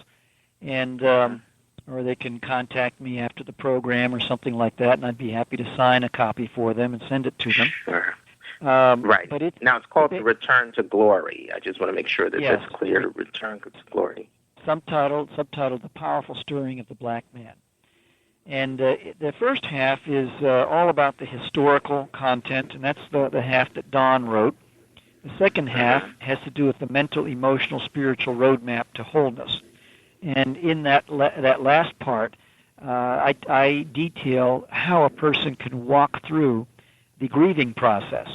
and or they can contact me after the program or something like that, and I'd be happy to sign a copy for them and send it to them. Sure. Right. But now it's called Return to Glory. I just want to make sure that that's clear. Return to Glory. Subtitled The Powerful Stirring of the Black Man. And the first half is all about the historical content, and that's the half that Don wrote. The second half has to do with the mental, emotional, spiritual roadmap to wholeness. And in that last part, I detail how a person can walk through the grieving process.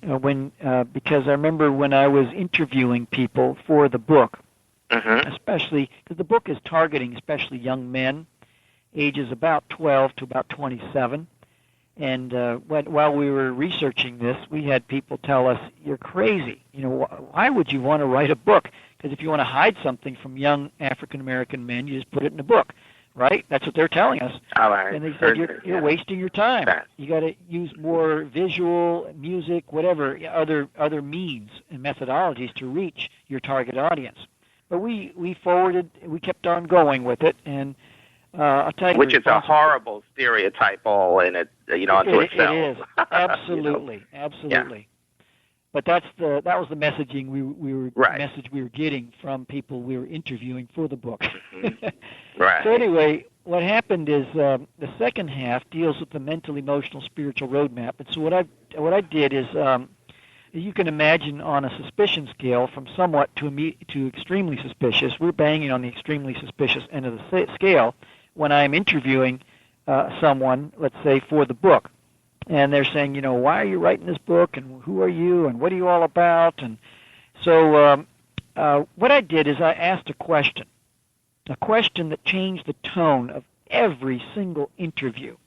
Because I remember when I was interviewing people for the book, especially because the book is targeting especially young men, ages about 12 to about 27. And while we were researching this, we had people tell us, "You're crazy. Why would you want to write a book? Because if you want to hide something from young African American men, you just put it in a book, right?" That's what they're telling us. And they said, "You're wasting your time. You got to use more visual, music, whatever other means and methodologies to reach your target audience." But we kept on going with it, and I'll tell you, which is a horrible stereotype all in it, unto itself. It is absolutely, absolutely. Yeah. But that was the messaging message we were getting from people we were interviewing for the book. Right. So anyway, what happened is the second half deals with the mental, emotional, spiritual roadmap. And so what I did is, you can imagine on a suspicion scale from somewhat to extremely suspicious. We're banging on the extremely suspicious end of the scale when I'm interviewing someone, let's say, for the book. And they're saying, why are you writing this book, and who are you, and what are you all about? And so what I did is I asked a question that changed the tone of every single interview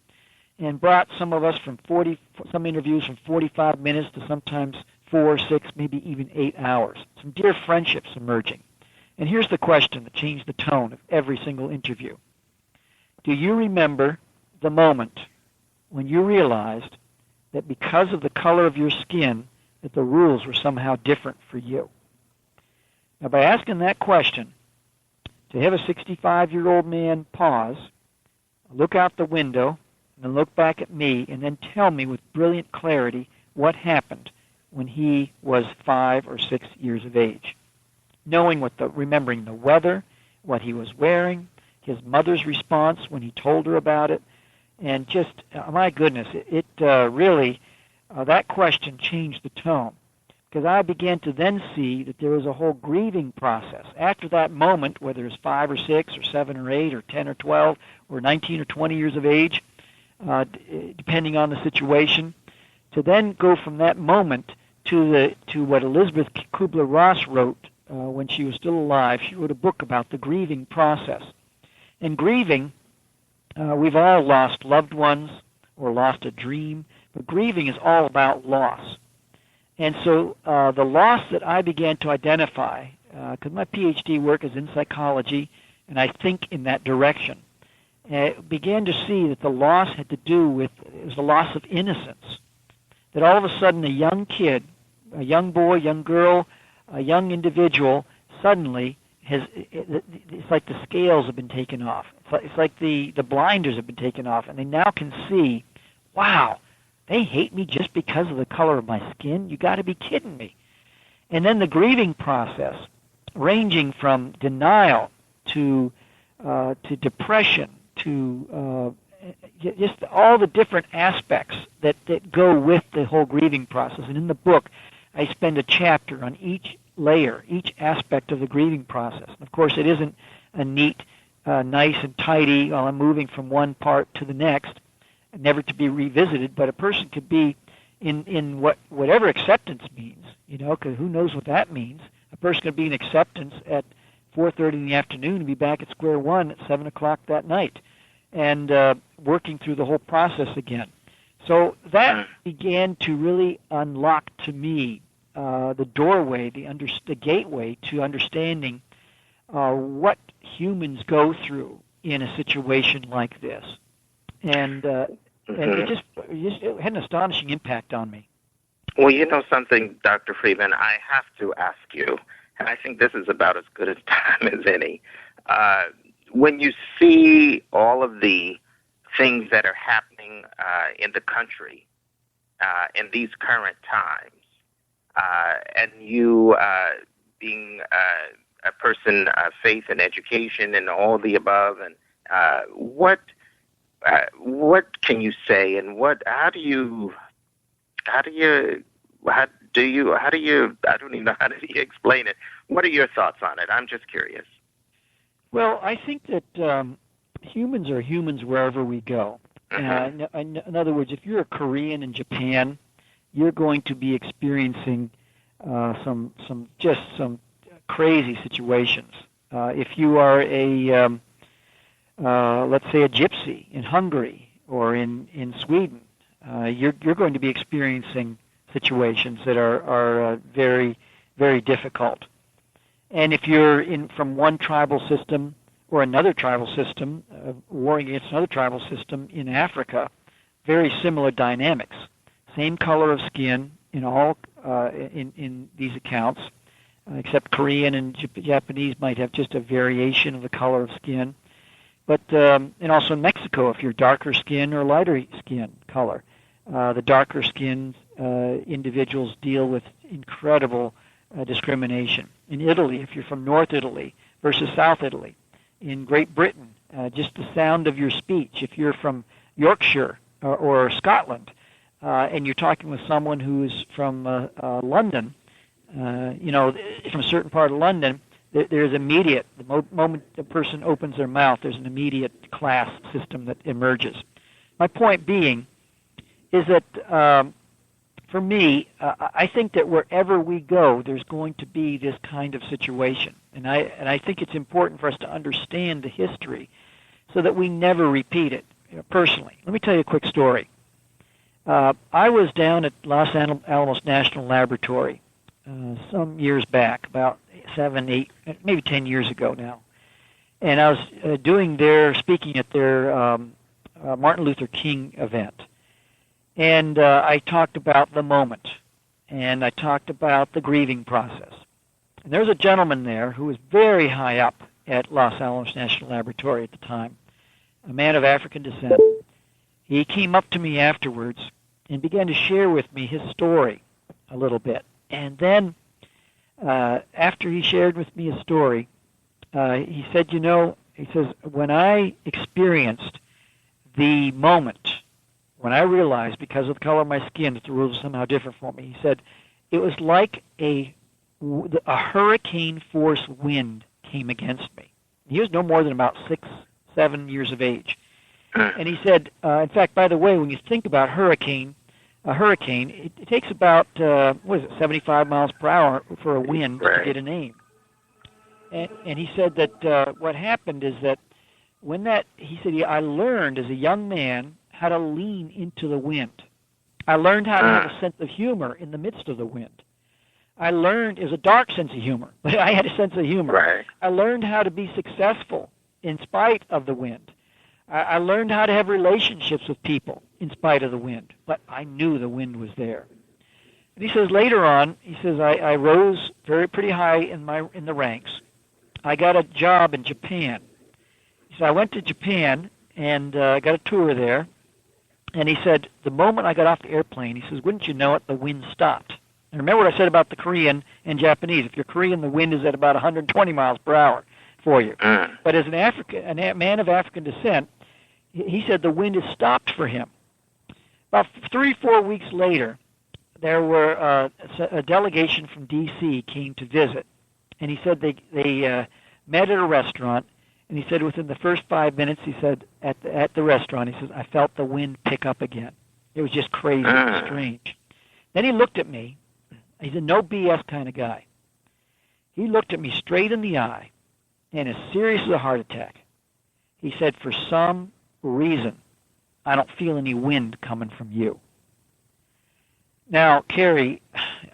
and brought some interviews from 45 minutes to sometimes 4, 6, maybe even 8 hours. Some dear friendships emerging. And here's the question that changed the tone of every single interview. Do you remember the moment when you realized that because of the color of your skin, that the rules were somehow different for you? Now, by asking that question, to have a 65-year-old man pause, look out the window, and then look back at me, and then tell me with brilliant clarity what happened when he was 5 or 6 years of age, remembering the weather, what he was wearing, his mother's response when he told her about it, and just, my goodness, it really, that question changed the tone, because I began to then see that there was a whole grieving process. After that moment, whether it's 5 or 6 or 7 or 8 or 10 or 12 or 19 or 20 years of age, depending on the situation, to then go from that moment to what Elizabeth Kubler-Ross wrote when she was still alive. She wrote a book about the grieving process. And grieving, we've all lost loved ones or lost a dream, but grieving is all about loss. And so the loss that I began to identify, because my PhD work is in psychology, and I think in that direction, began to see that the loss had to do with, it was the loss of innocence. That all of a sudden a young kid, a young boy, young girl, a young individual, suddenly it's like the scales have been taken off. It's like the blinders have been taken off, and they now can see, wow, they hate me just because of the color of my skin? You got to be kidding me. And then the grieving process, ranging from denial to depression to just all the different aspects that go with the whole grieving process. And in the book, I spend a chapter on each layer, each aspect of the grieving process. And of course, it isn't a neat, nice and tidy while I'm moving from one part to the next, never to be revisited, but a person could be in whatever acceptance means, because who knows what that means. A person could be in acceptance at 4:30 in the afternoon and be back at square one at 7 o'clock that night, and working through the whole process again. So that began to really unlock to me the doorway, the gateway to understanding what humans go through in a situation like this, and it just had an astonishing impact on me. Well, you know something, Dr. Friedman, I have to ask you, and I think this is about as good a time as any. When you see all of the things that are happening in the country in these current times, and you being a person of faith and education and all the above, and what can you say, and how do you I don't even know how to explain it. What are your thoughts on it? I'm just curious. Well, I think that humans are humans wherever we go. In other words, if you're a Korean in Japan, you're going to be experiencing some crazy situations. If you are let's say a gypsy in Hungary or in Sweden, you're going to be experiencing situations that are very, very difficult. And if you're from one tribal system or another tribal system, warring against another tribal system in Africa, very similar dynamics. Same color of skin in all in these accounts, except Korean and Japanese might have just a variation of the color of skin. But and also in Mexico, if you're darker skin or lighter skin color, the darker skinned individuals deal with incredible discrimination. In Italy, if you're from North Italy versus South Italy. In Great Britain, just the sound of your speech. If you're from Yorkshire or Scotland, and you're talking with someone who's from London, from a certain part of London, there's immediate, the moment the person opens their mouth, there's an immediate class system that emerges. My point being is that for me, I think that wherever we go, there's going to be this kind of situation. And I think it's important for us to understand the history so that we never repeat it. Personally, let me tell you a quick story. I was down at Los Alamos National Laboratory some years back, about 7, 8, maybe 10 years ago now. And I was speaking at their Martin Luther King event. And I talked about the moment, and I talked about the grieving process. And there was a gentleman there who was very high up at Los Alamos National Laboratory at the time, a man of African descent. He came up to me afterwards and began to share with me his story a little bit. And then after he shared with me his story, he said, he says, when I experienced the moment, when I realized because of the color of my skin that the rules were somehow different for me, he said, it was like a hurricane force wind came against me. He was no more than about 6, 7 years of age. And he said, in fact, by the way, when you think about a hurricane, it takes about, 75 miles per hour for a wind to get a name. And he said that what happened is that he said, I learned as a young man how to lean into the wind. I learned how to have a sense of humor in the midst of the wind. I learned, it was a dark sense of humor, but I had a sense of humor. Right. I learned how to be successful in spite of the wind. I learned how to have relationships with people in spite of the wind, but I knew the wind was there. And he says later on, I rose pretty high in the ranks. I got a job in Japan. He said I went to Japan and got a tour there. And he said, the moment I got off the airplane, he says, wouldn't you know it, the wind stopped. And remember what I said about the Korean and Japanese. If you're Korean, the wind is at about 120 miles per hour for you. But as a man of African descent, he said the wind has stopped for him. About 3-4 weeks later, there were a delegation from D.C. came to visit, and he said they met at a restaurant, and he said within the first 5 minutes, he said at the restaurant, he says, I felt the wind pick up again. It was just crazy and strange. Then he looked at me. He's a no BS kind of guy. He looked at me straight in the eye, and as serious as a heart attack. He said, for some reason, I don't feel any wind coming from you. Now, Carrie,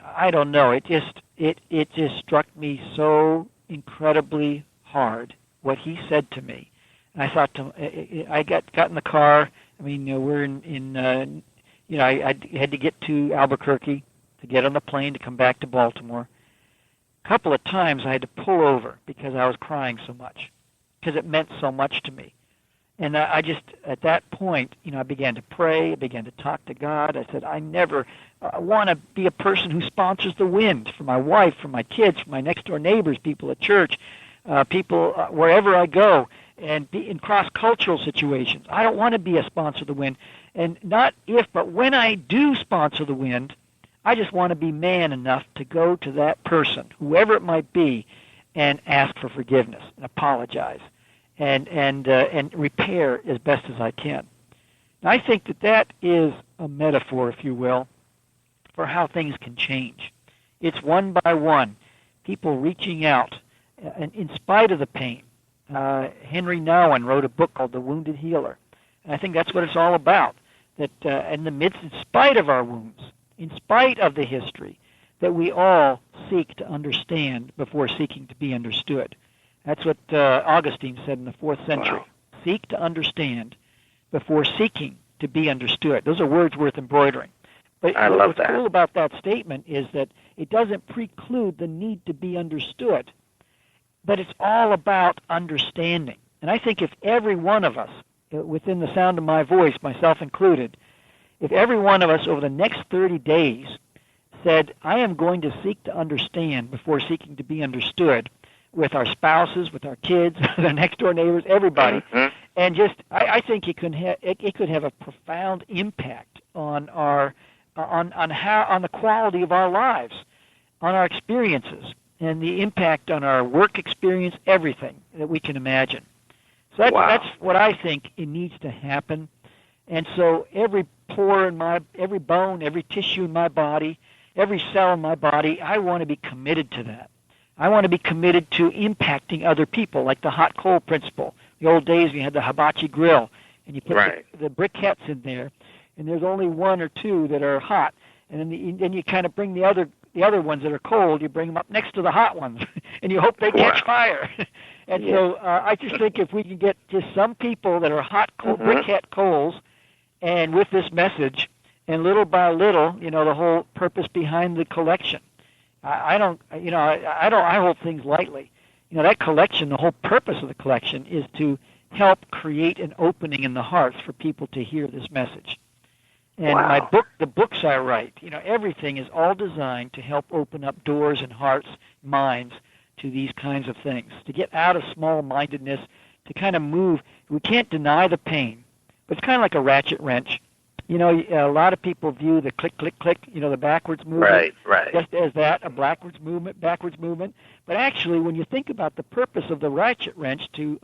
I don't know. It just struck me so incredibly hard what he said to me. And I thought, I got in the car. I mean, we're in I had to get to Albuquerque to get on the plane to come back to Baltimore. A couple of times I had to pull over because I was crying so much, because it meant so much to me. And I just, at that point, I began to pray, I began to talk to God. I said, I never want to be a person who sponsors the wind for my wife, for my kids, for my next-door neighbors, people at church, people wherever I go, and be in cross-cultural situations. I don't want to be a sponsor of the wind. And not if, but when I do sponsor the wind, I just want to be man enough to go to that person, whoever it might be, and ask for forgiveness and apologize and repair as best as I can. And I think that is a metaphor, if you will, for how things can change. It's one by one, people reaching out, and in spite of the pain. Henry Nouwen wrote a book called The Wounded Healer, and I think that's what it's all about. That in the midst, in spite of our wounds, in spite of the history, that we all seek to understand before seeking to be understood. That's what Augustine said in the 4th century. Wow. Seek to understand before seeking to be understood. Those are words worth embroidering. But I love what's that. cool about that statement is that it doesn't preclude the need to be understood, but it's all about understanding. And I think if every one of us, within the sound of my voice, myself included, if every one of us over the next 30 days said, I am going to seek to understand before seeking to be understood, with our spouses, with our kids, with our next-door neighbors, everybody, and just, I think it could have a profound impact on our, on the quality of our lives, on our experiences, and the impact on our work experience, everything that we can imagine. So that's what I think it needs to happen. And so every pore in every bone, every tissue in my body, every cell in my body, I want to be committed to that. I want to be committed to impacting other people, like the hot coal principle. The old days we had the hibachi grill, and you put the briquettes in there, and there's only one or two that are hot, and then you kind of bring the other ones that are cold, you bring them up next to the hot ones, and you hope they catch fire. And so I just think if we can get just some people that are hot coal, briquette coals, and with this message, and little by little, the whole purpose behind the collection. I hold things lightly. That collection, the whole purpose of the collection is to help create an opening in the hearts for people to hear this message. And the books I write, everything is all designed to help open up doors and hearts, minds to these kinds of things, to get out of small-mindedness, to kind of move. We can't deny the pain, but it's kind of like a ratchet wrench. A lot of people view the click, click, click, the backwards movement, just as that, a backwards movement. But actually, when you think about the purpose of the ratchet wrench to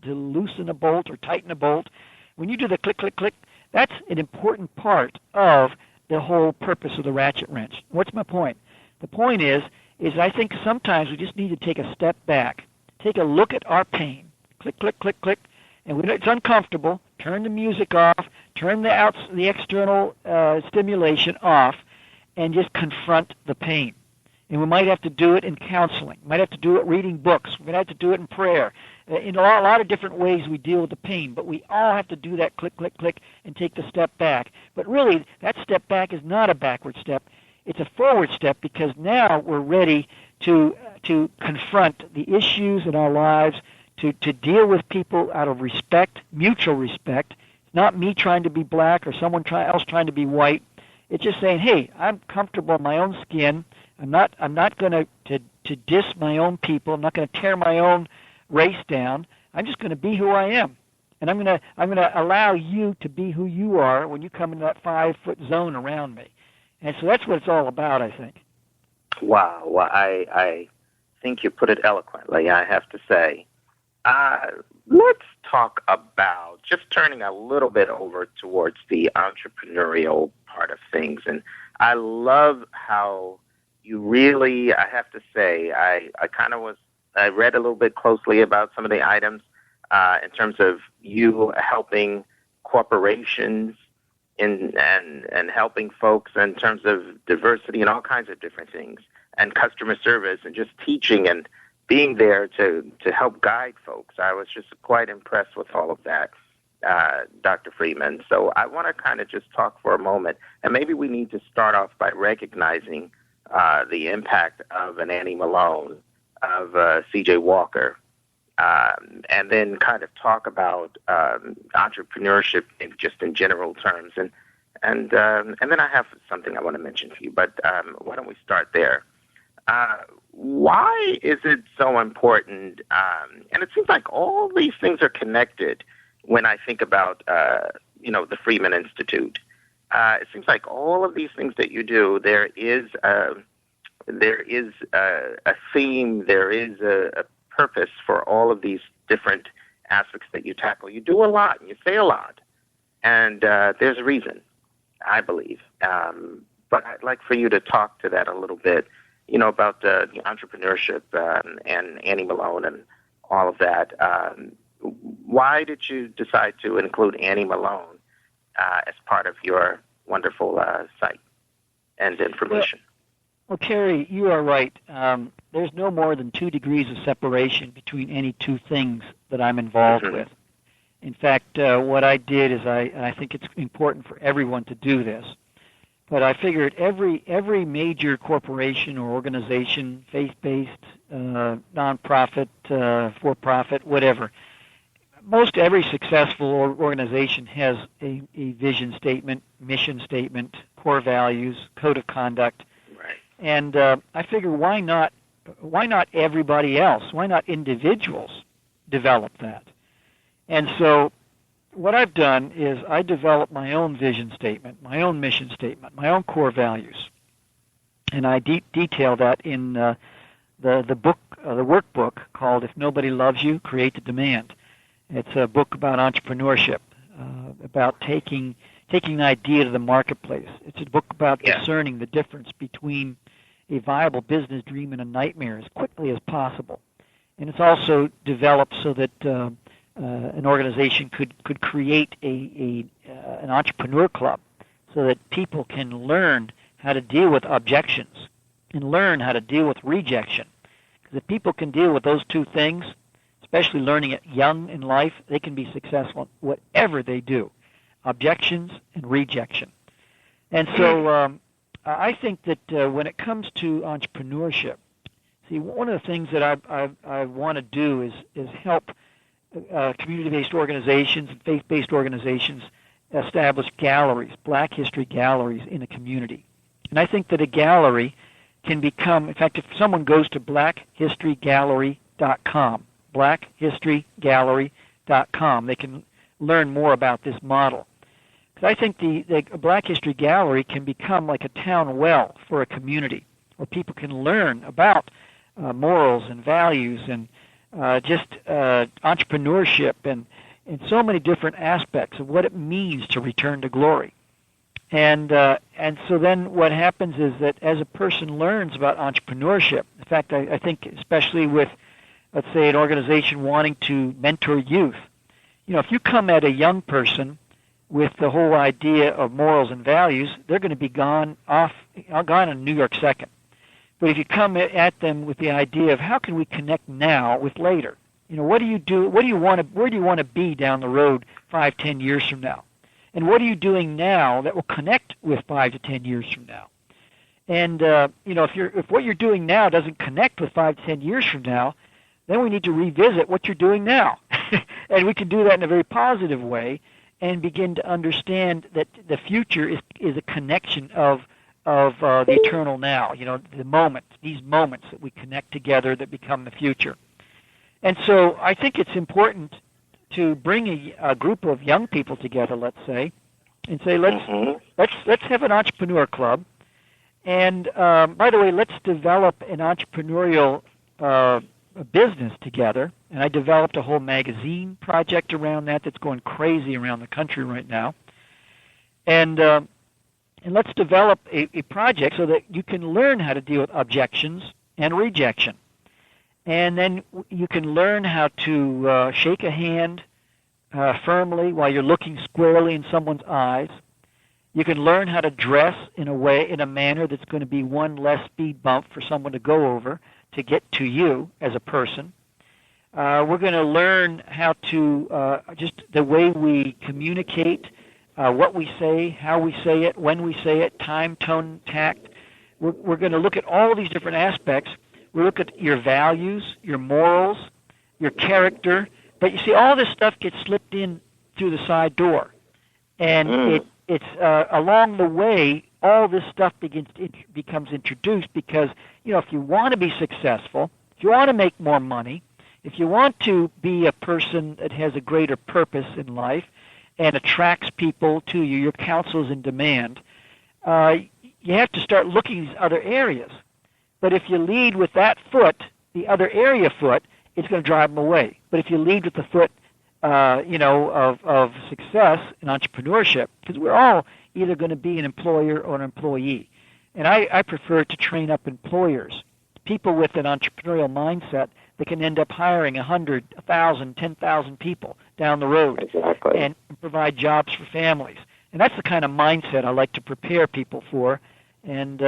loosen a bolt or tighten a bolt, when you do the click, click, click, that's an important part of the whole purpose of the ratchet wrench. What's my point? The point is I think sometimes we just need to take a step back, take a look at our pain, click, click, click, click, and when it's uncomfortable, turn the music off, turn the external stimulation off, and just confront the pain. And we might have to do it in counseling. We might have to do it reading books. We might have to do it in prayer. In a lot of different ways we deal with the pain, but we all have to do that click, click, click, and take the step back. But really, that step back is not a backward step. It's a forward step because now we're ready to confront the issues in our lives, to deal with people out of respect, mutual respect. It's not me trying to be black or someone else trying to be white. It's just saying, hey, I'm comfortable in my own skin. I'm not going to diss my own people. I'm not going to tear my own race down. I'm just going to be who I am, and I'm going to allow you to be who you are when you come into that 5-foot zone around me. And so that's what it's all about, I think. Wow. Well, I think you put it eloquently, I have to say. Let's talk about just turning a little bit over towards the entrepreneurial part of things. And I love how you really, I have to say, I read a little bit closely about some of the items in terms of you helping corporations and helping folks in terms of diversity and all kinds of different things, and customer service, and just teaching and being there to help guide folks. I was just quite impressed with all of that, Dr. Freeman. So I want to kind of just talk for a moment, and maybe we need to start off by recognizing the impact of an Annie Malone, of C.J. Walker, and then kind of talk about entrepreneurship just in general terms. And then I have something I want to mention to you, but why don't we start there? Why is it so important? And it seems like all these things are connected when I think about, the Freeman Institute. It seems like all of these things that you do, there is a theme, there is a purpose for all of these different aspects that you tackle. You do a lot, and you say a lot, and there's a reason, I believe. But I'd like for you to talk to that a little bit, about the entrepreneurship and Annie Malone and all of that. Why did you decide to include Annie Malone as part of your wonderful site and information? Well, Terry, you are right. There's no more than 2 degrees of separation between any two things that I'm involved with. In fact, what I did is I think it's important for everyone to do this. But I figured every major corporation or organization, faith-based, nonprofit, for-profit, whatever, most every successful organization has a vision statement, mission statement, core values, code of conduct. Right. And I figure why not everybody else? Why not individuals develop that? And so what I've done is I developed my own vision statement, my own mission statement, my own core values, and I detail that in the book, the workbook called "If Nobody Loves You, Create the Demand." It's a book about entrepreneurship, about taking an idea to the marketplace. It's a book about discerning the difference between a viable business dream and a nightmare as quickly as possible, and it's also developed so that an organization could create an entrepreneur club so that people can learn how to deal with objections and learn how to deal with rejection. Because if people can deal with those two things, especially learning it young in life, they can be successful in whatever they do, objections and rejection. And so I think that when it comes to entrepreneurship, see, one of the things that I want to do is help community-based organizations and faith-based organizations establish galleries, Black History galleries in a community. And I think that a gallery can become, in fact, if someone goes to blackhistorygallery.com, blackhistorygallery.com, they can learn more about this model. Because I think the Black History Gallery can become like a town well for a community where people can learn about morals and values and just entrepreneurship and so many different aspects of what it means to return to glory. And so then what happens is that as a person learns about entrepreneurship, in fact, I think especially with, let's say, an organization wanting to mentor youth, if you come at a young person with the whole idea of morals and values, they're going to be gone in New York second. But if you come at them with the idea of how can we connect now with later, what do you do? Where do you want to be down the road 5-10 years from now? And what are you doing now that will connect with 5 to 10 years from now? And if what you're doing now doesn't connect with 5 to 10 years from now, then we need to revisit what you're doing now, and we can do that in a very positive way, and begin to understand that the future is a connection of the eternal now, these moments that we connect together that become the future. And so I think it's important to bring a group of young people together, let's say, and say let's have an entrepreneur club, And by the way, let's develop an entrepreneurial business together. And I developed a whole magazine project around that that's going crazy around the country right now. And let's develop a project so that you can learn how to deal with objections and rejection. And then you can learn how to shake a hand firmly while you're looking squarely in someone's eyes. You can learn how to dress in a manner that's going to be one less speed bump for someone to go over to get to you as a person. We're going to learn how to just the way we communicate, what we say, how we say it, when we say it, time, tone, tact. We're going to look at all these different aspects. We look at your values, your morals, your character. But you see, all this stuff gets slipped in through the side door. And it's along the way, all this stuff becomes introduced because, if you want to be successful, if you want to make more money, if you want to be a person that has a greater purpose in life and attracts people to you, your counsel is in demand, you have to start looking at these other areas. But if you lead with that foot, the other area foot, it's going to drive them away. But if you lead with the foot, of success in entrepreneurship, because we're all either going to be an employer or an employee. And I prefer to train up employers, people with an entrepreneurial mindset that can end up hiring 100, 1,000, 10,000 people down the road and provide jobs for families. And that's the kind of mindset I like to prepare people for, and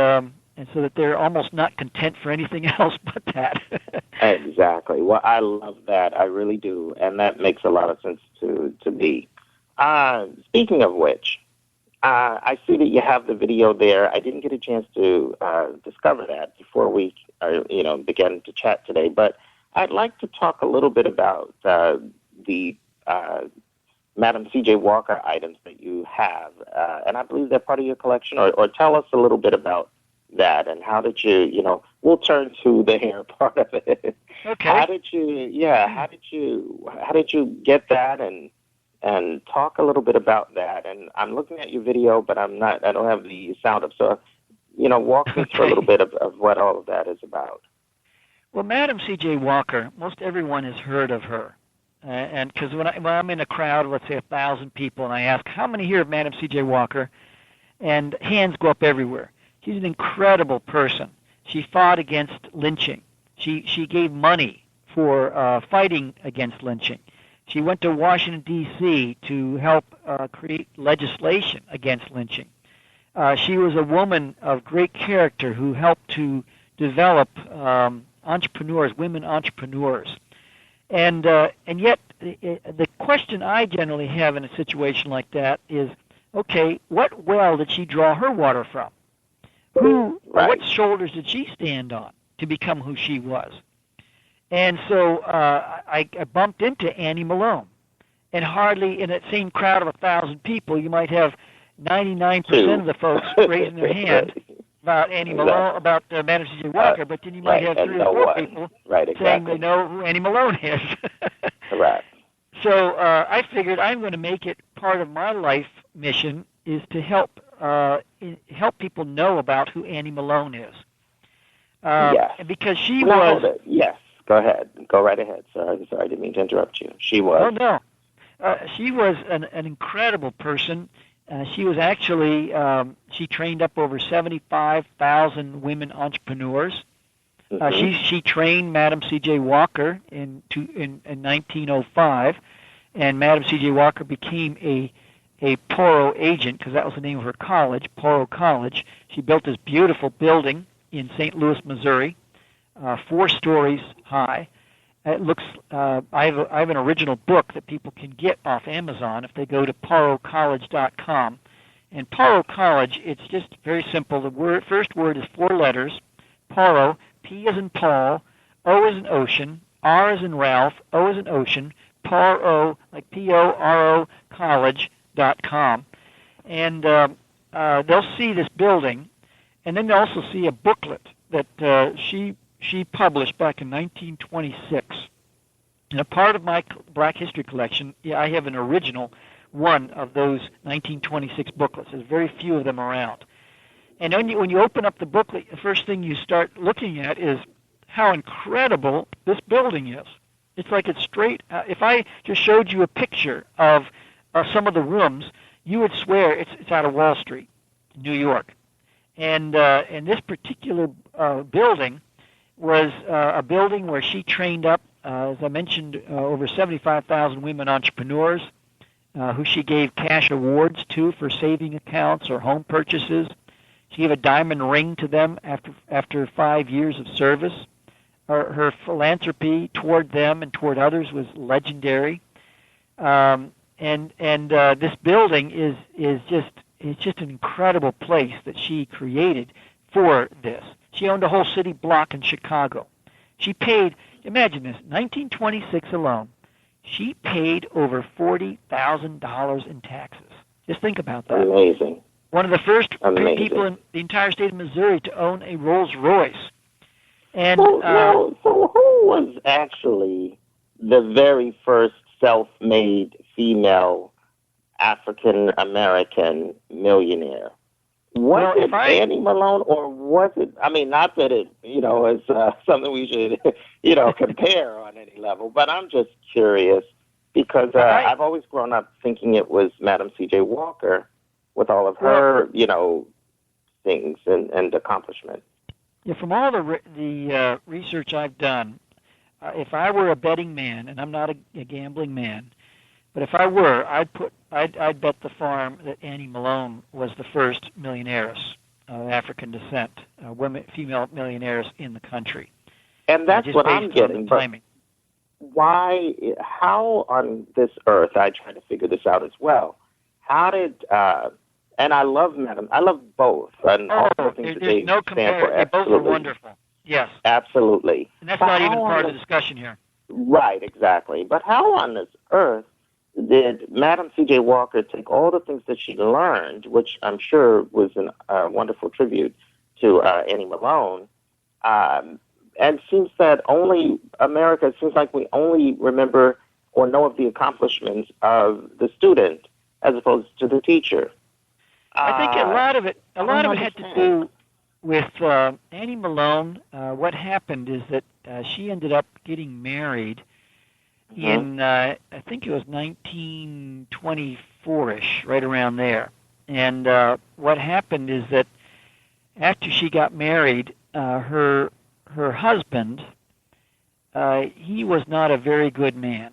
so that they're almost not content for anything else but that. Exactly. Well, I love that. I really do. And that makes a lot of sense to me. Speaking of which, I see that you have the video there. I didn't get a chance to discover that before we began to chat today. But I'd like to talk a little bit about the Madam C.J. Walker items that you have. And I believe they're part of your collection. Or tell us a little bit about that, and how did you, we'll turn to the hair part of it. Okay. How did you get that, and talk a little bit about that? And I'm looking at your video, but I don't have the sound up. So, walk me through a little bit of what all of that is about. Well, Madam C.J. Walker, most everyone has heard of her. And because when I'm in a crowd, let's say 1,000 people, and I ask, how many here of Madam C.J. Walker? And hands go up everywhere. She's an incredible person. She fought against lynching. She gave money for fighting against lynching. She went to Washington, D.C. to help create legislation against lynching. She was a woman of great character who helped to develop entrepreneurs, women entrepreneurs. And yet the question I generally have in a situation like that is, okay, what well did she draw her water from? What shoulders did she stand on to become who she was? And so I bumped into Annie Malone. And hardly in that same crowd of 1,000 people, you might have 99% of the folks raising their hand about Annie Malone, about Madam C.J. Walker, but then you might have 3 or 4 people saying they know who Annie Malone is. Correct. So I figured I'm going to make it part of my life mission is to help people know about who Annie Malone is. Yes. Because she was... Yes, go ahead. Go right ahead. Sorry, I didn't mean to interrupt you. She was... Oh, no. She was an incredible person. She was actually... she trained up over 75,000 women entrepreneurs. She trained Madam C.J. Walker in 1905, and Madam C.J. Walker became a Poro agent, because that was the name of her college, Poro College. She built this beautiful building in St. Louis, Missouri, 4 stories high. It looks. I have an original book that people can get off Amazon if they go to porocollege.com. And Poro College, it's just very simple. The first word is 4 letters. Poro, P as in Paul, O as in ocean, R as in Ralph, O as in ocean, Poro, like P-O-R-O, college.com. And they'll see this building, and then they'll also see a booklet that she published back in 1926. And a part of my Black History collection, I have an original one of those 1926 booklets. There's very few of them around. And when you open up the booklet, the first thing you start looking at is how incredible this building is. It's like it's straight. If I just showed you a picture of some of the rooms, you would swear it's out of Wall Street, New York. And this particular building was a building where she trained up, as I mentioned, over 75,000 women entrepreneurs who she gave cash awards to for saving accounts or home purchases. She gave a diamond ring to them after 5 years of service. Her philanthropy toward them and toward others was legendary. And this building is just an incredible place that she created for this. She owned a whole city block in Chicago. She paid, imagine this, 1926 alone, she paid over $40,000 in taxes. Just think about that. Amazing. One of the first people in the entire state of Missouri to own a Rolls Royce. And so who was actually the very first self-made female African American millionaire? Was it Annie Malone, or was it? I mean, not that it, is something we should, compare on any level. But I'm just curious because I've always grown up thinking it was Madam C.J. Walker with all of her, things and accomplishments. Yeah, from all the research I've done, if I were a betting man, and I'm not a gambling man, but if I were, I'd bet the farm that Annie Malone was the first millionaires of African descent, female millionaires in the country. And that's what I'm getting. But why? How on this earth? I try to figure this out as well. How did? And I love both, and all the things that they stand for. They both are wonderful. Yes, absolutely. And that's not even part of the discussion here. Right, exactly. But how on this earth did Madam C.J. Walker take all the things that she learned, which I'm sure was a wonderful tribute to Annie Malone, and seems that it seems like we only remember or know of the accomplishments of the student as opposed to the teacher. I think a lot of it had to do with Annie Malone. What happened is that she ended up getting married in, I think it was 1924-ish, right around there. And what happened is that after she got married, her husband, he was not a very good man.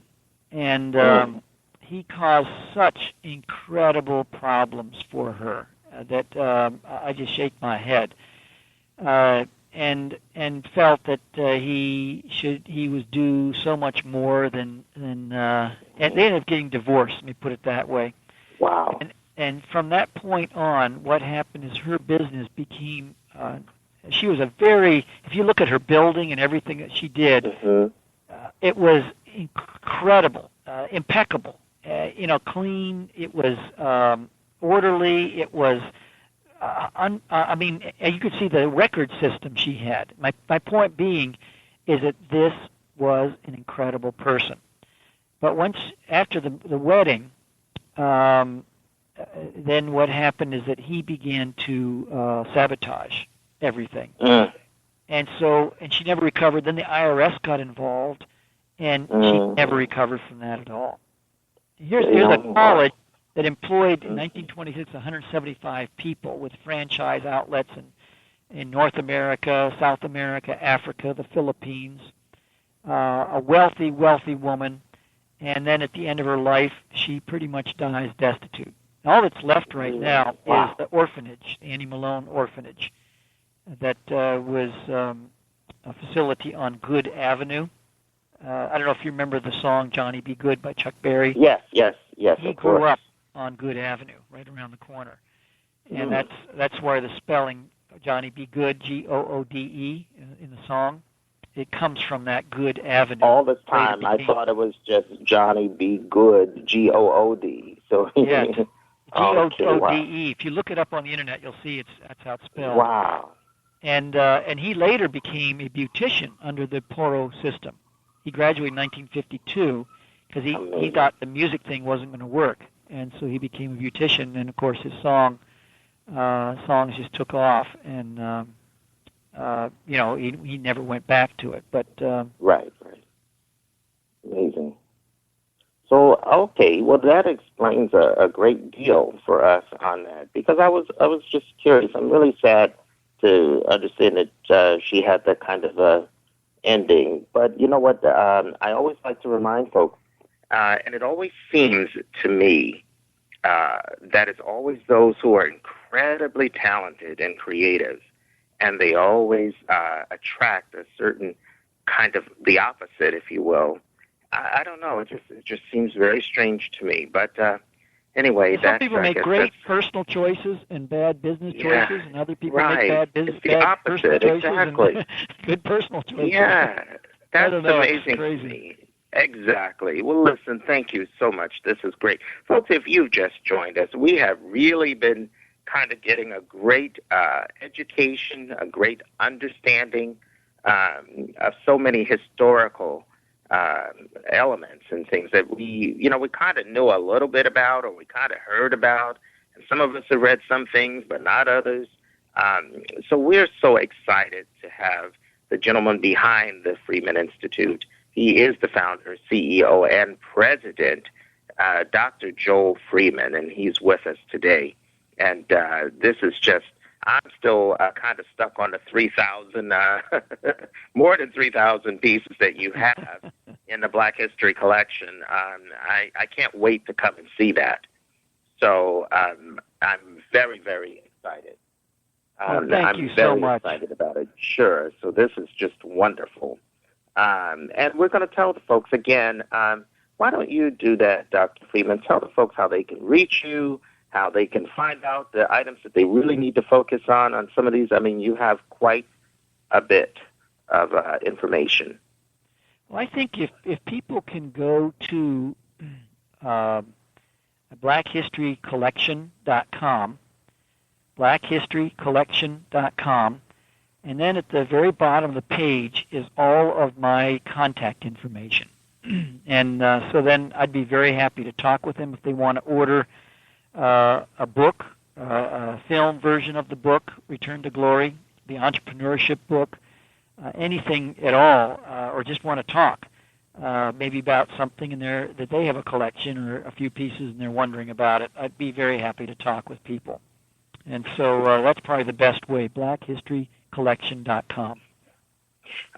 And he caused such incredible problems for her that I just shake my head. And felt that he was due so much more than and they ended up getting divorced. Let me put it that way. Wow. And from that point on, what happened is her business became. She was if you look at her building and everything that she did, it was incredible, impeccable. Clean. It was orderly. It was. I mean, you could see the record system she had. My point being is that this was an incredible person. But after the wedding, then what happened is that he began to sabotage everything. And she never recovered. Then the IRS got involved, and she never recovered from that at all. Here's a college that employed, in 1926, 175 people with franchise outlets in North America, South America, Africa, the Philippines, a wealthy, wealthy woman, and then at the end of her life, she pretty much dies destitute. All that's left right now is the orphanage, the Annie Malone Orphanage, that was a facility on Good Avenue. I don't know if you remember the song Johnny Be Good by Chuck Berry. Yes. He grew up on Good Avenue, right around the corner. And that's where the spelling Johnny Be Good, G-O-O-D-E, in the song, it comes from that Good Avenue. All this time, I thought it was just Johnny Be Good, G-O-O-D. So yeah, G-O-O-D-E. If you look it up on the internet, you'll see that's how it's spelled. Wow. And he later became a beautician under the Poro system. He graduated in 1952 because he thought the music thing wasn't going to work. And so he became a beautician, and of course his song songs just took off, and he never went back to it. But right. Amazing. So, okay, well, that explains a great deal for us on that, because I was just curious. I'm really sad to understand that she had that kind of ending. But you know what? I always like to remind folks, and it always seems to me that it's always those who are incredibly talented and creative, and they always attract a certain kind of the opposite, if you will. I don't know. It just seems very strange to me. But anyway, some people make great personal choices and bad business choices, and other people make bad business, bad personal choices and good personal choices. Yeah, that's amazing to me. Exactly. Well, listen, thank you so much. This is great. Folks, if you've just joined us, we have really been kind of getting a great education, a great understanding of so many historical elements and things that we kind of knew a little bit about, or we kind of heard about, and some of us have read some things, but not others. So we're so excited to have the gentleman behind the Freeman Institute. He is the founder, CEO, and president, Dr. Joel Freeman, and he's with us today. And this is just, I'm still kind of stuck on the 3,000, more than 3,000 pieces that you have in the Black History collection. I can't wait to come and see that. So I'm very, very excited. Thank you so much. I'm very excited about it. Sure. So this is just wonderful. And we're going to tell the folks again, why don't you do that, Dr. Freeman? Tell the folks how they can reach you, how they can find out the items that they really need to focus on some of these. I mean, you have quite a bit of information. Well, I think if people can go to blackhistorycollection.com, blackhistorycollection.com, and then at the very bottom of the page is all of my contact information. And so then I'd be very happy to talk with them if they want to order a book, a film version of the book, Return to Glory, the entrepreneurship book, anything at all, or just want to talk maybe about something in there that they have a collection or a few pieces and they're wondering about it. I'd be very happy to talk with people. And so that's probably the best way, blackhistorycollection.com.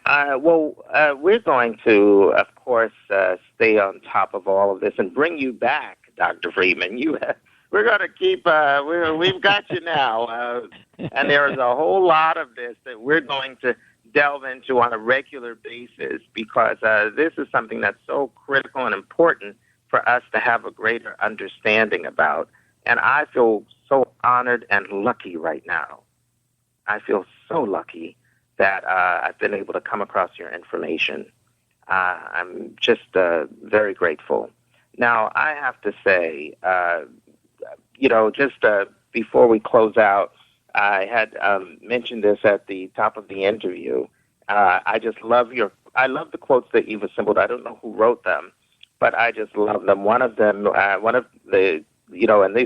We're going to, of course, stay on top of all of this and bring you back, Dr. Freeman. We're going to keep, we've got you now. And there is a whole lot of this that we're going to delve into on a regular basis, because this is something that's so critical and important for us to have a greater understanding about. And I feel so honored and lucky right now. I feel so lucky that I've been able to come across your information. I'm just very grateful. Now, I have to say, before we close out, I had mentioned this at the top of the interview. I love the quotes that you've assembled. I don't know who wrote them, but I just love them. One of them, and these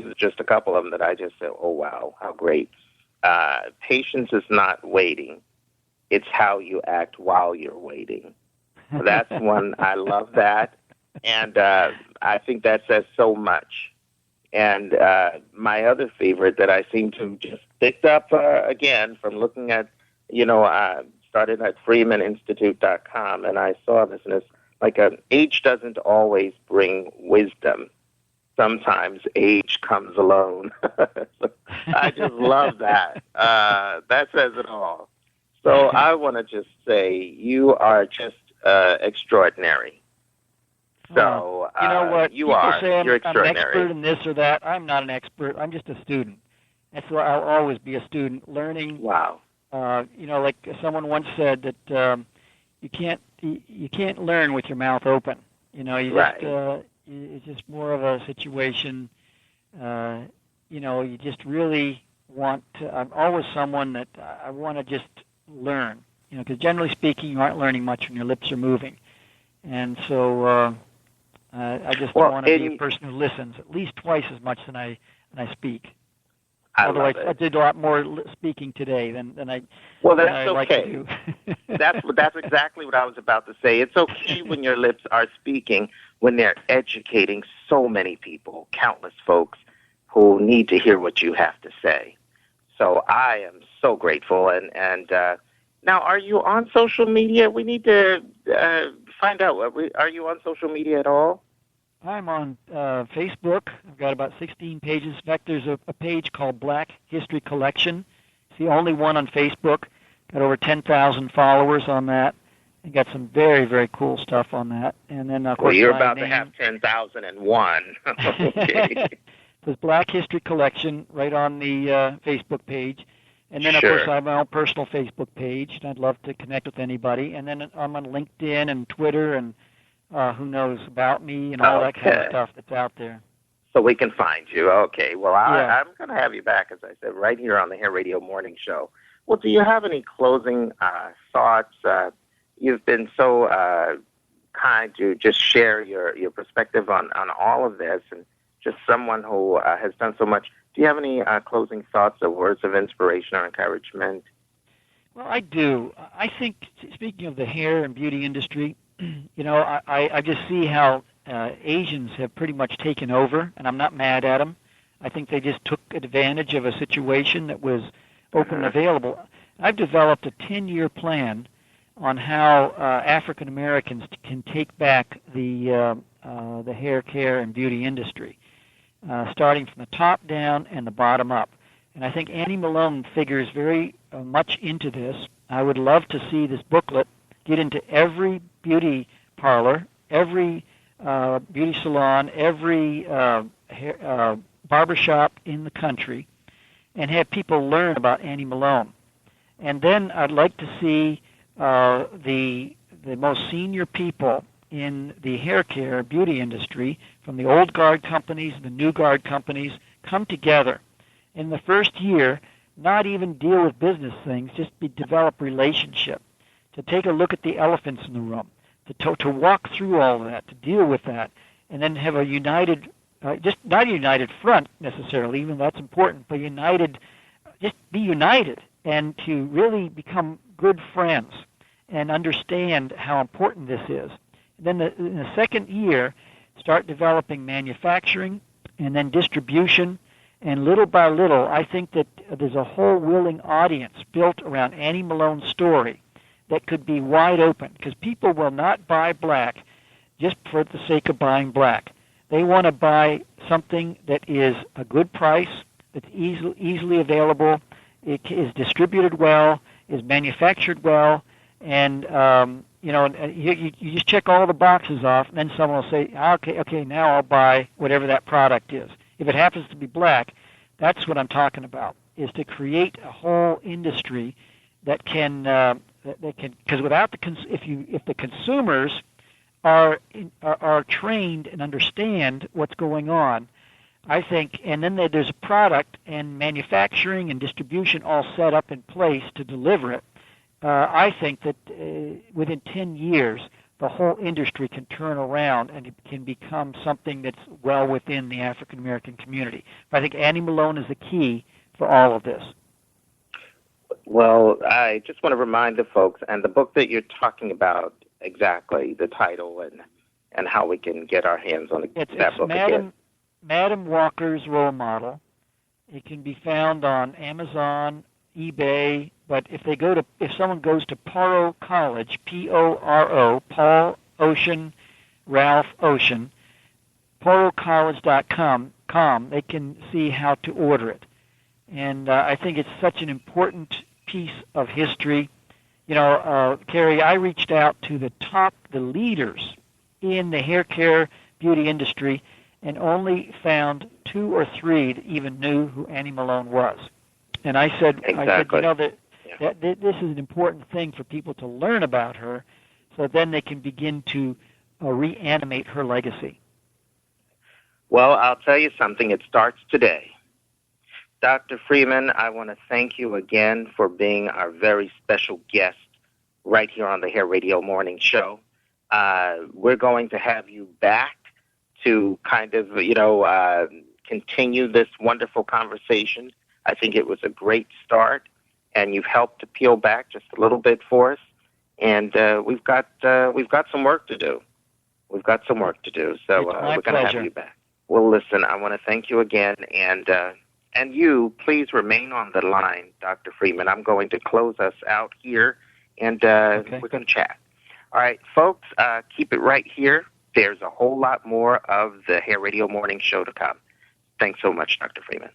are just a couple of them that I just said, oh, wow, how great. Patience is not waiting. It's how you act while you're waiting. That's one. I love that. And I think that says so much. And my other favorite that I seem to just picked up again from looking at, started at freemaninstitute.com, and I saw this, and it's like age doesn't always bring wisdom. Sometimes age comes alone. I just love that. That says it all. So I want to just say you are just extraordinary. So you know what? You People are. Say You're I'm an extraordinary. expert in this or that. I'm not an expert. I'm just a student. That's why I'll always be a student, learning. Wow. Like someone once said that you can't learn with your mouth open. It's just more of a situation. You just really want to. I'm always someone that I want to just learn. Because generally speaking, you aren't learning much when your lips are moving, and so I just want to be a person who listens at least twice as much than I speak. Although love I did a lot more speaking today than I. Well, than that's I okay. Like to do. That's exactly what I was about to say. It's okay when your lips are speaking, when they're educating so many people, countless folks who need to hear what you have to say. So I am so grateful. And now, are you on social media? We need to find out. Are you on social media at all? I'm on Facebook. I've got about 16 pages. In fact, there's a page called Black History Collection. It's the only one on Facebook. Got over 10,000 followers on that. And got some very, very cool stuff on that. And then, of course, well, you're about to have 10,001. Okay. There's Black History Collection right on the Facebook page. And then, of course, I have my own personal Facebook page, and I'd love to connect with anybody. And then I'm on LinkedIn and Twitter and who knows about me and all that kind of stuff that's out there. So we can find you. Okay. Well, I'm going to have you back, as I said, right here on the Hair Radio Morning Show. Well, do you have any closing thoughts? You've been so kind to just share your perspective on all of this, and just someone who has done so much. Do you have any closing thoughts or words of inspiration or encouragement? Well, I do. I think, speaking of the hair and beauty industry, you know, I just see how Asians have pretty much taken over, and I'm not mad at them. I think they just took advantage of a situation that was open and available. I've developed a 10-year plan on how African Americans can take back the hair care and beauty industry, starting from the top down and the bottom up. And I think Annie Malone figures very much into this. I would love to see this booklet get into every beauty parlor, every beauty salon, every barbershop in the country, and have people learn about Annie Malone. And then I'd like to see the most senior people in the hair care beauty industry, from the old guard companies, the new guard companies, come together in the first year, not even deal with business things, just develop relationship, to take a look at the elephants in the room, to walk through all of that, to deal with that, and then have a united, just not a united front necessarily, even though that's important, but united, just be united, and to really become good friends and understand how important this is. And then in the second year, start developing manufacturing and then distribution, and little by little, I think that there's a whole willing audience built around Annie Malone's story that could be wide open, because people will not buy black just for the sake of buying black. They want to buy something that is a good price, that's easily available, it is distributed well, is manufactured well, and you just check all the boxes off, and then someone will say, okay, now I'll buy whatever that product is. If it happens to be black, that's what I'm talking about, is to create a whole industry that can, because without if the consumers are trained and understand what's going on, I think, and then there's a product and manufacturing and distribution all set up in place to deliver it, I think that within 10 years, the whole industry can turn around and it can become something that's well within the African American community. But I think Annie Malone is the key for all of this. Well, I just want to remind the folks, and the book that you're talking about, exactly, the title and how we can get our hands on that book again. Madam Walker's Role Model. It can be found on Amazon, eBay, but if someone goes to Poro College, P-O-R-O, Paul Ocean, Ralph Ocean, porocollege.com, they can see how to order it. And I think it's such an important piece of history. You know, Carrie, I reached out to the leaders in the hair care beauty industry, and only found 2 or 3 that even knew who Annie Malone was. And I said, this is an important thing for people to learn about her, so then they can begin to reanimate her legacy. Well, I'll tell you something. It starts today. Dr. Freeman, I want to thank you again for being our very special guest right here on the Hair Radio Morning Show. We're going to have you back to kind of, continue this wonderful conversation. I think it was a great start, and you've helped to peel back just a little bit for us. And we've got some work to do. We've got some work to do. So we're going to have you back. Well, listen, I want to thank you again, and you, please remain on the line, Dr. Freeman. I'm going to close us out here, and we're going to chat. All right, folks, keep it right here. There's a whole lot more of the Hair Radio Morning Show to come. Thanks so much, Dr. Freeman.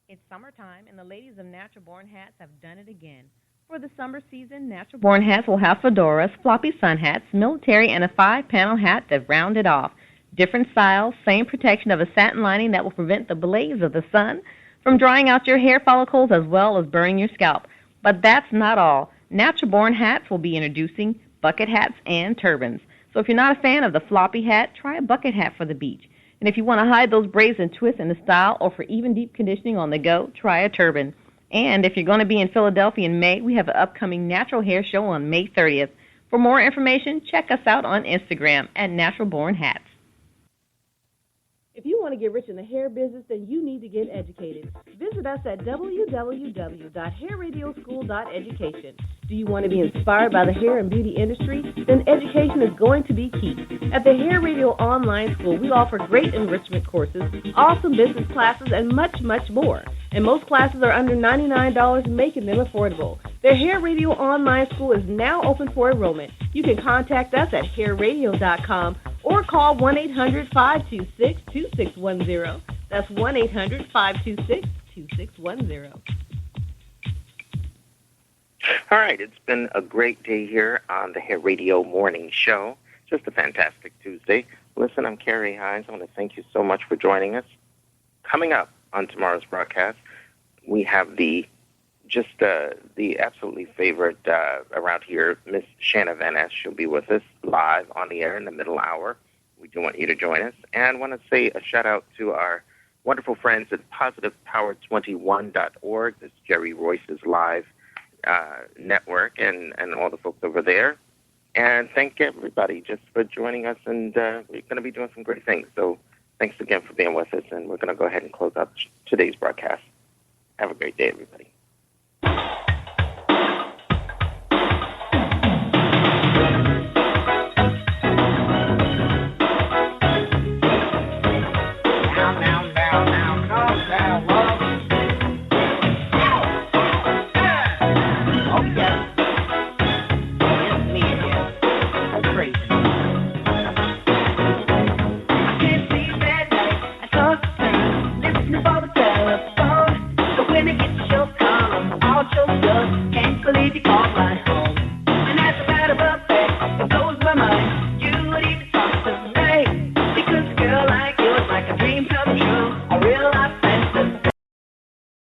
It's summertime, and the ladies of Natural Born Hats have done it again. For the summer season, Natural Born Hats will have fedoras, floppy sun hats, military, and a 5-panel hat that round it off. Different styles, same protection of a satin lining that will prevent the blaze of the sun from drying out your hair follicles as well as burning your scalp. But that's not all. Natural Born Hats will be introducing bucket hats and turbans. So if you're not a fan of the floppy hat, try a bucket hat for the beach. And if you want to hide those braids and twists in the style or for even deep conditioning on the go, try a turban. And if you're going to be in Philadelphia in May, we have an upcoming natural hair show on May 30th. For more information, check us out on Instagram at Natural Born Hats. If you want to get rich in the hair business, then you need to get educated. Visit us at www.hairradioschool.education. Do you want to be inspired by the hair and beauty industry? Then education is going to be key. At the Hair Radio Online School, we offer great enrichment courses, awesome business classes, and much, much more. And most classes are under $99, making them affordable. The Hair Radio Online School is now open for enrollment. You can contact us at hairradio.com or call 1-800-526-2610. That's 1-800-526-2610. All right, it's been a great day here on the Hair Radio Morning Show. Just a fantastic Tuesday. Listen, I'm Kerry Hines. I want to thank you so much for joining us. Coming up on tomorrow's broadcast, we have the absolutely favorite around here, Miss Shanna Van Ness. She'll be with us live on the air in the middle hour. We do want you to join us. And I want to say a shout-out to our wonderful friends at positivepower21.org. This is Jerry Royce's live network and all the folks over there. And thank everybody just for joining us. And we're going to be doing some great things. So thanks again for being with us. And we're going to go ahead and close out today's broadcast. Have a great day, everybody.